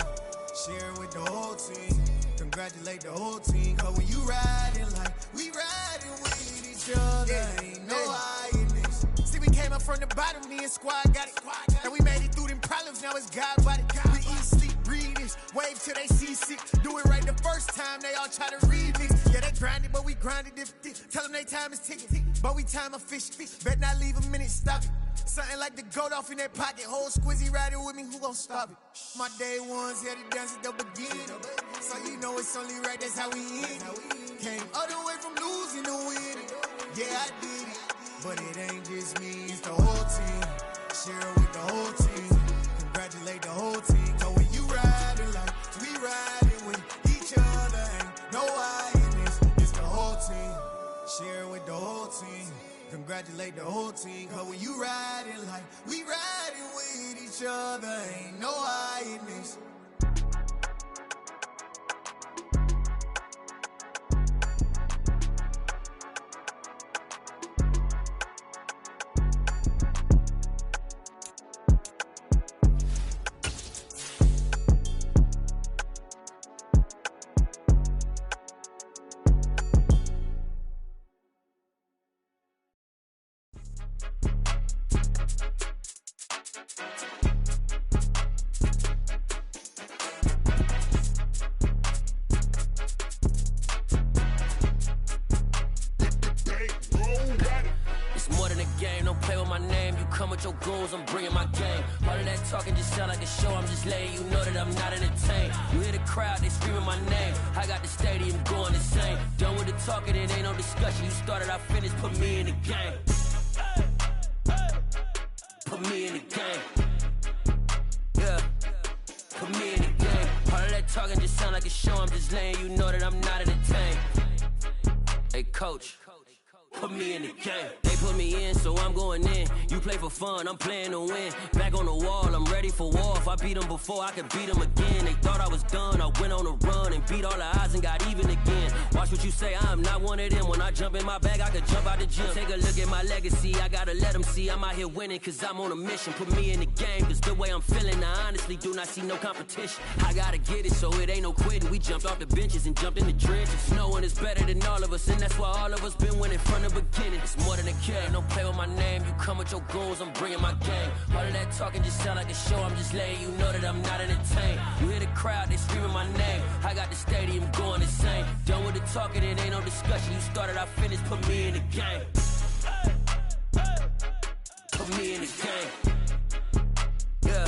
Share with the whole team. Congratulate the whole team. Cause when you riding like we riding with each other, ain't no I in this. See, we came up from the bottom, me and squad got it. And we made it through them problems, now it's God body. We eat, sleep, breathe this. Wave till they see sick. Do it right the first time, they all try to remix. Yeah, they grinded, but we grinded it. Tell them they time is ticking. But we time a fish. Bet not leave a minute, stop it. Something like the goat off in that pocket. Whole squizzy riding with me, who gon' stop it? My day ones headed down at the beginning. So you know it's only right, that's how we end it. Came all the way from losing to winning. Yeah, I did it. But it ain't just me, it's the whole team. Share with the whole team. Congratulate the whole team. So when you riding like we riding with each other, ain't no I in this. It's the whole team. Share with the whole team. Congratulate the whole team. Cause when you riding like we riding with each other, ain't no I in this. Your goals, I'm bringing my game. All of that talking just sound like a show. I'm just letting you know that I'm not entertained. You hear the crowd, they screaming my name. I got the stadium going insane. Done with the talking, it ain't no discussion. You started, I finished, put me in the game. Put me in the game. Yeah, put me in the game. All of that talking just sound like a show. I'm just letting you know that I'm not entertained. Hey, coach. Put me in the game. They put me in, so I'm going in. You play for fun, I'm playing to win. Back on the wall, I'm ready for war. If I beat them before, I could beat them again. They thought I was done, I went on a run and beat all the odds and got even again. Watch what you say, I'm not one of them. When I jump in my bag, I could jump out the gym. Take a look at my legacy, I gotta let them see I'm out here winning, cause I'm on a mission. Put me in the game, cause the way I'm feeling, I honestly do not see no competition. I gotta get it, so it ain't no quitting. We jumped off the benches and jumped in the trenches. No one is better than all of us, and that's why all of us been winning from the beginning. It's more than a game, don't play with my name. You come with your goons, I'm bringing my game. All of that talking just sound like a show. I'm just letting you know that I'm not entertained. You hear the crowd, they screaming my name. I got the stadium going insane. Done with the talking, it ain't no discussion. You started, I finished, put me in the game. Put me in the game. Yeah,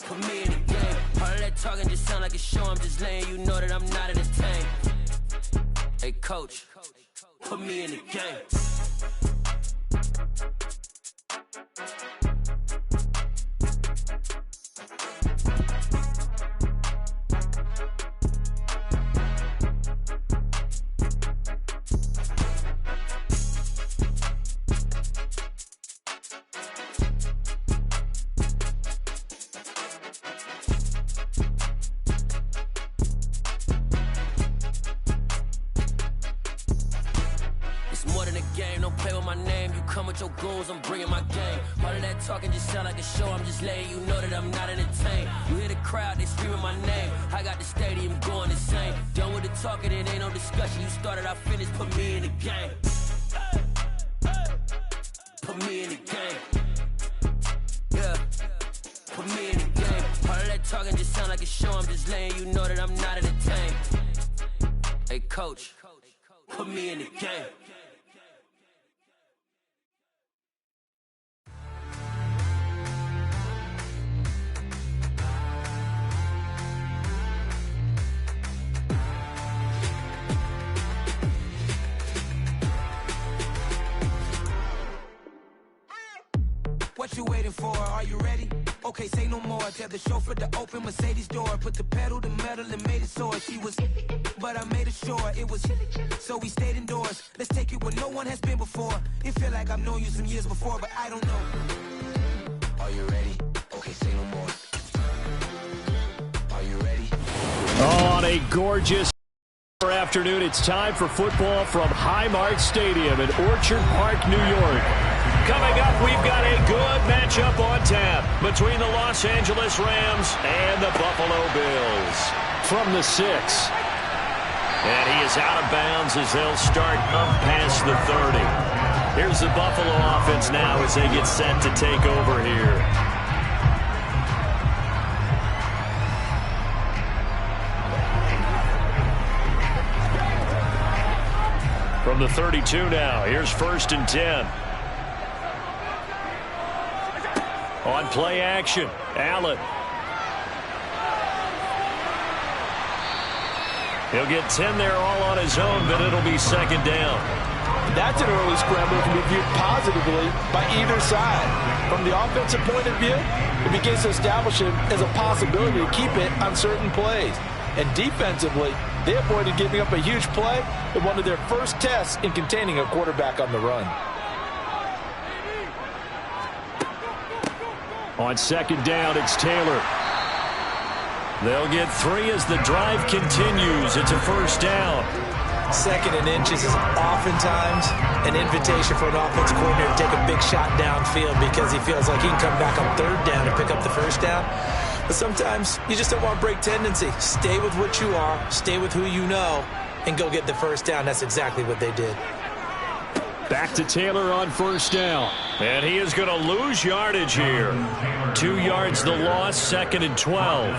put me in the game. All of that talking just sound like a show. I'm just letting you know that I'm not entertained. Hey, coach. Put me in the game. don't play with my name. You come with your goons, I'm bringing my game. All of that talking just sound like a show. I'm just letting you know that I'm not entertained. You hear the crowd, they screaming my name. I got the stadium going insane. Done with the talking, it ain't no discussion. You started, I finished, put me in the game. Put me in the game. Yeah. Put me in the game. All of that talking just sound like a show. I'm just letting you know that I'm not entertained. Hey, coach, put me in the game. What you waiting for? Are you ready? Okay, say no more. Tell the chauffeur to open Mercedes door. Put the pedal to metal and made it soar. She was, but I made it sure it was. So we stayed indoors. Let's take it where no one has been before. It feel like I've known you some years before, but I don't know. Are you ready? Okay, say no more. Are you ready? On a gorgeous afternoon, it's time for football from Highmark Stadium in Orchard Park, New York. Coming up, we've got a good matchup on tap between the Los Angeles Rams and the Buffalo Bills. From the 6. And he is out of bounds as they'll start up past the 30. Here's the Buffalo offense now as they get set to take over here. From the 32 now, here's 1st and 10. On play action, Allen. He'll get 10 there all on his own, but it'll be 2nd down. That's an early scramble that can be viewed positively by either side. From the offensive point of view, it begins to establish it as a possibility to keep it on certain plays. And defensively, they avoided giving up a huge play in one of their first tests in containing a quarterback on the run. On 2nd down, it's Taylor. They'll get 3 as the drive continues. It's a 1st down. 2nd and inches is oftentimes an invitation for an offense coordinator to take a big shot downfield because he feels like he can come back on 3rd down and pick up the 1st down. But sometimes you just don't want to break tendency. Stay with what you are, stay with who you know, and go get the 1st down. That's exactly what they did. Back to Taylor on 1st down. And he is going to lose yardage here. 2 yards the loss, 2nd and 12.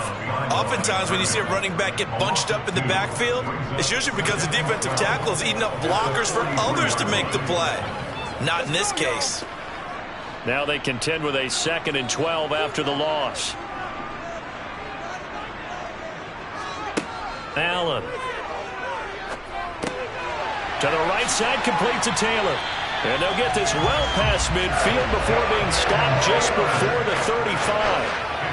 Oftentimes when you see a running back get bunched up in the backfield, it's usually because the defensive tackle is eating up blockers for others to make the play. Not in this case. Now they contend with a 2nd and 12 after the loss. Allen. To the right side, complete to Taylor. And they'll get this well past midfield before being stopped just before the 35.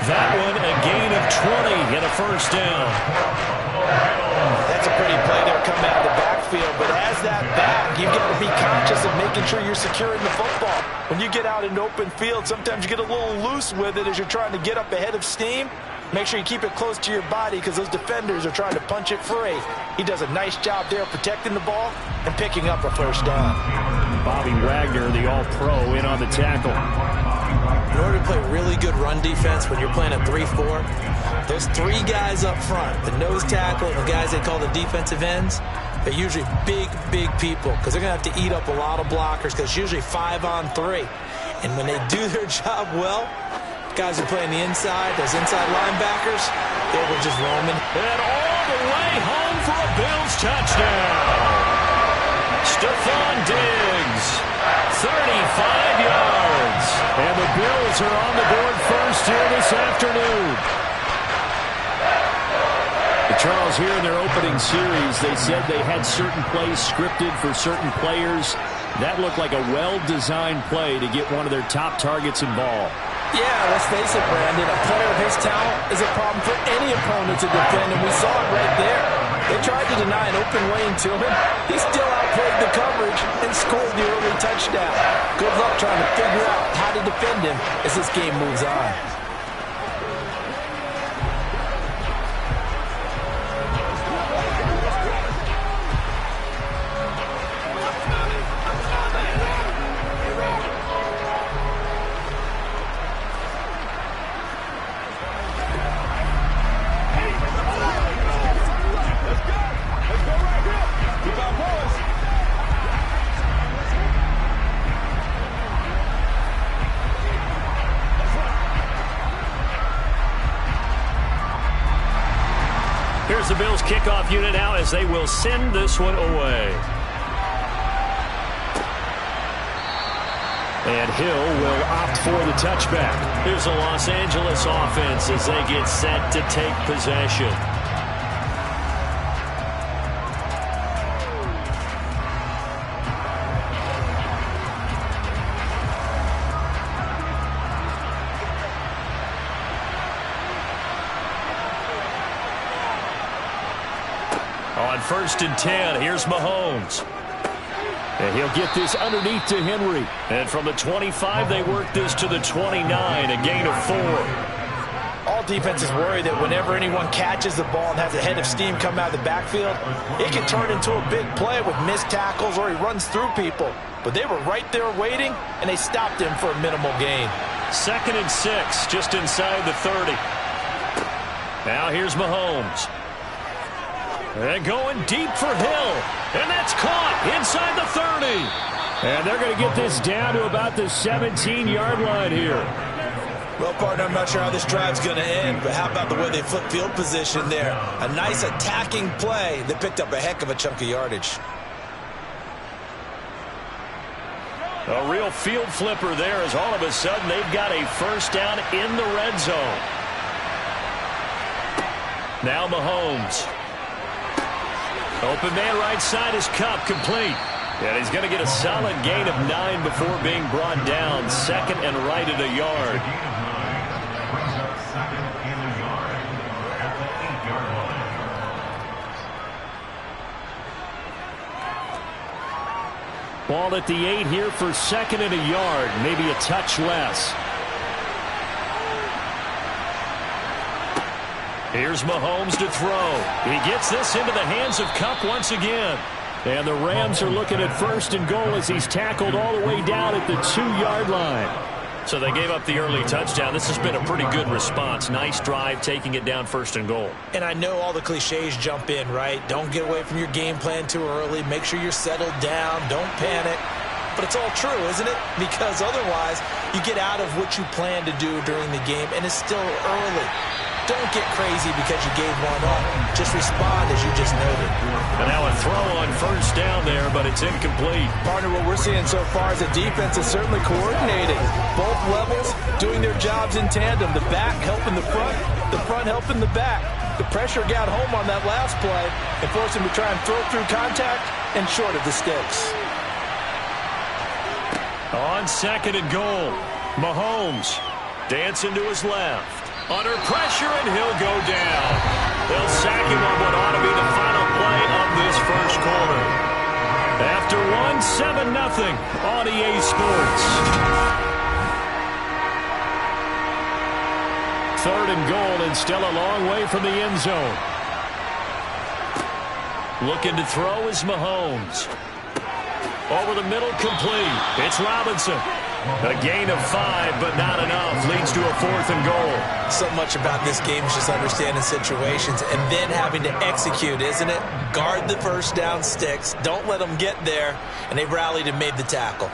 That one a gain of 20 and a 1st down. That's a pretty play there coming out of the backfield. But as that back, you've got to be conscious of making sure you're securing the football. When you get out in open field, sometimes you get a little loose with it as you're trying to get up ahead of steam. Make sure you keep it close to your body because those defenders are trying to punch it free. He does a nice job there protecting the ball and picking up a 1st down. Bobby Wagner, the all-pro, in on the tackle. In order to play really good run defense when you're playing a 3-4, those 3 guys up front, the nose tackle and the guys they call the defensive ends, they're usually big, big people because they're going to have to eat up a lot of blockers because it's usually 5-on-3. And when they do their job well, guys who play on the inside, those inside linebackers, they were just roaming. And all the way home for a Bills touchdown. Stephon Diggs, 35 yards. And the Bills are on the board first here this afternoon. Charles, here in their opening series, they said they had certain plays scripted for certain players. That looked like a well-designed play to get one of their top targets involved. Yeah, let's face it, Brandon. A player of his talent is a problem for any opponent to defend, and we saw it right there. They tried to deny an open lane to him. He still outplayed the coverage and scored the early touchdown. Good luck trying to figure out how to defend him as this game moves on. There's the Bills kickoff unit now as they will send this one away. And Hill will opt for the touchback. Here's the Los Angeles offense as they get set to take possession. On 1st and 10, here's Mahomes. And he'll get this underneath to Henry. And from the 25, they work this to the 29, a gain of 4. All defenses worry that whenever anyone catches the ball and has a head of steam come out of the backfield, it can turn into a big play with missed tackles or he runs through people. But they were right there waiting, and they stopped him for a minimal gain. 2nd and 6, just inside the 30. Now here's Mahomes. And going deep for Hill. And that's caught inside the 30. And they're going to get this down to about the 17-yard line here. Well, partner, I'm not sure how this drive's going to end, but how about the way they flip field position there? A nice attacking play that picked up a heck of a chunk of yardage. A real field flipper there as all of a sudden they've got a first down in the red zone. Now Mahomes. Open man right side is Kupp, complete. And he's going to get a solid gain of 9 before being brought down. 2nd and right at a yard. Brings up 2nd and a yard at the 8-yard line. Ball at the 8 here for 2nd and a yard. Maybe a touch less. Here's Mahomes to throw. He gets this into the hands of Kupp once again. And the Rams are looking at 1st and goal as he's tackled all the way down at the 2-yard line. So they gave up the early touchdown. This has been a pretty good response. Nice drive, taking it down 1st and goal. And I know all the cliches jump in, right? Don't get away from your game plan too early. Make sure you're settled down. Don't panic. But it's all true, isn't it? Because otherwise, you get out of what you plan to do during the game, and it's still early. Don't get crazy because you gave one up. Just respond as you just noted. And now a throw on 1st down there, but it's incomplete. Partner, what we're seeing so far is the defense is certainly coordinated. Both levels doing their jobs in tandem. The back helping the front helping the back. The pressure got home on that last play and forced him to try and throw through contact and short of the sticks. On 2nd and goal, Mahomes dancing to his left. Under pressure, and he'll go down. They'll sack him on what ought to be the final play of this 1st quarter. After 7-0 on EA Sports. 3rd and goal, and still a long way from the end zone. Looking to throw is Mahomes. Over the middle, complete. It's Robinson. A gain of 5, but not enough. Leads to a 4th and goal. So much about this game is just understanding situations and then having to execute, isn't it? Guard the 1st down sticks. Don't let them get there. And they rallied and made the tackle.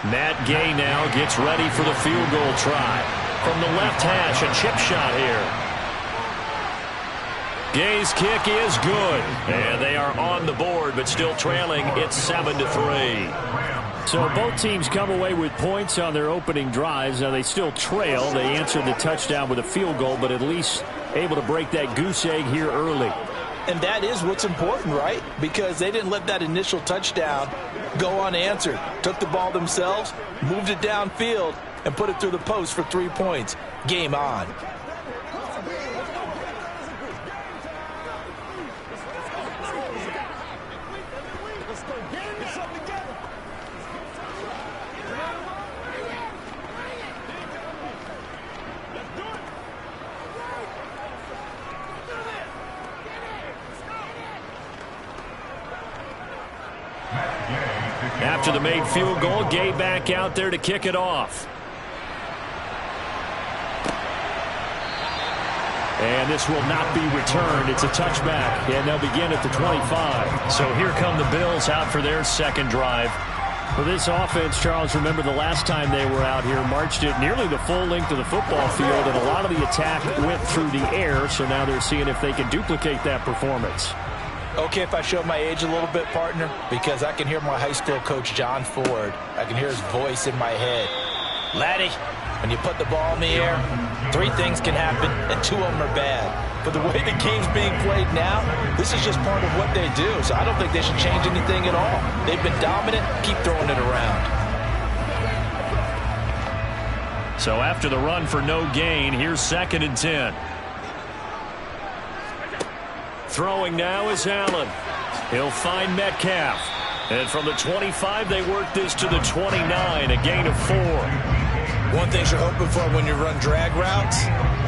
Matt Gay now gets ready for the field goal try. From the left hash, a chip shot here. Gay's kick is good. And they are on the board, but still trailing. It's 7-3. So both teams come away with points on their opening drives. Now they still trail. They answered the touchdown with a field goal, but at least able to break that goose egg here early. And that is what's important, right? Because they didn't let that initial touchdown go unanswered. Took the ball themselves, moved it downfield, and put it through the post for 3 points. Game on. After the made field goal, Gay back out there to kick it off. And this will not be returned. It's a touchback, and they'll begin at the 25. So here come the Bills out for their 2nd drive. For this offense, Charles, remember the last time they were out here, marched it nearly the full length of the football field, and a lot of the attack went through the air, so now they're seeing if they can duplicate that performance. Okay, if I show my age a little bit, partner, because I can hear my high school coach, John Ford. I can hear his voice in my head. Laddie, when you put the ball in the air, 3 things can happen, and 2 of them are bad. But the way the game's being played now, this is just part of what they do. So I don't think they should change anything at all. They've been dominant. Keep throwing it around. So after the run for no gain, here's 2nd and 10. Throwing now is Allen. He'll find Metcalf. And from the 25, they work this to the 29, a gain of 4. One thing you're hoping for when you run drag routes,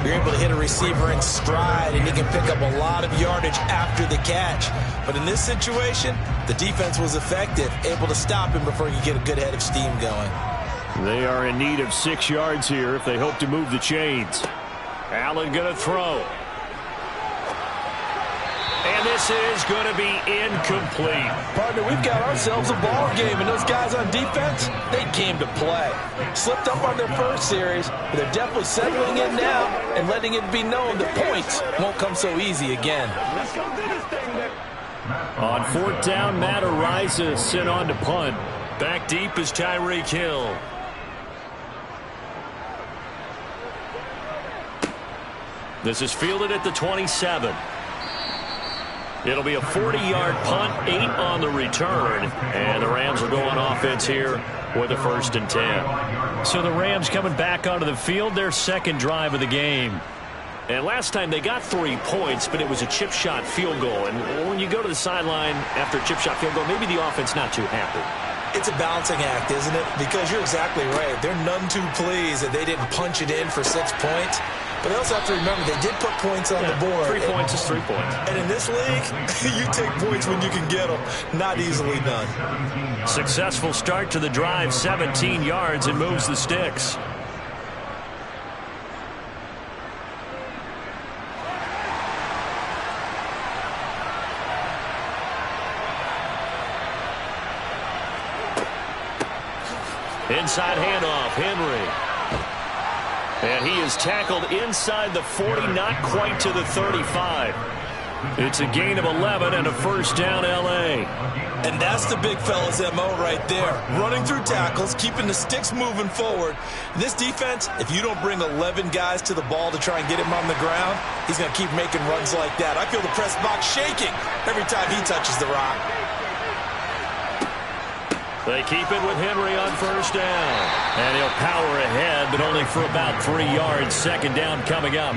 you're able to hit a receiver in stride, and he can pick up a lot of yardage after the catch. But in this situation, the defense was effective, able to stop him before you get a good head of steam going. They are in need of 6 yards here if they hope to move the chains. Allen going to throw. And this is going to be incomplete. Partner, we've got ourselves a ball game, and those guys on defense, they came to play. Slipped up on their first series, but they're definitely settling in now and letting it be known that points won't come so easy again. On 4th down, Matt Araiza sent on to punt. Back deep is Tyreek Hill. This is fielded at the 27. It'll be a 40-yard punt, 8 on the return, and the Rams will go on offense here with a 1st and 10. So the Rams coming back onto the field, their 2nd drive of the game. And last time they got 3 points, but it was a chip shot field goal. And when you go to the sideline after a chip shot field goal, maybe the offense not too happy. It's a balancing act, isn't it? Because you're exactly right. They're none too pleased that they didn't punch it in for 6 points. But they also have to remember they did put points on the board. 3 points is 3 points. And in this league, you take points when you can get them. Not easily done. Successful start to the drive, 17 yards, and moves the sticks. Inside handoff, Henry. And he is tackled inside the 40, not quite to the 35. It's a gain of 11 and a 1st down, L.A. And that's the big fella's M.O. right there. Running through tackles, keeping the sticks moving forward. This defense, if you don't bring 11 guys to the ball to try and get him on the ground, he's going to keep making runs like that. I feel the press box shaking every time he touches the rock. They keep it with Henry on 1st down. And he'll power ahead, but only for about 3 yards. 2nd down coming up.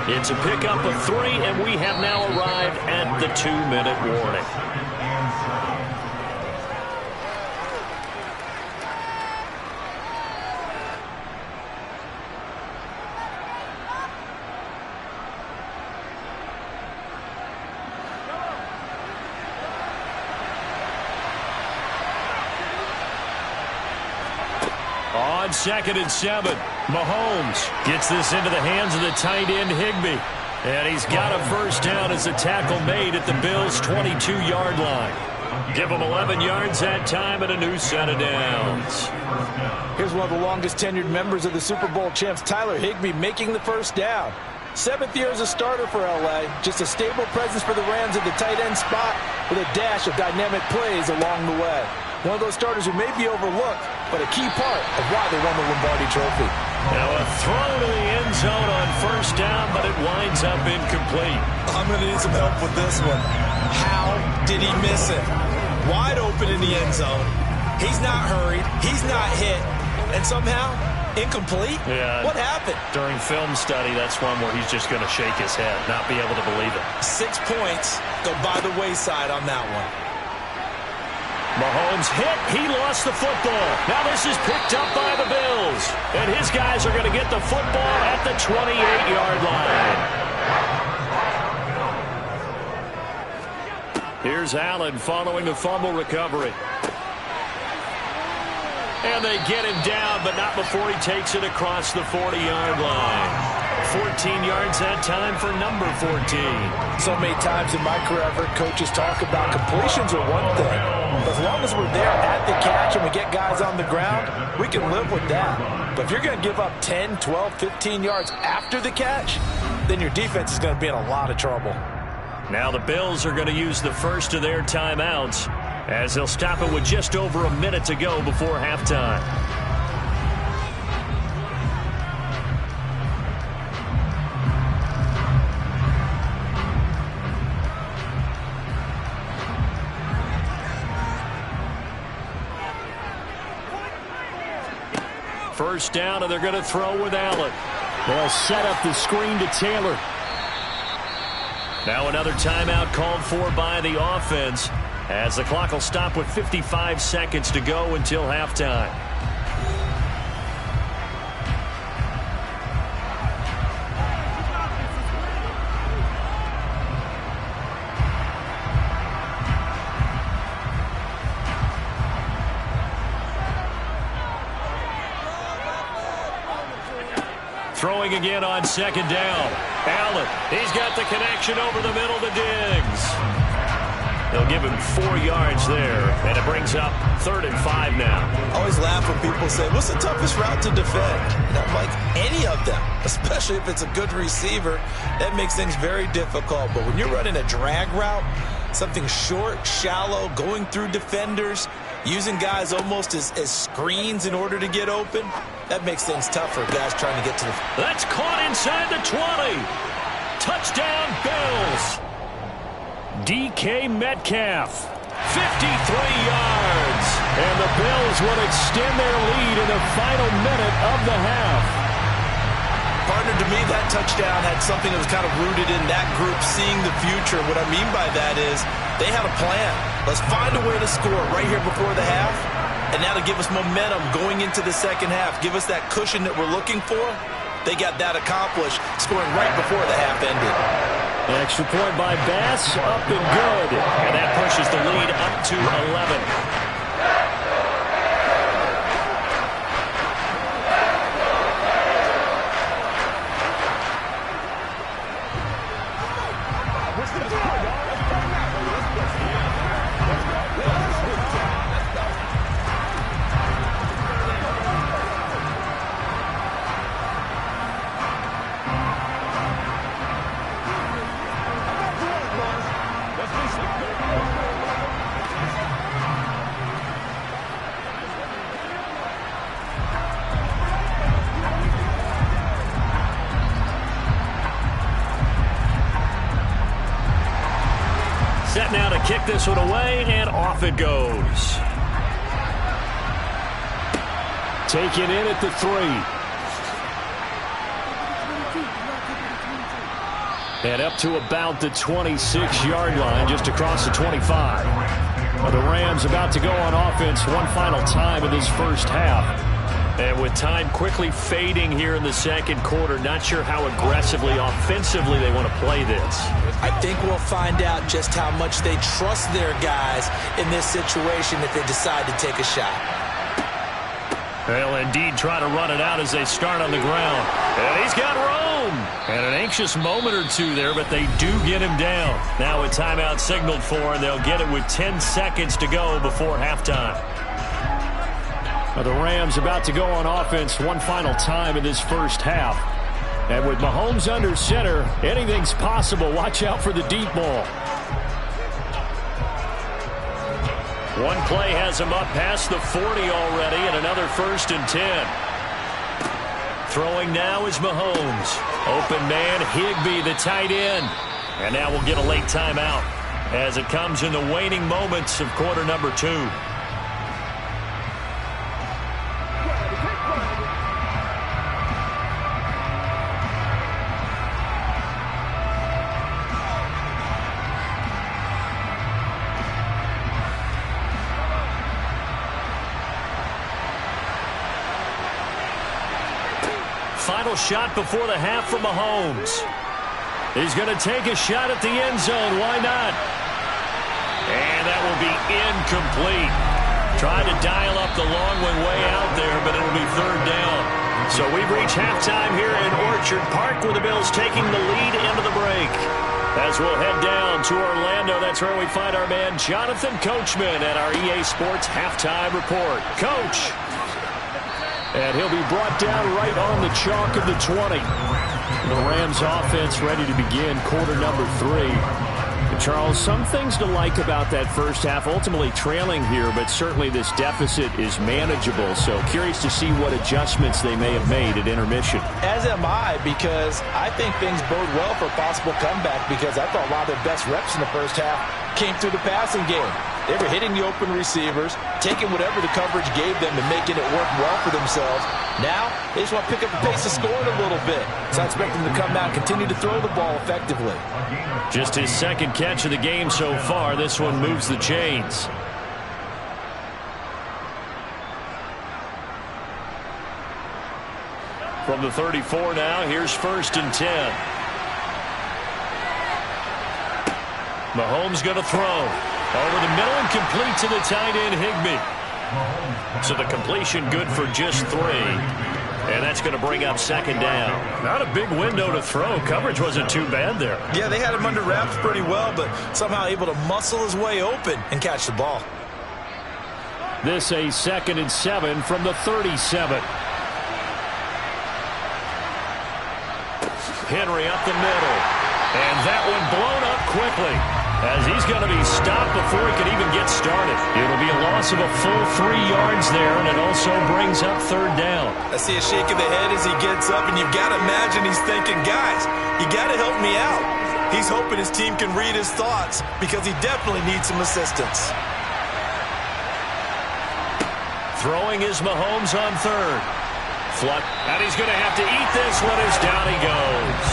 It's a pickup of 3, and we have now arrived at the 2-minute warning. On 2nd and 7, Mahomes gets this into the hands of the tight end Higbee. And he's got a 1st down as a tackle made at the Bills' 22-yard line. Give them 11 yards that time and a new set of downs. Here's one of the longest tenured members of the Super Bowl champs, Tyler Higbee, making the 1st down. 7th year as a starter for L.A. Just a stable presence for the Rams at the tight end spot with a dash of dynamic plays along the way. One of those starters who may be overlooked, but a key part of why they won the Lombardi Trophy. Now a throw to the end zone on 1st down, but it winds up incomplete. I'm going to need some help with this one. How did he miss it? Wide open in the end zone. He's not hurried. He's not hit. And somehow, incomplete? Yeah. What happened? During film study, that's one where he's just going to shake his head, not be able to believe it. 6 points go by the wayside on that one. Mahomes hit. He lost the football. Now this is picked up by the Bills. And his guys are going to get the football at the 28-yard line. Here's Allen following the fumble recovery. And they get him down, but not before he takes it across the 40-yard line. 14 yards that time for number 14. So many times in my career, I've heard coaches talk about completions are one thing. But as long as we're there at the catch and we get guys on the ground, we can live with that. But if you're going to give up 10, 12, 15 yards after the catch, then your defense is going to be in a lot of trouble. Now the Bills are going to use the first of their timeouts as they'll stop it with just over a minute to go before halftime. First down, and they're going to throw with Allen. They'll set up the screen to Taylor. Now another timeout called for by the offense as the clock will stop with 55 seconds to go until halftime. Throwing again on second down. Allen, he's got the connection over the middle to Diggs. They'll give him 4 yards there, and it brings up 3rd and 5 now. I always laugh when people say, what's the toughest route to defend? And I'm like, any of them, especially if it's a good receiver. That makes things very difficult. But when you're running a drag route, something short, shallow, going through defenders, using guys almost as screens in order to get open, that makes things tough for guys trying to get to the... That's caught inside the 20. Touchdown, Bills. DK Metcalf, 53 yards. And the Bills will extend their lead in the final minute of the half. Partner, to me, that touchdown had something that was kind of rooted in that group seeing the future. What I mean by that is they had a plan. Let's find a way to score right here before the half. And now to give us momentum going into the second half, give us that cushion that we're looking for. They got that accomplished, scoring right before the half ended. The extra point by Bass, up and good. And that pushes the lead up to 11. Set now to kick this one away, and off it goes. Taken in at the 3. And up to about the 26-yard line, just across the 25. The Rams about to go on offense one final time in this first half. And with time quickly fading here in the second quarter, not sure how aggressively, offensively they want to play this. I think we'll find out just how much they trust their guys in this situation if they decide to take a shot. They'll indeed try to run it out as they start on the ground. And he's got room. And an anxious moment or two there, but they do get him down. Now a timeout signaled for, and they'll get it with 10 seconds to go before halftime. The Rams about to go on offense one final time in this first half. And with Mahomes under center, anything's possible. Watch out for the deep ball. One play has him up past the 40 already, and another 1st and 10. Throwing now is Mahomes. Open man, Higbee, the tight end. And now we'll get a late timeout as it comes in the waning moments of quarter number 2. Final shot before the half from Mahomes. He's going to take a shot at the end zone. Why not? And that will be incomplete. Tried to dial up the long one way out there, but it'll be 3rd down. So So we've reached halftime here in Orchard Park with the Bills taking the lead into the break. As we'll head down to Orlando, that's where we find our man Jonathan Coachman at our EA Sports Halftime Report. Coach! And he'll be brought down right on the chalk of the 20. The Rams offense ready to begin quarter number 3. Charles, some things to like about that first half, ultimately trailing here, but certainly this deficit is manageable. So curious to see what adjustments they may have made at intermission. As am I, because I think things bode well for a possible comeback, because I thought a lot of their best reps in the first half came through the passing game. They were hitting the open receivers, taking whatever the coverage gave them and making it work well for themselves. Now, they just want to pick up the pace of scoring a little bit. So I expect them to come out and continue to throw the ball effectively. Just his second catch of the game so far. This one moves the chains. From the 34 now, here's 1st and 10. Mahomes going to throw. Over the middle and complete to the tight end, Higbee. So the completion good for just 3. And that's going to bring up 2nd down. Not a big window to throw. Coverage wasn't too bad there. Yeah, they had him under wraps pretty well, but somehow able to muscle his way open and catch the ball. This a 2nd and 7 from the 37. Henry up the middle. And that one blown up quickly, as he's going to be stopped before he can even get started. It'll be a loss of a full 3 yards there, and it also brings up 3rd down. I see a shake of the head as he gets up, and you've got to imagine he's thinking, guys, you got to help me out. He's hoping his team can read his thoughts, because he definitely needs some assistance. Throwing is Mahomes on 3rd. Fluck, and he's going to have to eat this one as down he goes.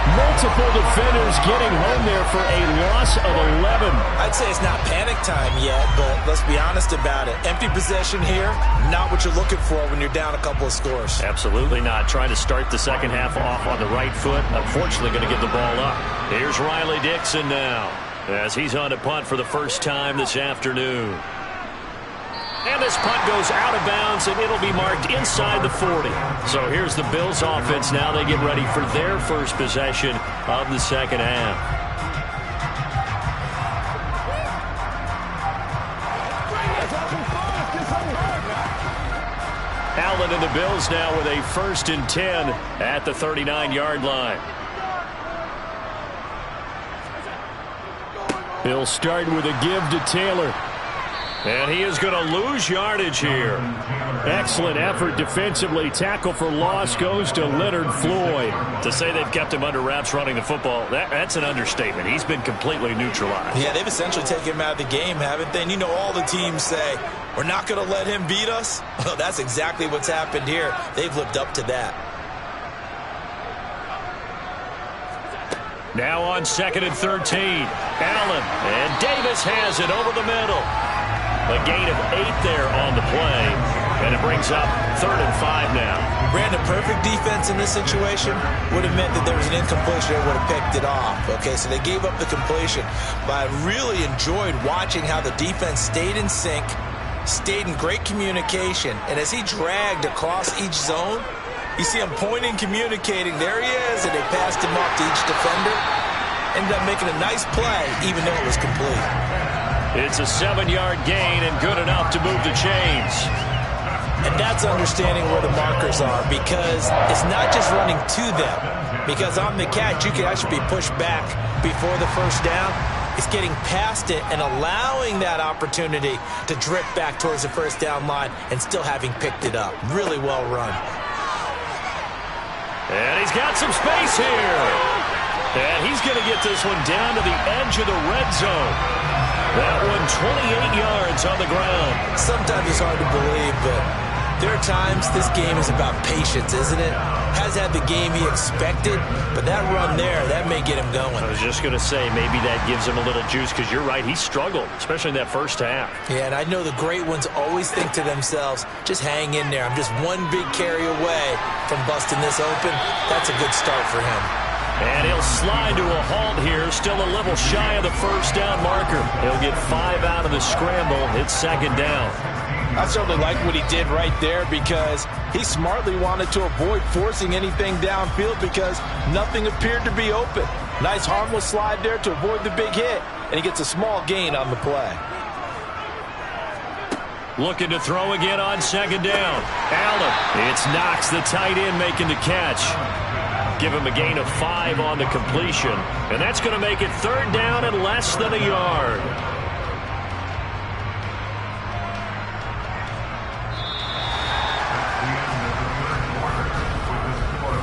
Multiple defenders getting home there for a loss of 11. I'd say it's not panic time yet, but let's be honest about it. Empty possession here, not what you're looking for when you're down a couple of scores. Absolutely not. Trying to start the second half off on the right foot. Unfortunately, going to give the ball up. Here's Riley Dixon now, as he's on to punt for the first time this afternoon. And this punt goes out of bounds, and it'll be marked inside the 40. So here's the Bills offense now. They get ready for their first possession of the second half. Allen and the Bills now with a 1st and 10 at the 39-yard line. Bills start with a give to Taylor. And he is going to lose yardage here. Excellent effort defensively. Tackle for loss goes to Leonard Floyd. To say they've kept him under wraps running the football, that's an understatement. He's been completely neutralized. Yeah, they've essentially taken him out of the game, haven't they? And you know all the teams say, we're not going to let him beat us. Well, that's exactly what's happened here. They've lived up to that. Now on 2nd and 13. Allen, and Davis has it over the middle. A gain of 8 there on the play, and it brings up 3rd and 5 now. Brandon, perfect defense in this situation would have meant that there was an incompletion that would have picked it off. Okay, so they gave up the completion, but I really enjoyed watching how the defense stayed in sync, stayed in great communication, and as he dragged across each zone, you see him pointing, communicating. There he is, and they passed him off to each defender. Ended up making a nice play, even though it was complete. It's a 7-yard gain and good enough to move the chains. And that's understanding where the markers are, because it's not just running to them. Because on the catch, you can actually be pushed back before the first down. It's getting past it and allowing that opportunity to drip back towards the first down line and still having picked it up. Really well run. And he's got some space here. And he's going to get this one down to the edge of the red zone. That one 28 yards on the ground. Sometimes it's hard to believe, but there are times this game is about patience, isn't it? Has had the game he expected, but that run there, that may get him going. I was just going to say, maybe that gives him a little juice, because you're right, he struggled, especially in that first half. Yeah, and I know the great ones always think to themselves, just hang in there. I'm just one big carry away from busting this open. That's a good start for him. And he'll slide to a halt here, still a little shy of the first down marker. He'll get 5 out of the scramble. It's 2nd down. I certainly like what he did right there because he smartly wanted to avoid forcing anything downfield because nothing appeared to be open. Nice harmless slide there to avoid the big hit, and he gets a small gain on the play. Looking to throw again on second down. Allen, it's Knox, the tight end, making the catch. Give him a gain of 5 on the completion, and that's going to make it third down and less than a yard.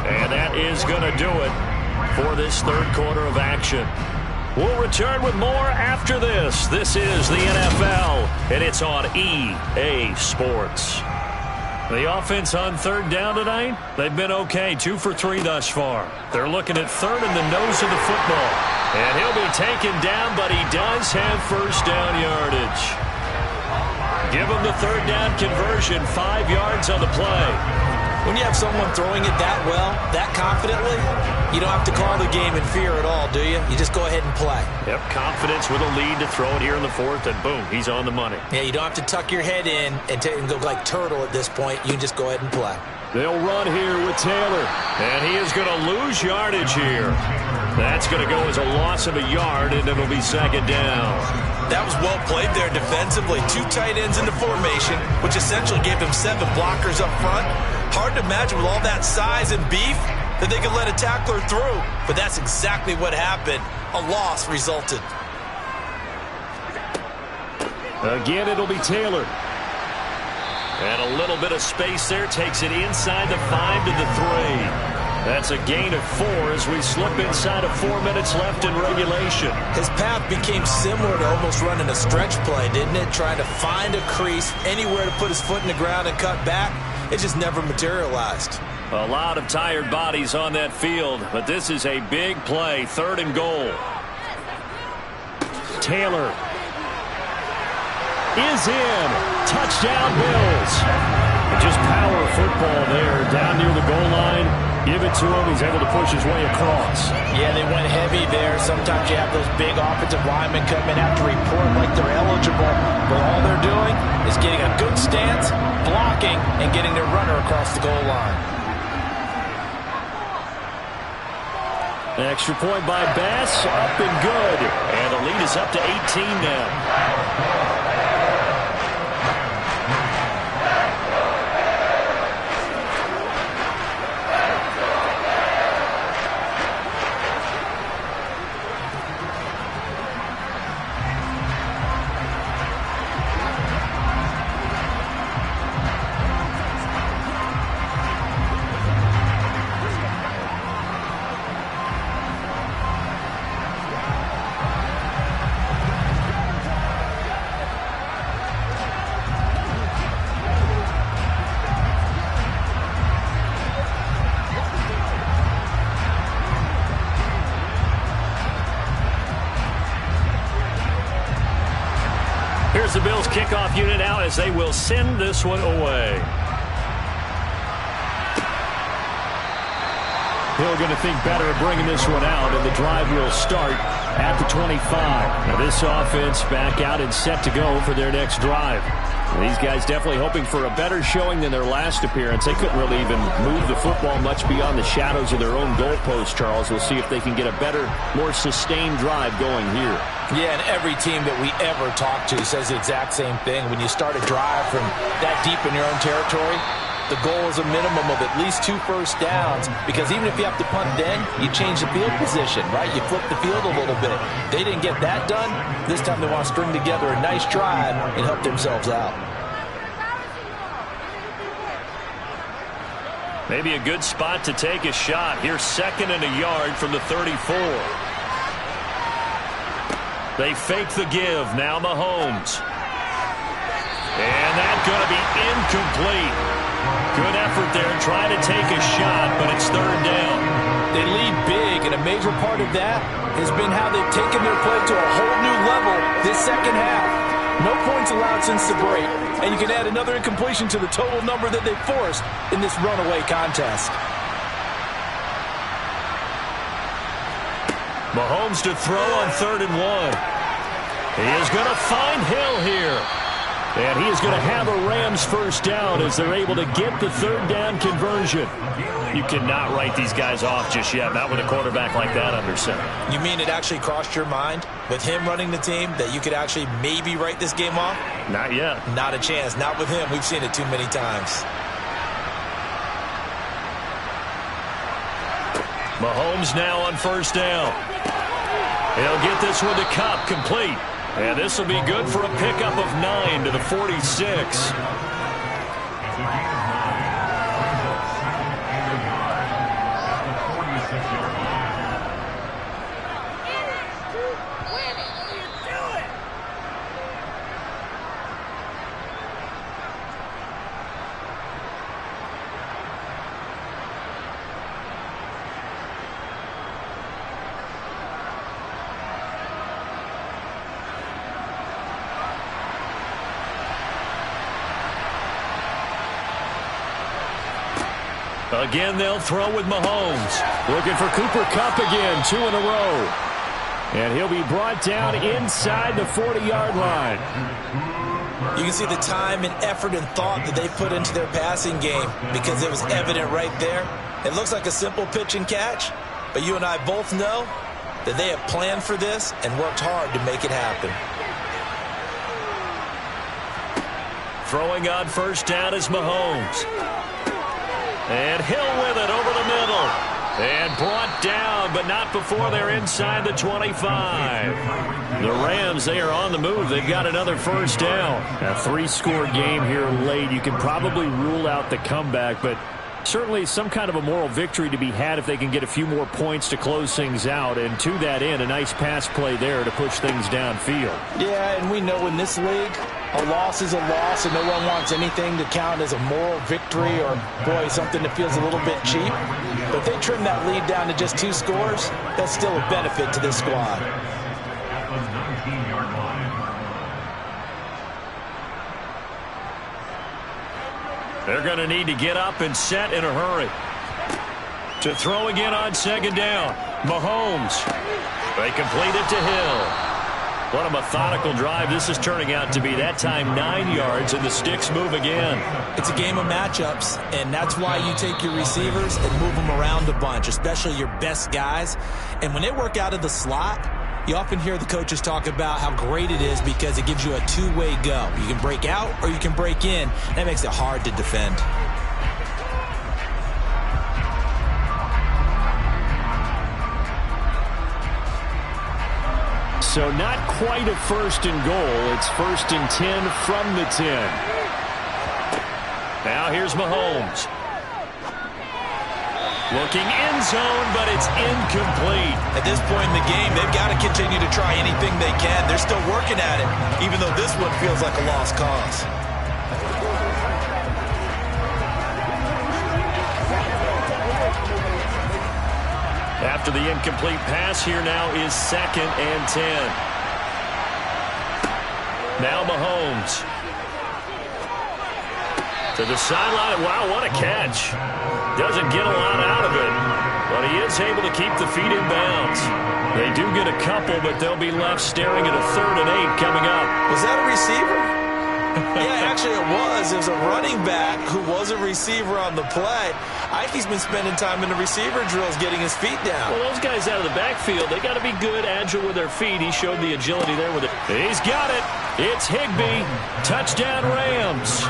And that is going to do it for this third quarter of action. We'll return with more after this. This is the NFL, and it's on EA Sports. The offense on third down tonight, they've been okay, 2 for 3 thus far. They're looking at third in the nose of the football. And he'll be taken down, but he does have first down yardage. Give him the third down conversion, 5 yards on the play. When you have someone throwing it that well, that confidently, you don't have to call the game in fear at all, do you? You just go ahead and play. Yep, confidence with a lead to throw it here in the fourth, and boom, he's on the money. Yeah, you don't have to tuck your head in and go like turtle at this point. You can just go ahead and play. They'll run here with Taylor, and he is going to lose yardage here. That's going to go as a loss of a yard, and it'll be second down. That was well played there defensively. 2 tight ends in the formation, which essentially gave them 7 blockers up front. Hard to imagine with all that size and beef that they could let a tackler through. But that's exactly what happened. A loss resulted. Again, it'll be Taylor. And a little bit of space there takes it inside the 5 to the 3. That's a gain of 4 as we slip inside of 4 minutes left in regulation. His path became similar to almost running a stretch play, didn't it? Trying to find a crease, anywhere to put his foot in the ground and cut back. It just never materialized. A lot of tired bodies on that field, but this is a big play, 3rd and goal. Taylor is in. Touchdown, Bills. Just power football there, down near the goal line. Give it to him. He's able to push his way across. Yeah, they went heavy there. Sometimes you have those big offensive linemen come in, have to report like they're eligible. But all they're doing is getting a good stance, blocking, and getting their runner across the goal line. An extra point by Bass, up and good. And the lead is up to 18 now. Here's the Bills kickoff unit out as they will send this one away. Hill going to think better of bringing this one out, and the drive will start at the 25. Now this offense back out and set to go for their next drive. These guys definitely hoping for a better showing than their last appearance. They couldn't really even move the football much beyond the shadows of their own goalpost, Charles. We'll see if they can get a better, more sustained drive going here. Yeah, and every team that we ever talk to says the exact same thing. When you start a drive from that deep in your own territory, the goal is a minimum of at least 2 first downs, because even if you have to punt then, you change the field position, right? You flip the field a little bit. They didn't get that done. This time they want to string together a nice drive and help themselves out. Maybe a good spot to take a shot. Here's 2nd and a yard from the 34. They fake the give. Now Mahomes. And that's going to be incomplete. Good effort there, trying to take a shot, but it's 3rd down. They lead big, and a major part of that has been how they've taken their play to a whole new level this second half. No points allowed since the break, and you can add another incompletion to the total number that they forced in this runaway contest. Mahomes to throw on 3rd and 1. He is going to find Hill here. And he is going to have a Rams first down as they're able to get the third down conversion. You cannot write these guys off just yet, not with a quarterback like that under center. You mean it actually crossed your mind with him running the team that you could actually maybe write this game off? Not yet. Not a chance. Not with him. We've seen it too many times. Mahomes now on first down. He'll get this one to Kupp, complete. And this will be good for a pickup of 9 to the 46. Again, they'll throw with Mahomes. Looking for Cooper Kupp again, 2 in a row. And he'll be brought down inside the 40-yard line. You can see the time and effort and thought that they put into their passing game because it was evident right there. It looks like a simple pitch and catch, but you and I both know that they have planned for this and worked hard to make it happen. Throwing on first down is Mahomes. And Hill with it over the middle. And brought down, but not before they're inside the 25. The Rams, they are on the move. They've got another first down. A 3-score game here late. You can probably rule out the comeback, but certainly some kind of a moral victory to be had if they can get a few more points to close things out. And to that end, a nice pass play there to push things downfield. Yeah, and we know in this league, a loss is a loss, and no one wants anything to count as a moral victory or, boy, something that feels a little bit cheap. But if they trim that lead down to just 2 scores, that's still a benefit to this squad. They're going to need to get up and set in a hurry. To throw again on second down. Mahomes. They complete it to Hill. What a methodical drive this is turning out to be. That time 9 yards, and the sticks move again. It's a game of matchups, and that's why you take your receivers and move them around a bunch, especially your best guys. And when they work out of the slot, you often hear the coaches talk about how great it is because it gives you a two-way go. You can break out or you can break in. That makes it hard to defend. So not quite a first and goal. It's 1st and 10 from the 10. Now here's Mahomes. Looking end zone, but it's incomplete. At this point in the game, they've got to continue to try anything they can. They're still working at it, even though this one feels like a lost cause. After the incomplete pass, here now is 2nd and 10. Now Mahomes. To the sideline. Wow, what a catch. Doesn't get a lot out of it, but he is able to keep the feet in bounds. They do get a couple, but they'll be left staring at a 3rd and 8 coming up. Was that a receiver? Yeah, actually it was. It was a running back who was a receiver on the play. I think he's been spending time in the receiver drills getting his feet down. Well, those guys out of the backfield, they got to be good, agile with their feet. He showed the agility there with it. He's got it. It's Higbee. Touchdown Rams.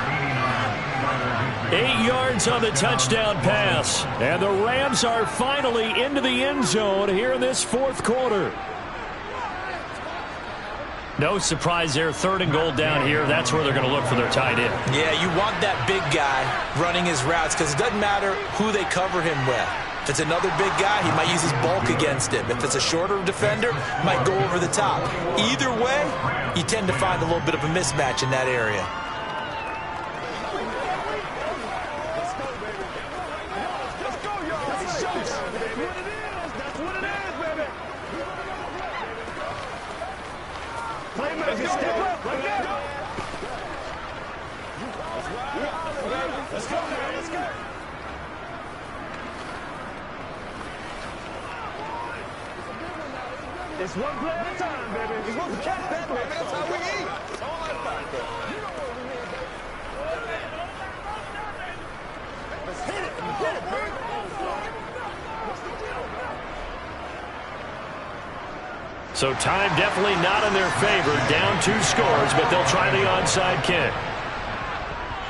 8 yards on the touchdown pass. And the Rams are finally into the end zone here in this 4th quarter. No surprise there. 3rd and goal down here. That's where they're going to look for their tight end. Yeah, you want that big guy running his routes because it doesn't matter who they cover him with. If it's another big guy, he might use his bulk against him. If it's a shorter defender, he might go over the top. Either way, you tend to find a little bit of a mismatch in that area. It's one play at a time, baby. We're supposed to catch that, baby. That's how we eat. Let's hit it. Get it, man. So time definitely not in their favor. Down 2 scores, but they'll try the onside kick.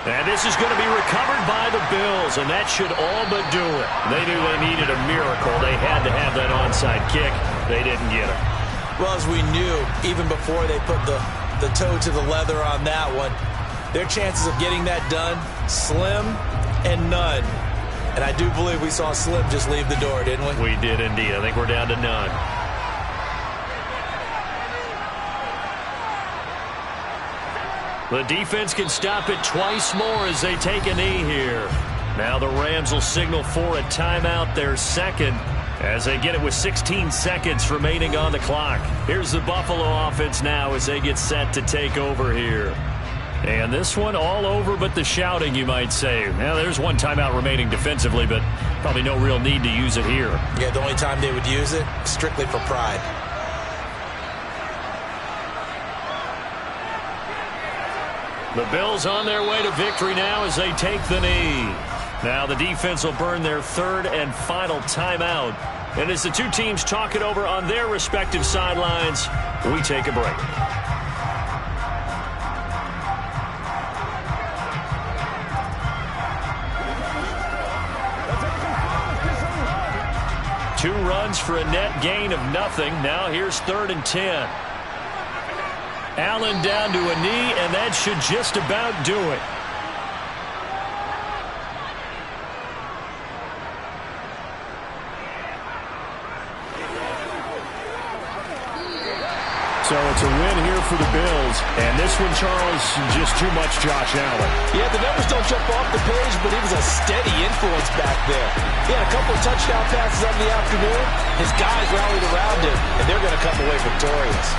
And this is going to be recovered by the Bills, and that should all but do it. They knew they needed a miracle. They had to have that onside kick. They didn't get it. Well, as we knew, even before they put the toe to the leather on that one, their chances of getting that done, slim and none. And I do believe we saw Slim just leave the door, didn't we? We did indeed. I think we're down to none. The defense can stop it twice more as they take a knee here. Now the Rams will signal for a timeout, their second, as they get it with 16 seconds remaining on the clock. Here's the Buffalo offense now as they get set to take over here. And this one all over but the shouting, you might say. Now there's one timeout remaining defensively, but probably no real need to use it here. Yeah, the only time they would use it, strictly for pride. The Bills on their way to victory now as they take the knee. Now the defense will burn their third and final timeout. And as the two teams talk it over on their respective sidelines, we take a break. Two runs for a net gain of nothing. Now here's 3rd and 10. Allen down to a knee, and that should just about do it. So it's a win here for the Bills. And this one, Charles, just too much Josh Allen. Yeah, the numbers don't jump off the page, but he was a steady influence back there. He had a couple of touchdown passes on the afternoon. His guys rallied around him, and they're going to come away victorious.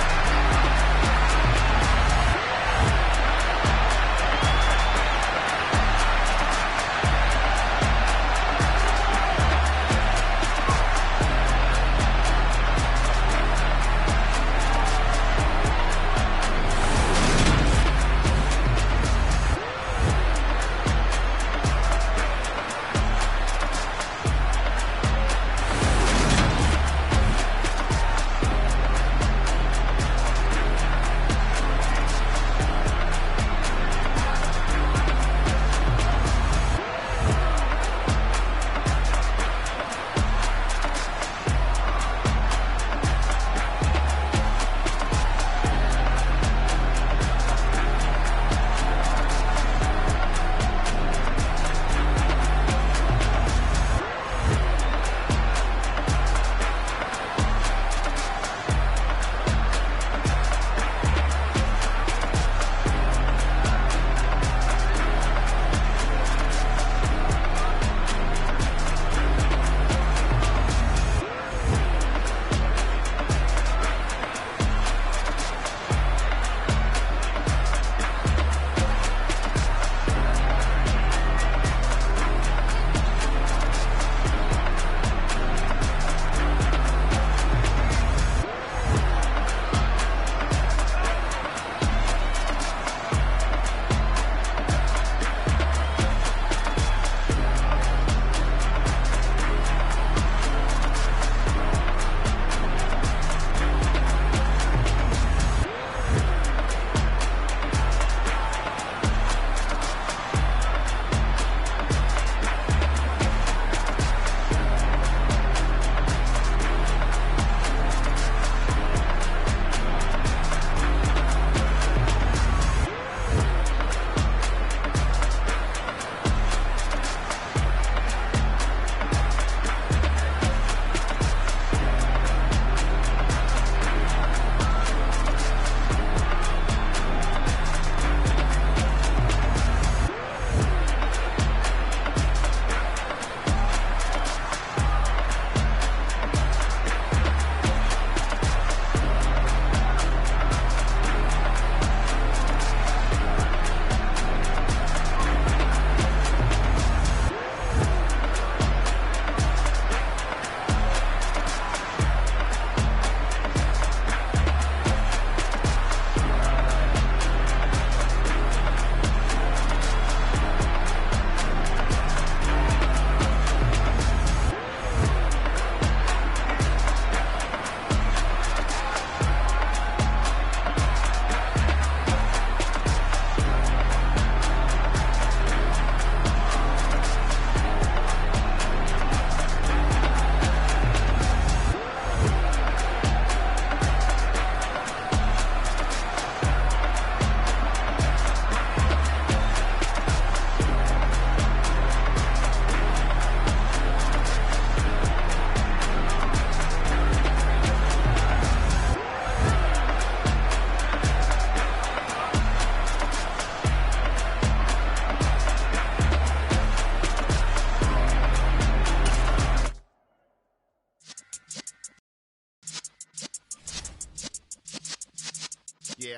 Yeah.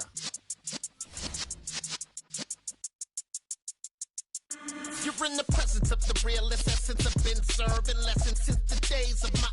You're in the presence of the realest essence. I've been serving lessons since the days of my